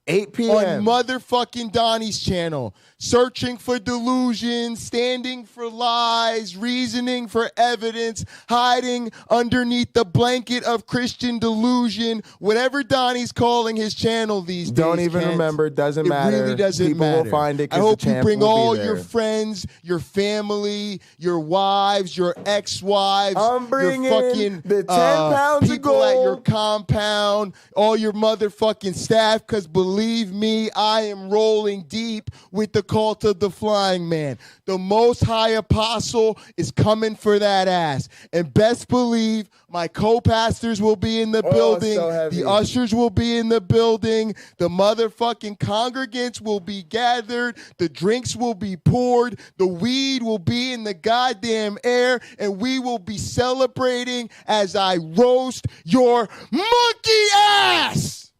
8 p.m. on motherfucking Donnie's channel. Searching for delusion, standing for lies, reasoning for evidence, hiding underneath the blanket of Christian delusion, whatever Donnie's calling his channel these days. Don't even remember. It doesn't matter. It really doesn't People matter. will find it. I hope the you champ bring will be all there. your friends, your family, your wives, your ex-wives, I'm bringing your fucking the 10 pounds of people at your gold. compound, all your motherfucking staff, because believe me, I am rolling deep with the cult of the flying man. The Most High Apostle is coming for that ass. And best believe my co-pastors will be in the building. So heavy. The ushers will be in the building. The motherfucking congregants will be gathered. The drinks will be poured. The weed will be in the goddamn air. And we will be celebrating as I roast your monkey ass.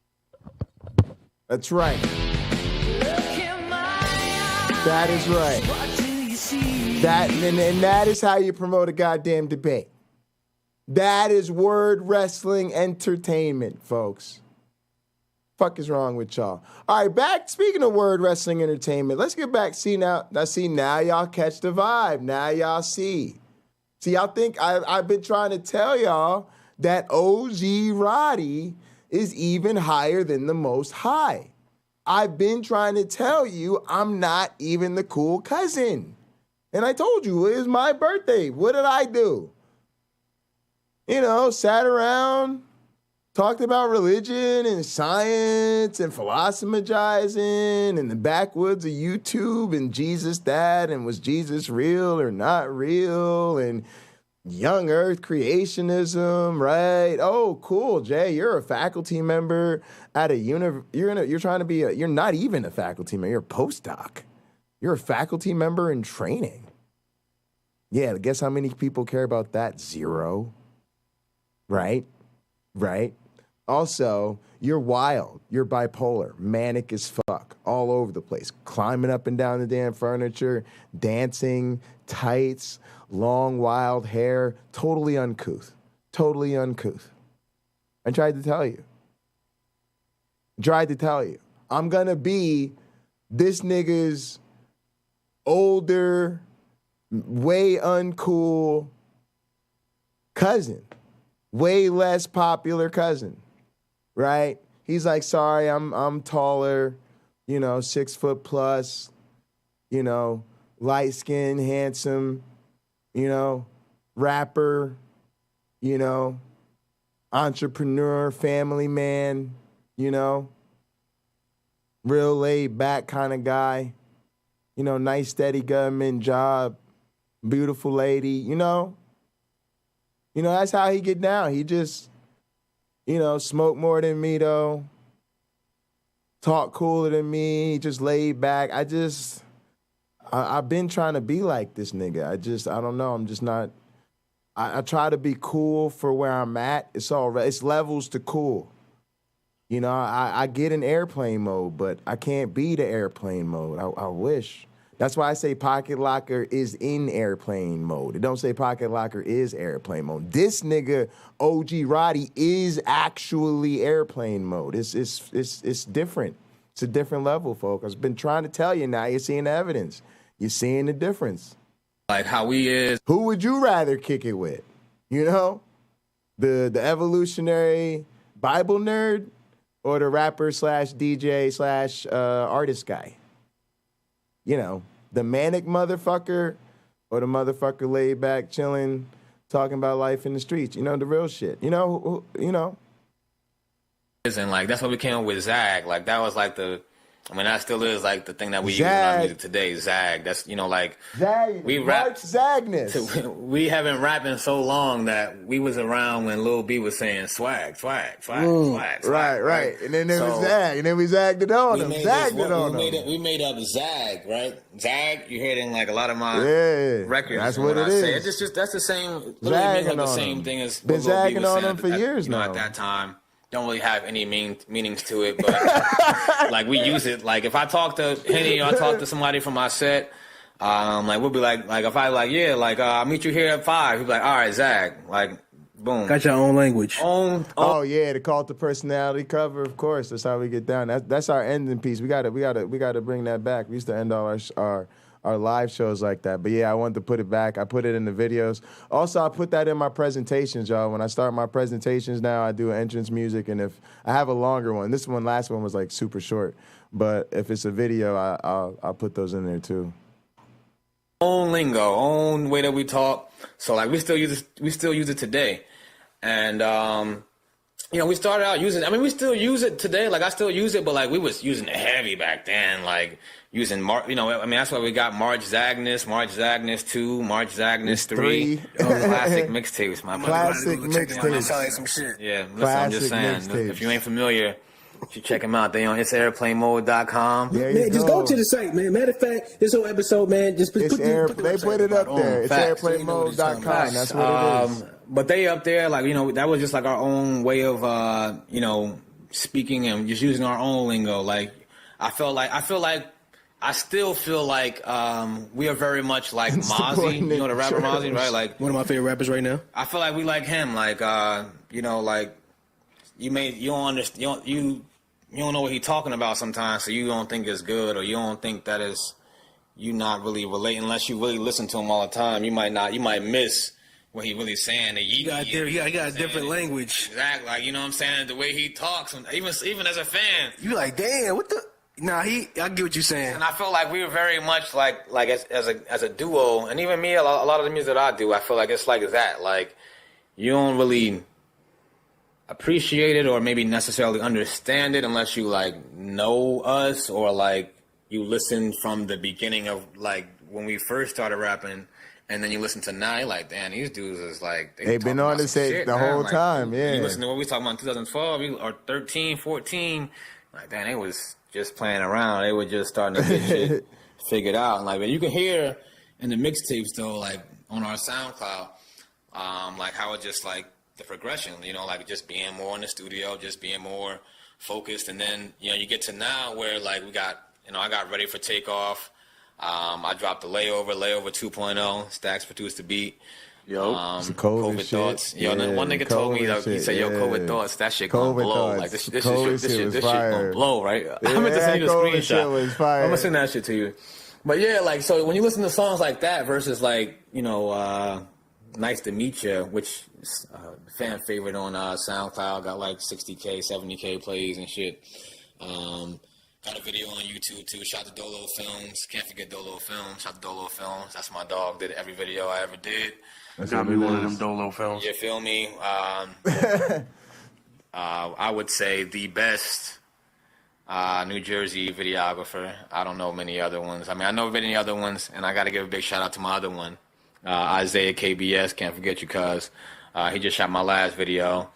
That's right. That is right. And that is how you promote a goddamn debate. That is word wrestling entertainment, folks. Fuck is wrong with y'all? All right, back. Speaking of word wrestling entertainment, let's get back. Now y'all catch the vibe. Now y'all see. See, y'all think I've been trying to tell y'all that OG Roddy is even higher than the Most High. I've been trying to tell you I'm not even the cool cousin. And I told you it was my birthday. What did I do? You know, sat around, talked about religion and science and philosophizing in the backwoods of YouTube and Jesus that, and was Jesus real or not real, and young earth creationism, right? Oh, cool, Jay, you're a faculty member at a you're trying to be you're not even a faculty member, you're a postdoc. You're a faculty member in training. Yeah, guess how many people care about that? 0. Right? Also, you're wild. You're bipolar, manic as fuck, all over the place, climbing up and down the damn furniture, dancing, tights, long, wild hair, totally uncouth. I tried to tell you. I'm gonna be this nigga's older, way uncool cousin. Way less popular cousin, right? He's like, sorry, I'm taller, 6 foot plus, light skin, handsome, rapper, entrepreneur, family man, real laid back kind of guy, nice steady government job, beautiful lady, that's how he get down. He just, smoke more than me, though. Talk cooler than me. Just laid back. I've been trying to be like this nigga. I don't know. I'm just not. I try to be cool for where I'm at. It's levels to cool. I get in airplane mode, but I can't be the airplane mode. I wish. That's why I say Pocket Locker is in airplane mode. It don't say Pocket Locker is airplane mode. This nigga, OG Roddy, is actually airplane mode. It's different. It's a different level, folks. I've been trying to tell you now. You're seeing the evidence. You're seeing the difference. Like how he is. Who would you rather kick it with? The evolutionary Bible nerd or the rapper / DJ / artist guy? The manic motherfucker or the motherfucker laid back, chilling, talking about life in the streets. The real shit. And like, that's what we came up with Zag. Like, that was like the I mean, that still is like the thing that we use in our music today. Zag. That's like Zag. We rap Zagness. We have been rapping so long that we was around when Lil B was saying swag. Right. And then there was Zag, and then we zagged it on him. Zagged it on him. We made up Zag, right? Zag. You hear it in like a lot of my records. That's what it is. It's just that's the same. Literally means like the same thing as been zagging on him for years now. At that time. Don't really have any meanings to it, but like we use it. Like if I talk to Henny or I talk to somebody from my set, like we'll be like if I I'll meet you here at 5. He'll be like, all right, Zag, like boom. Got your own language. Oh yeah, the call to personality cover, of course. That's how we get down. That's our ending piece. We gotta bring that back. We used to end all our live shows like that. But yeah, I wanted to put it back. I put it in the videos. Also, I put that in my presentations, y'all. When I start my presentations now, I do entrance music, and if I have a longer one, last one was like super short. But if it's a video, I'll put those in there too. Own lingo, own way that we talk. So like we still use it today. And we started out using we still use it today. Like I still use it, but like we was using it heavy back then, like using that's why we got March Zagness 2, March Zagness 3. Classic mixtapes, my classic mixtapes. Sound like some shit. Yeah, I'm just saying. If you ain't familiar, you should check them out. They on itsairplanemode.com. Man, just go to the site, man. Matter of fact, this whole episode, man, just put it up there. It's airplanemode.com. That's what it is. But they up there, like, that was just like our own way of, speaking and just using our own lingo. Like, I still feel like we are very much like Mozzie. You know the rapper Mozzie, right? Like one of my favorite rappers right now. I feel like we like him. Like, like you don't understand. You don't know what he's talking about sometimes, so you don't think it's good, or you don't think that is you not really relating unless you really listen to him all the time. You might miss what he really saying. He got a different language. Exactly. Like, you know what I'm saying? The way he talks, even as a fan. You like, damn, what the? Nah, I get what you're saying. And I feel like we were very much like as a duo, and even me, a lot of the music that I do, I feel like it's like that. Like, you don't really appreciate it or maybe necessarily understand it unless you like know us or like you listen from the beginning of like when we first started rapping. And then you listen to now, you're like, damn, these dudes is like... They've been on the set the whole time, yeah. You listen to what we talking about in 2012 or 13, 14, like, damn, they was just playing around. They were just starting to get shit figured out. And like, but you can hear in the mixtapes, though, like, on our SoundCloud, like, how it just, like, the progression, like, just being more in the studio, just being more focused. And then, you get to now where, like, we got, I got Ready for Takeoff. I dropped the Layover 2.0. Stacks produced the beat. COVID thoughts. Shit. One nigga told me that he said, COVID thoughts. That shit gonna blow. Like this shit gonna blow, right? I'm gonna send you the screenshot. I'm gonna send that shit to you. But yeah, like so when you listen to songs like that versus like Nice to Meet You, which is a fan favorite on SoundCloud, got like 60K, 70K plays and shit. Got a video on YouTube too. Shout to Dolo Films. Can't forget Dolo Films. Shout to Dolo Films. That's my dog. Did every video I ever did. Got me one of them Dolo Films. You feel me? I would say the best New Jersey videographer. I don't know many other ones. I mean, I know many other ones, and I got to give a big shout out to my other one, Isaiah KBS. Can't forget you, cuz he just shot my last video,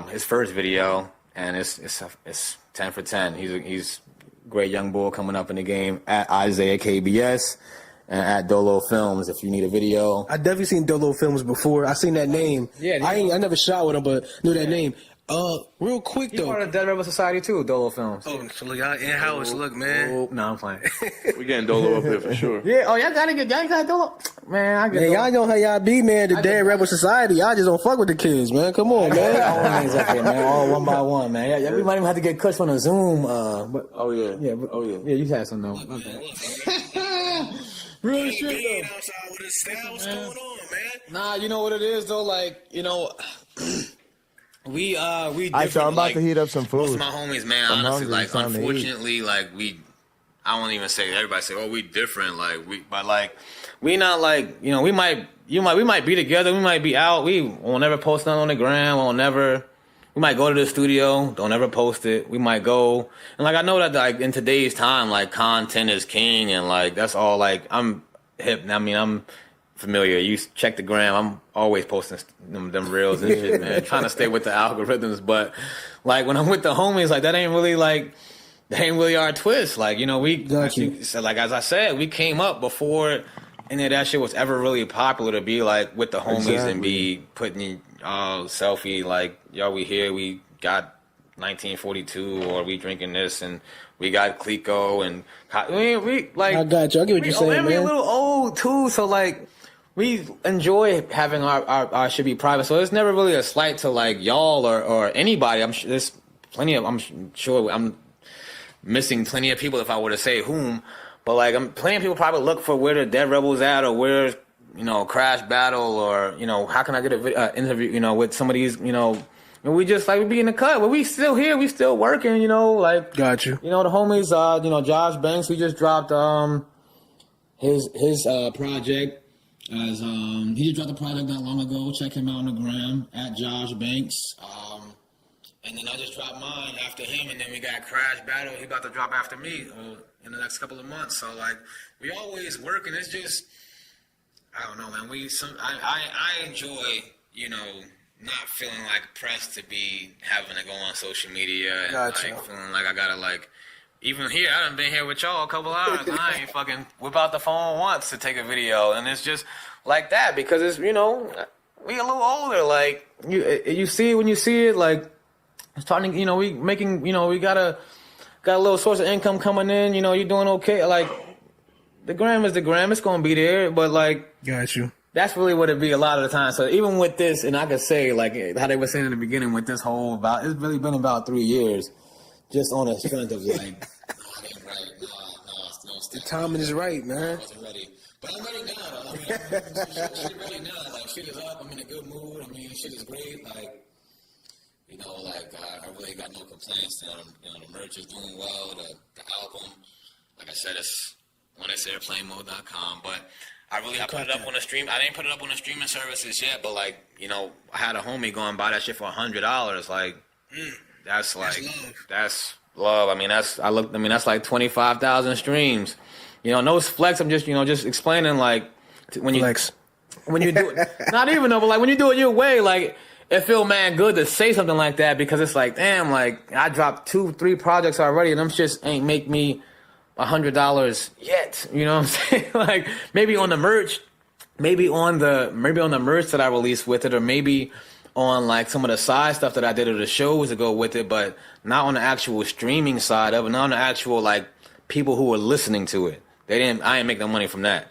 his first video, and it's 10 for 10. He's a great young bull coming up in the game at Isaiah KBS and at Dolo Films if you need a video. I definitely seen Dolo Films before. I seen that name. Yeah, I never shot with him, but knew that name. Real quick though. He's part of Dead Rebel Society too, Dolo Films. Oh, so look, y'all in-house, look, man. Oh, no, I'm playing. We getting Dolo up here for sure. Yeah, y'all got Dolo. Man, I get Dolo. Y'all know how y'all be, man. The Dead Rebel Society, y'all just don't fuck with the kids, man. Come on, man. All names up here, man. All one by one, man. Yeah, we might even have to get Kush on a Zoom. But oh yeah. Yeah, you had some though. Real shit though. What's going on, man? Nah, you know what it is though. Like, we I'm about to heat up some food. Most of my homies, man, honestly, like, unfortunately, like, I won't even say, everybody say, oh, we different, like, we not like, we might be together, we might be out, we won't never post nothing on the gram, we We might go to the studio, don't ever post it. We might go, and like I know that like in today's time, like content is king, and like that's all. Like I'm hip. I mean, I'm familiar. You check the gram. I'm always posting them reels and shit, man. Trying to stay with the algorithms, but like when I'm with the homies, like that ain't really our twist. Like so like as I said, we came up before any of that shit was ever really popular to be like with the homies and be putting selfie like, yo, we here, we got 1942, or we drinking this, and we got Clico, and we like. I got you. I get what you're saying, man. We a little old too, so like we enjoy having our should be private. So it's never really a slight to like y'all or anybody. I'm sure there's plenty of. I'm sure I'm missing plenty of people if I were to say whom, but like plenty of people probably look for where the Dead Rebels at, or where Crash Battle, or how can I get a interview with some of these and we just like we be in the cut, but we still here, we still working, like got you. The homies, Josh Banks, we just dropped his project as he just dropped the project not long ago. Check him out on the gram at Josh Banks. And then I just dropped mine after him, and then we got Crash Battle. He about to drop after me in the next couple of months. So like we always working. It's just I don't know, man. I enjoy not feeling like pressed to be having to go on social media and like feeling like I gotta like even here. I done been here with y'all a couple hours. And I ain't fucking whip out the phone once to take a video, and it's just like that because it's we a little older. Like you see when you see it like. Starting, we making, we got a little source of income coming in. You're doing okay. Like the gram is the gram. It's gonna be there, but like, got you. That's really what it be a lot of the time. So even with this, and I could say like how they were saying in the beginning with this whole it's really been about 3 years, just on the strength of like, the timing is right, man. I wasn't ready, but I'm ready now. I mean, shit ready now. Like shit is up. I'm in a good mood. I mean, shit is great. Like. I really got no complaints. The merch is doing well. The album, like I said, it's when it's airplanemode.com. But I put it up on the stream. I didn't put it up on the streaming services yet. But like, I had a homie go and buy that shit for $100. Like, that's love. I mean, that's like 25,000 streams. No flex. I'm just explaining like when you flex. When you do it, not even though, but like when you do it your way, like. It feel man good to say something like that because it's like, damn, like I dropped 2-3 projects already and them shits ain't make me $100 yet. You know what I'm saying? Like maybe on the merch, maybe on the merch that I released with it, or maybe on like some of the side stuff that I did or the shows to go with it, but not on the actual streaming side of it, not on the actual like people who were listening to it. I didn't make no money from that.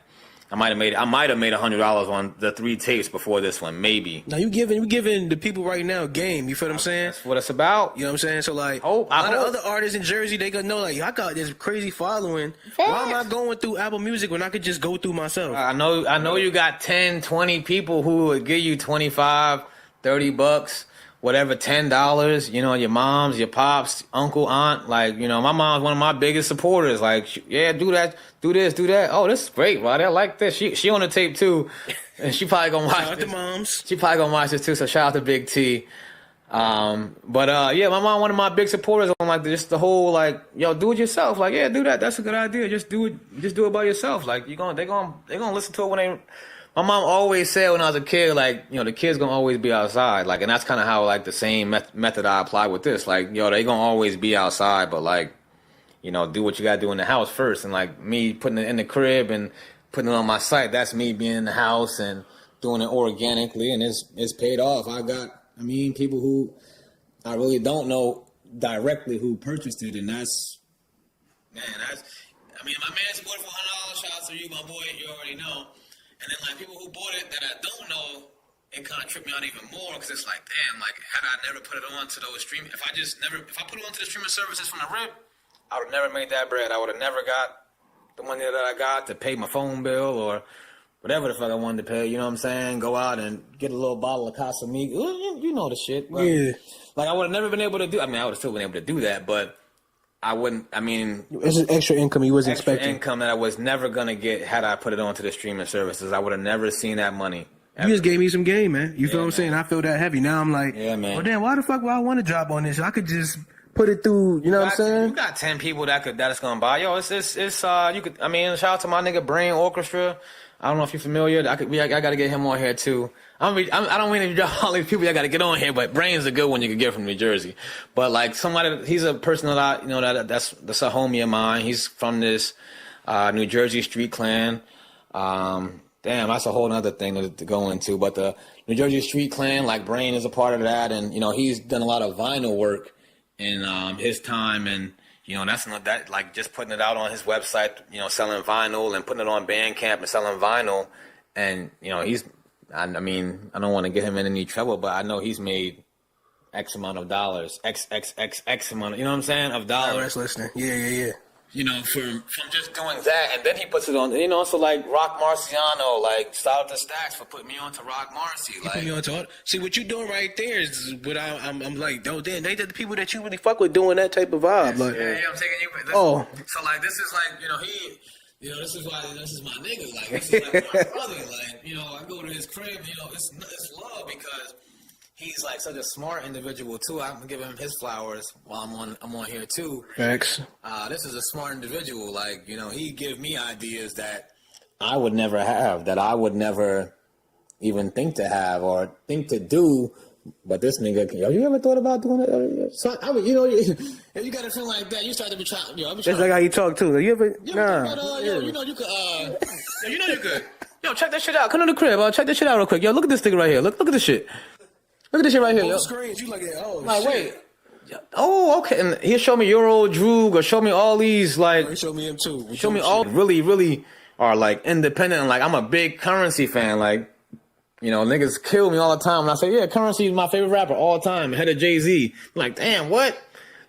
I might have made $100 on the 3 tapes before this one, maybe. Now you giving the people right now game. You feel what I'm saying? That's what it's about. You know what I'm saying? So like, a lot of other artists in Jersey, they gonna know like, I got this crazy following. Why am I going through Apple Music when I could just go through myself? I know you got 10, 20 people who would give you $25, $30, whatever, $10. Your moms, your pops, uncle, aunt. Like, my mom's one of my biggest supporters. Like, yeah, do that. Do this, do that. Oh, this is great, Rod. I like this. She on the tape too, and she probably gonna watch. Shout out to moms. She probably gonna watch this too. So shout out to Big T. Yeah, my mom one of my big supporters on like just the whole like, yo, do it yourself. Like, yeah, do that. That's a good idea. Just do it by yourself. Like they gonna listen to it when they. My mom always said when I was a kid, like, the kids gonna always be outside. Like, and that's kind of how like the same method I apply with this. Like, yo, they gonna always be outside, but like. Do what you gotta do in the house first. And like me putting it in the crib and putting it on my site, that's me being in the house and doing it organically, and it's paid off. I got people who I really don't know directly who purchased it, and my man supported for $100. Shout out to you, my boy, you already know. And then like people who bought it that I don't know, it kind of tripped me out even more because it's like, damn, like had I never put it on to those streaming, if I put it on to the streaming services from the rip, I would have never made that bread. I would have never got the money that I got to pay my phone bill or whatever the fuck I wanted to pay. You know what I'm saying? Go out and get a little bottle of Casamigo. You know the shit. But, yeah. Like I would have never been able to do. I would have still been able to do that, but I wouldn't. It's an extra income you wasn't expecting. Income that I was never gonna get had I put it onto the streaming services. I would have never seen that money You just gave me some game, man. You feel what I'm saying? I feel that heavy. Now I'm like, Yeah, man. well, damn, why the fuck would I want to drop on this? I could just put it through, you know what I'm saying? You got 10 people that's gonna buy. Yo, it's you could. I mean, shout out to my nigga Brain Orchestra. I don't know if you're familiar. I gotta get him on here too. I don't mean to drop all these people. I gotta get on here, but Brain's a good one you can get from New Jersey. But like somebody, he's a person that that's a homie of mine. He's from this New Jersey street clan. Damn, that's a whole other thing to go into. But the New Jersey street clan, like Brain is a part of that, and he's done a lot of vinyl work in his time, and that's not that, like, just putting it out on his website, selling vinyl and putting it on Bandcamp and selling vinyl, and I mean, I don't want to get him in any trouble, but I know he's made X amount of dollars, X amount, you know what I'm saying, of dollars. That's listening. Yeah. From just doing that, and then he puts it on, so like Rock Marciano, like shout out to Stacks for putting me on to Rock Marcy. Like, put me on to see what you're doing right there is what I'm like, oh damn, they the people that you really fuck with doing that type of vibe. Like, yeah, I'm taking you. So like this is like this is why this is my nigga. Like this is like my brother. Like I go to his crib. It's love because he's like such a smart individual too. I'm gonna give him his flowers while I'm on here too. Thanks. This is a smart individual. Like he give me ideas that I would never have, that I would never even think to have or think to do. But this nigga, you ever thought about doing it? So if you got a friend like that, you start to be trying. That's like how you talk too. You ever? Nah. You could. You could. Yo, check that shit out. Come to the crib. Check that shit out real quick. Yo, look at this nigga right here. Look at this shit. Look at this shit right here. Yo. Screens, you like that? Oh, like, shit. Wait. Oh, okay. And he'll show me Euro Droog or show me all these like. He showed me him too. Show me all really, really are like independent. And like I'm a big Currency fan. Like niggas kill me all the time. And I say, yeah, Currency is my favorite rapper all time. Head of Jay-Z. I'm like, damn, what?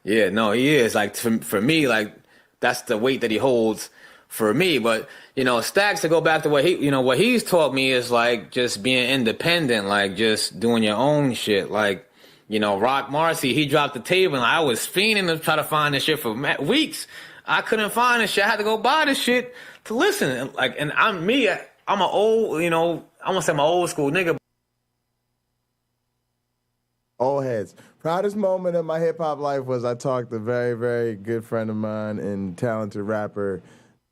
Yeah, no, he is. Like for me, like that's the weight that he holds for me. But Stacks, to go back to what he's taught me is like just being independent, like just doing your own shit. Like Rock Marcy, he dropped the table, and I was fiending to try to find this shit for weeks. I couldn't find this shit. I had to go buy this shit to listen. And I'm an old, I want to say I'm an old school nigga. Old heads. Proudest moment of my hip hop life was I talked a very, very good friend of mine and talented rapper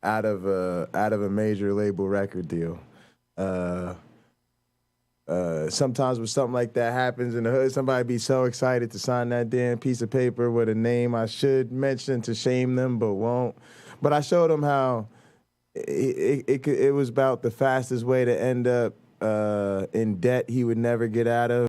out of a major label record deal. Sometimes when something like that happens in the hood, somebody be so excited to sign that damn piece of paper with a name I should mention to shame them, but won't. But I showed him how it was about the fastest way to end up in debt he would never get out of.